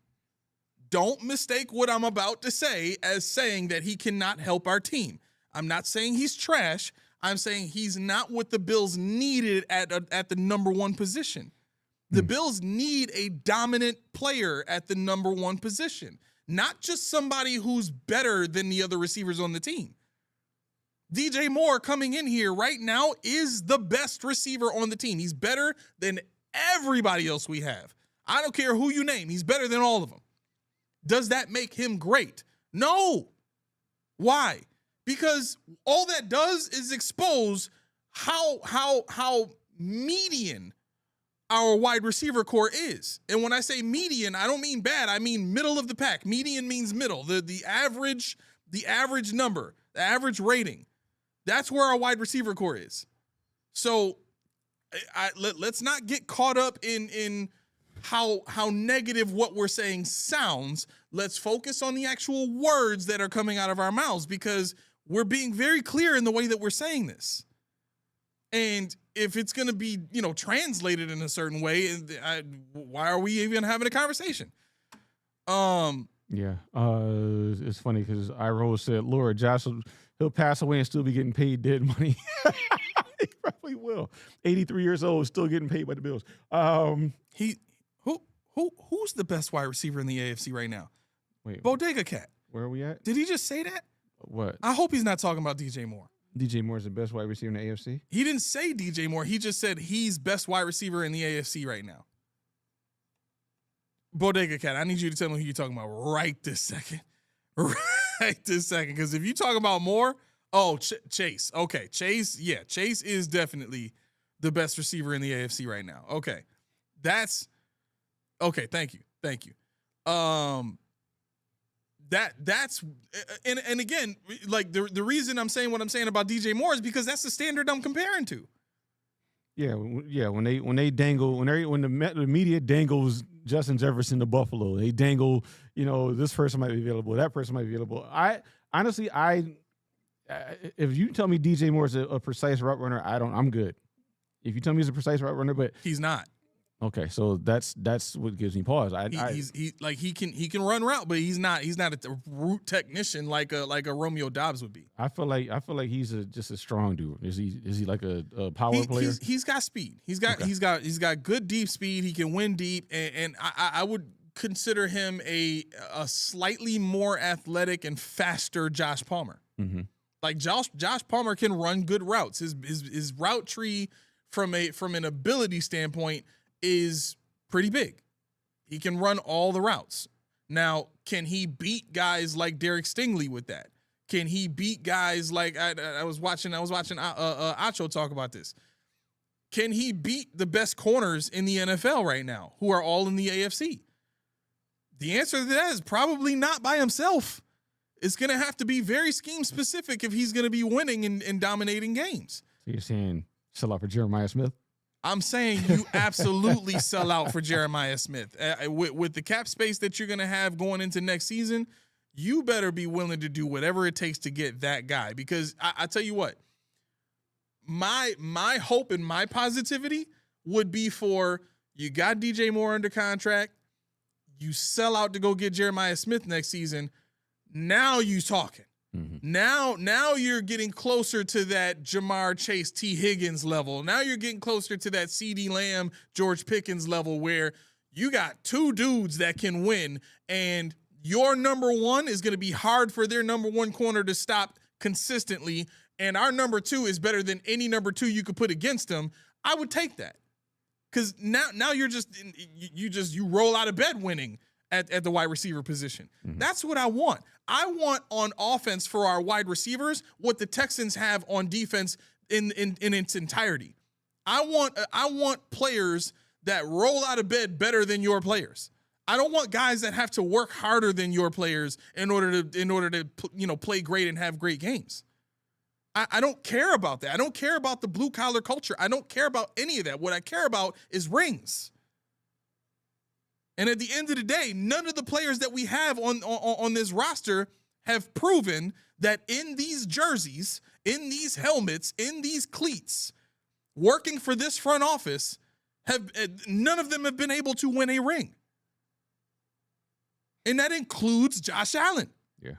Don't mistake what I'm about to say as saying that he cannot help our team. I'm not saying he's trash. I'm saying he's not what the Bills needed at the number one position. The Bills need a dominant player at the number one position, not just somebody who's better than the other receivers on the team. DJ Moore coming in here right now is the best receiver on the team. He's better than everybody else we have. I don't care who you name. He's better than all of them. Does that make him great? No. Why? Because all that does is expose how median our wide receiver core is. And when I say median, I don't mean bad. I mean middle of the pack. Median means middle. The average number, the average rating. That's where our wide receiver core is. So let's not get caught up in how negative what we're saying sounds. Let's focus on the actual words that are coming out of our mouths because we're being very clear in the way that we're saying this. And if it's going to be, translated in a certain way, why are we even having a conversation? Yeah. It's funny because Rose said, Lord, Josh, he'll pass away and still be getting paid dead money. He probably will. 83 years old, still getting paid by the Bills. Who's the best wide receiver in the AFC right now? Wait, Bodega Cat. where are we at? Did he just say that? What? I hope he's not talking about DJ Moore. DJ Moore is the best wide receiver in the AFC. He didn't say DJ Moore. He just said he's best wide receiver in the AFC right now. Bodega Cat, I need you to tell me who you're talking about right this second. Right this second. Because if you talk about Moore, Chase. Okay, Chase, yeah, Chase is definitely the best receiver in the AFC right now. Okay. Okay, thank you. That's and again, like the reason I'm saying what I'm saying about DJ Moore is because that's the standard I'm comparing to. Yeah. When the media dangles Justin Jefferson to Buffalo, they dangle, this person might be available, that person might be available. Honestly, if you tell me DJ Moore is a precise route runner, I'm good. If you tell me he's a precise route runner, but he's not. Okay, so that's what gives me pause. He can run route, but he's not a route technician like a Romeo Doubs would be. I feel like he's just a strong dude. Is he like a power player? He's got speed. He's got good deep speed. He can win deep, and I would consider him a slightly more athletic and faster Josh Palmer. Mm-hmm. Like Josh Palmer can run good routes. His route tree from an ability standpoint is pretty big. He can run all the routes. Now, can he beat guys like Derek Stingley with that? Can he beat guys like I was watching Acho talk about this? Can he beat the best corners in the NFL right now, who are all in the AFC? The answer to that is probably not by himself. It's going to have to be very scheme specific if he's going to be winning and dominating games. So you're saying sell out for Jeremiah Smith? I'm saying you absolutely sell out for Jeremiah Smith. With the cap space that you're going to have going into next season, you better be willing to do whatever it takes to get that guy. Because I tell you what, my hope and my positivity would be for you got DJ Moore under contract, you sell out to go get Jeremiah Smith next season. Now you talking. Mm-hmm. Now you're getting closer to that Jamar Chase, T. Higgins level. Now you're getting closer to that CeeDee Lamb, George Pickens level where you got two dudes that can win, and your number one is going to be hard for their number one corner to stop consistently, and our number two is better than any number two you could put against them. I would take that. Because now you roll out of bed winning at the wide receiver position. Mm-hmm. That's what I want. I want on offense for our wide receivers what the Texans have on defense in its entirety. I want players that roll out of bed better than your players. I don't want guys that have to work harder than your players in order to play great and have great games. I don't care about that. I don't care about the blue collar culture. I don't care about any of that. What I care about is rings. And at the end of the day, none of the players that we have on this roster have proven that in these jerseys, in these helmets, in these cleats, working for this front office, none of them have been able to win a ring. And that includes Josh Allen. Yeah.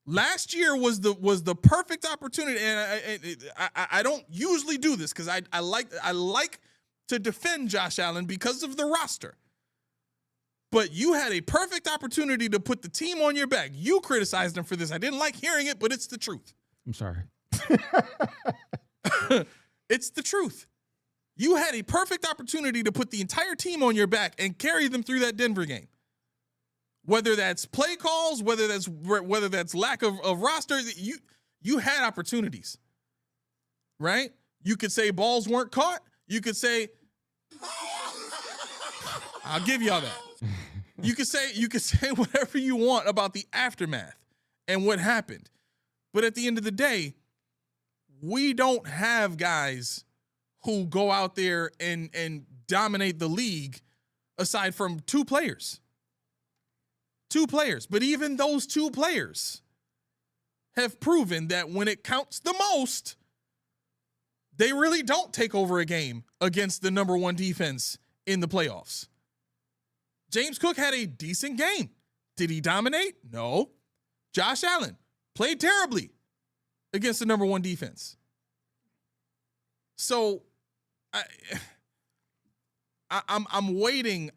Last year was the perfect opportunity, and I don't usually do this because I like to defend Josh Allen because of the roster. But you had a perfect opportunity to put the team on your back. You criticized him for this. I didn't like hearing it, but it's the truth. I'm sorry. It's the truth. You had a perfect opportunity to put the entire team on your back and carry them through that Denver game. Whether that's play calls, whether that's lack of roster, you had opportunities, right? You could say balls weren't caught. You could say, I'll give y'all that. You could say whatever you want about the aftermath and what happened. But at the end of the day, we don't have guys who go out there and dominate the league aside from two players. Two players. But even those two players have proven that when it counts the most, they really don't take over a game against the number one defense in the playoffs. James Cook had a decent game. Did he dominate? No. Josh Allen played terribly against the number one defense. So I'm waiting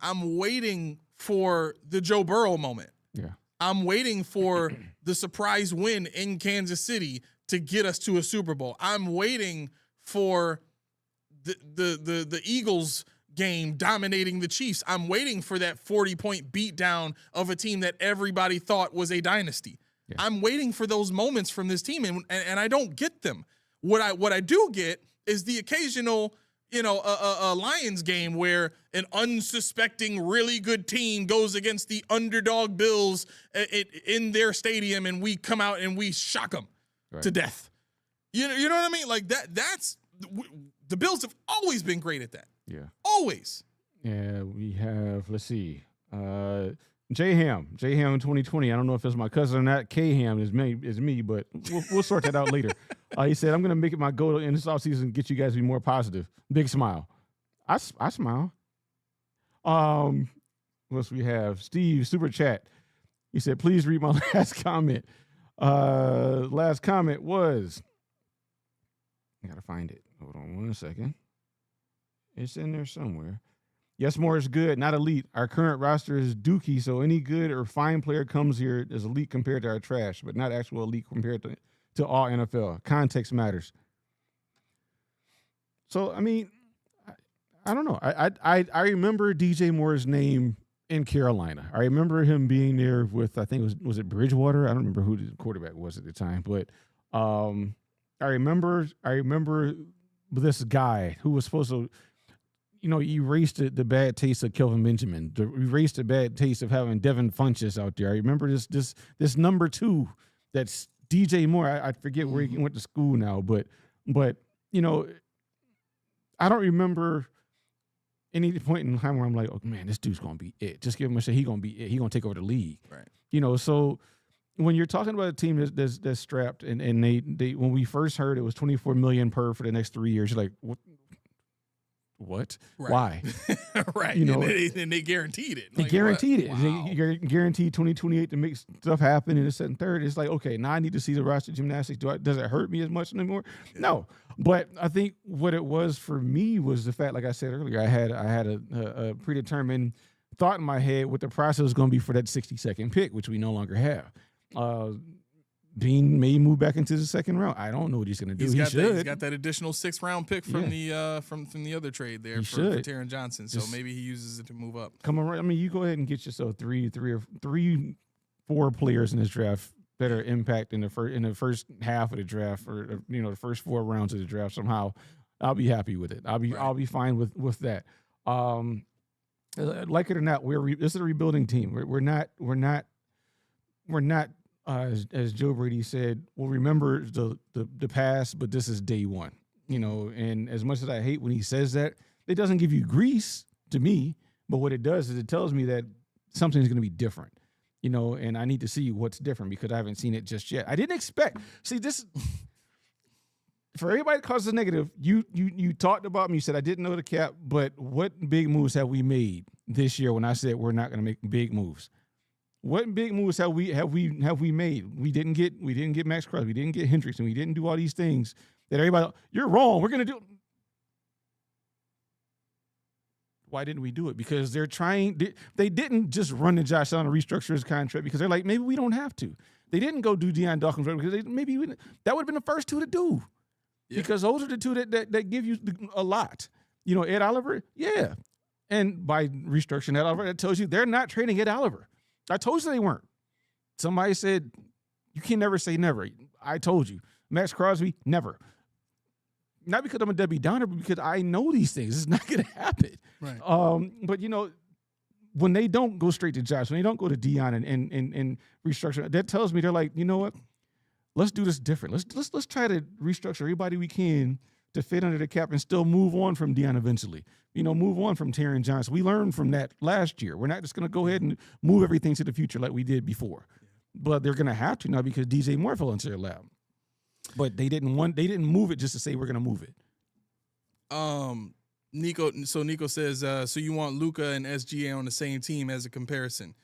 for the Joe Burrow moment. Yeah. I'm waiting for the surprise win in Kansas City to get us to a Super Bowl. I'm waiting for the Eagles game dominating the Chiefs. I'm waiting for that 40-point beatdown of a team that everybody thought was a dynasty. Yeah. I'm waiting for those moments from this team, and I don't get them. What I do get is the occasional, a Lions game where an unsuspecting, really good team goes against the underdog Bills in their stadium, and we come out and we shock them to death. You know what I mean? Like that's the Bills have always been great at that. Yeah, always. Yeah, we have. Let's see. J-Ham 2020. I don't know if it's my cousin or not. K-Ham is me, but we'll sort that out later. He said, I'm going to make it my goal in this offseason and get you guys to be more positive. Big smile. I smile. What else we have? Steve, super chat. He said, please read my last comment. Last comment was, I got to find it. Hold on 1 second. It's in there somewhere. Yes, more is good, not elite. Our current roster is dookie, so any good or fine player comes here is elite compared to our trash, but not actual elite compared to all NFL. Context matters. So, I mean, I don't know. I remember DJ Moore's name in Carolina. I remember him being there with, I think was it Bridgewater? I don't remember who the quarterback was at the time, but I remember this guy who was supposed to, erased the bad taste of Kelvin Benjamin, erased the bad taste of having Devin Funchess out there. I remember this number 2 that's DJ Moore. I forget where he went to school now, but I don't remember any point in time where I'm like, oh man, this dude's gonna be it. Just give him a shot. He's gonna be it. He's gonna take over the league. Right. So when you're talking about a team that's strapped and they when we first heard it was $24 million per for the next 3 years, you're like, what? Right. Why? Right. And they guaranteed it. They guaranteed it. Wow. They guaranteed 2028 to make stuff happen in the second, third. It's like, okay, now I need to see the roster gymnastics. Does it hurt me as much anymore? Yeah. No. But I think what it was for me was the fact, like I said earlier, I had a predetermined thought in my head what the process was going to be for that 62nd pick, which we no longer have. Bean may move back into the second round. I don't know what he's going to do. He's got that additional 6th round pick from the from the other trade there for Taron Johnson. So maybe he uses it to move up. Come on, I mean, you go ahead and get yourself 4 players in this draft that are impact in the first half of the draft, or the first 4 rounds of the draft. Somehow, I'll be happy with it. I'll be fine with that. Like it or not, this is a rebuilding team. We're not. As Joe Brady said, we'll remember the past, but this is day one, and as much as I hate when he says that, it doesn't give you grease to me, but what it does is it tells me that something's going to be different, and I need to see what's different because I haven't seen it just yet. I didn't expect, this, for everybody that causes a negative, you talked about me, you said I didn't know the cap, but what big moves have we made this year when I said we're not going to make big moves? What big moves have we made? We didn't get Max Crosby. We didn't get Hendrickson. We didn't do all these things that everybody. You're wrong. We're gonna do. Why didn't we do it? Because they're trying. They didn't just run to Josh Allen and restructure his contract because they're like, maybe we don't have to. They didn't go do Deion Dawkins because that would have been the first 2 to do. Yeah. Because those are the 2 that give you a lot. Ed Oliver, yeah, and by restructuring Ed Oliver, that tells you they're not trading Ed Oliver. I told you they weren't. Somebody said, you can never say never. I told you. Max Crosby, never. Not because I'm a Debbie Downer, but because I know these things. It's not going to happen. Right. But, when they don't go straight to Josh, when they don't go to Deion and restructure, that tells me they're like, you know what? Let's do this different. Let's try to restructure everybody we can to fit under the cap and still move on from Deion eventually. Move on from Taron Johnson. We learned from that last year. We're not just going to go ahead and move everything to the future like we did before. But they're going to have to now because DJ Moore fell into their lap. But they didn't move it just to say we're going to move it. Nico says, so you want Luka and SGA on the same team as a comparison?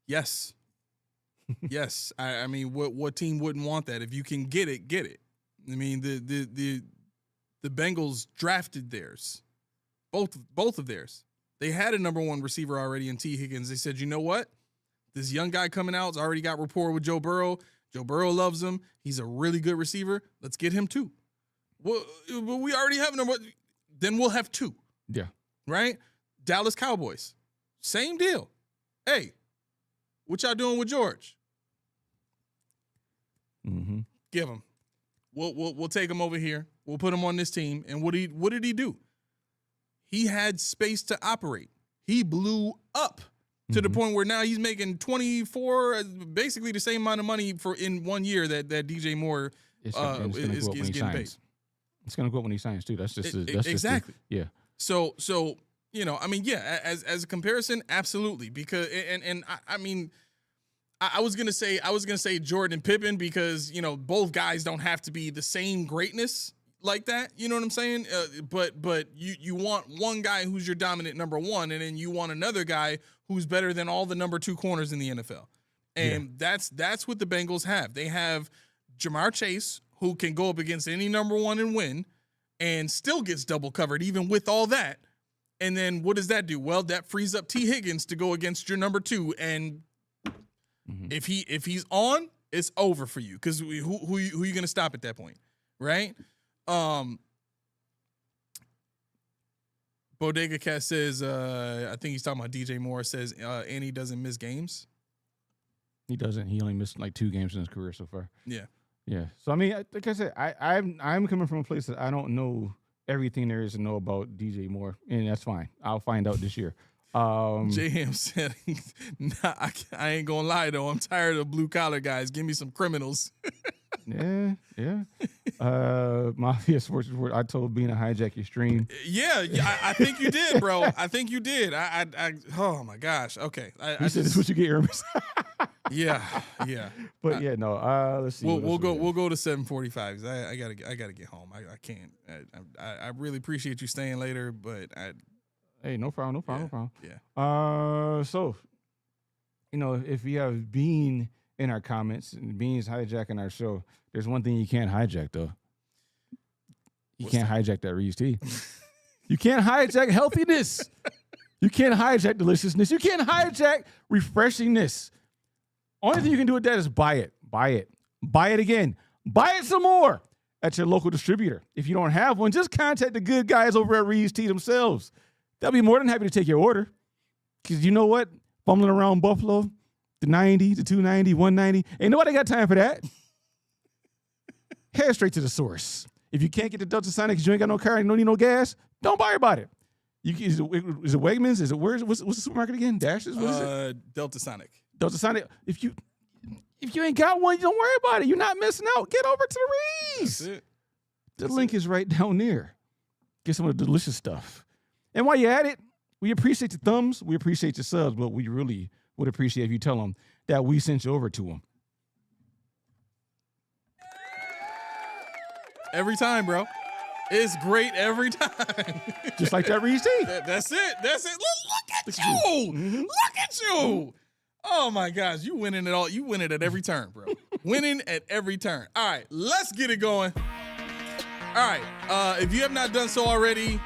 Yes. Yes. I mean, what team wouldn't want that? If you can get it, get it. I mean, the Bengals drafted theirs. Both of theirs. They had a number 1 receiver already in T. Higgins. They said, you know what? This young guy coming out has already got rapport with Joe Burrow. Joe Burrow loves him. He's a really good receiver. Let's get him 2. Well, we already have number. Then we'll have 2. Yeah. Right? Dallas Cowboys. Same deal. Hey, what y'all doing with George? Mm-hmm. Give him. We'll take him over here. We'll put him on this team. And what did he do? He had space to operate. He blew up to the point where now he's making 24, basically the same amount of money in 1 year that DJ Moore is getting paid. It's going to go up when he signs too. That's just exactly. Yeah. So I mean, yeah, as a comparison, absolutely. Because I mean, I was gonna say Jordan and Pippen because both guys don't have to be the same greatness like that. You know what I'm saying? But you want one guy who's your dominant number 1, and then you want another guy who's better than all the number 2 corners in the NFL. And that's what the Bengals have. They have Jamar Chase, who can go up against any number 1 and win, and still gets double covered even with all that. And then what does that do? Well, that frees up T. Higgins to go against your number 2, and if he's on, it's over for you because who you going to stop at that point, right? Bodega Cat says, I think he's talking about DJ Moore, says, and he doesn't miss games. He doesn't. He only missed like 2 games in his career so far. Yeah. Yeah. So, I mean, like I said, I'm coming from a place that I don't know everything there is to know about DJ Moore, and that's fine. I'll find out this year. JM said, nah, I ain't going to lie, though. I'm tired of blue-collar guys. Give me some criminals. Yeah. Mafia Sports Report, I told Bean to hijack your stream. Yeah, I think you did, bro. I think you did. Oh, my gosh. Okay. He said, this is what you get, Hermes. Yeah. But no. Let's see. We'll go to 7:45. I gotta get home. I can't. I really appreciate you staying later, but hey, no problem. Yeah. So, if we have Bean in our comments and Bean's hijacking our show, there's one thing you can't hijack though. You can't hijack that Reese's tea. You can't hijack healthiness. You can't hijack deliciousness. You can't hijack refreshingness. Only thing you can do with that is buy it. Buy it again. Buy it some more at your local distributor. If you don't have one, just contact the good guys over at Reese's Tea themselves. They'll be more than happy to take your order. Because you know what? Fumbling around Buffalo, the 90, the 290, 190, ain't nobody got time for that. Head straight to the source. If you can't get the Delta Sonic because you ain't got no car and you don't need no gas, don't worry about it. Is it Wegmans? Is it what's the supermarket again? Dashes? What is it? Delta Sonic. Delta Sonic. If you ain't got one, you don't worry about it. You're not missing out. Get over to the Reese. That's it. The link is right down there. Get some of the delicious stuff. And while you're at it, we appreciate your thumbs. We appreciate your subs, but we really would appreciate if you tell them that we sent you over to them. Every time, bro. It's great every time. Just like that Reese tea. That's it. Look at you. Look at you. Oh my gosh, you winning it all. You win it at every turn, bro. Winning at every turn. All right, let's get it going. All right, if you have not done so already,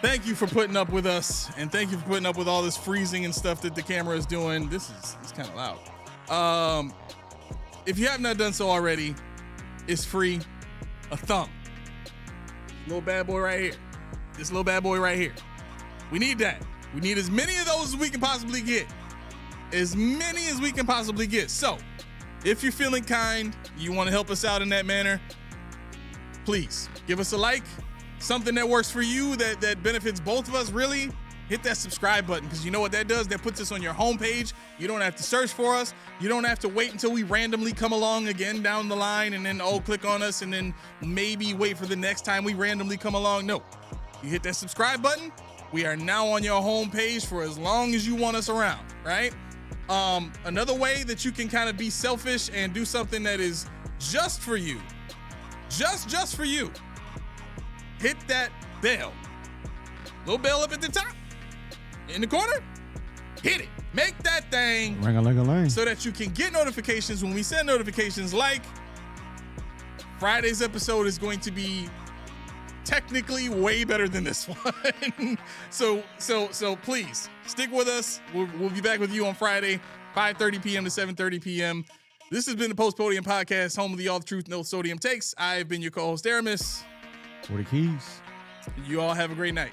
thank you for putting up with us, and thank you for putting up with all this freezing and stuff that the camera is doing. It's kind of loud. If you have not done so already, it's free. A thumb. Little bad boy right here. This little bad boy right here. We need that. We need as many of those as we can possibly get. As many as we can possibly get. So, if you're feeling kind, you want to help us out in that manner, please give us a like. Something that works for you, that benefits both of us, really. Hit that subscribe button, because you know what that does? That puts us on your homepage. You don't have to search for us. You don't have to wait until we randomly come along again down the line and then, click on us and then maybe wait for the next time we randomly come along. No. You hit that subscribe button. We are now on your homepage for as long as you want us around, right? Another way that you can kind of be selfish and do something that is just for you. Just for you. Hit that bell. Little bell up at the top. In the corner, hit it. Make that thing Ring-a-ling-a-ling. so that you can get notifications when we send notifications. Like Friday's episode is going to be technically way better than this one. So please stick with us. We'll be back with you on Friday, 5:30 p.m. to 7:30 p.m. This has been the Post Podium Podcast, home of the All the Truth, No Sodium takes. I've been your co-host, Aramis. 40 Keys. You all have a great night.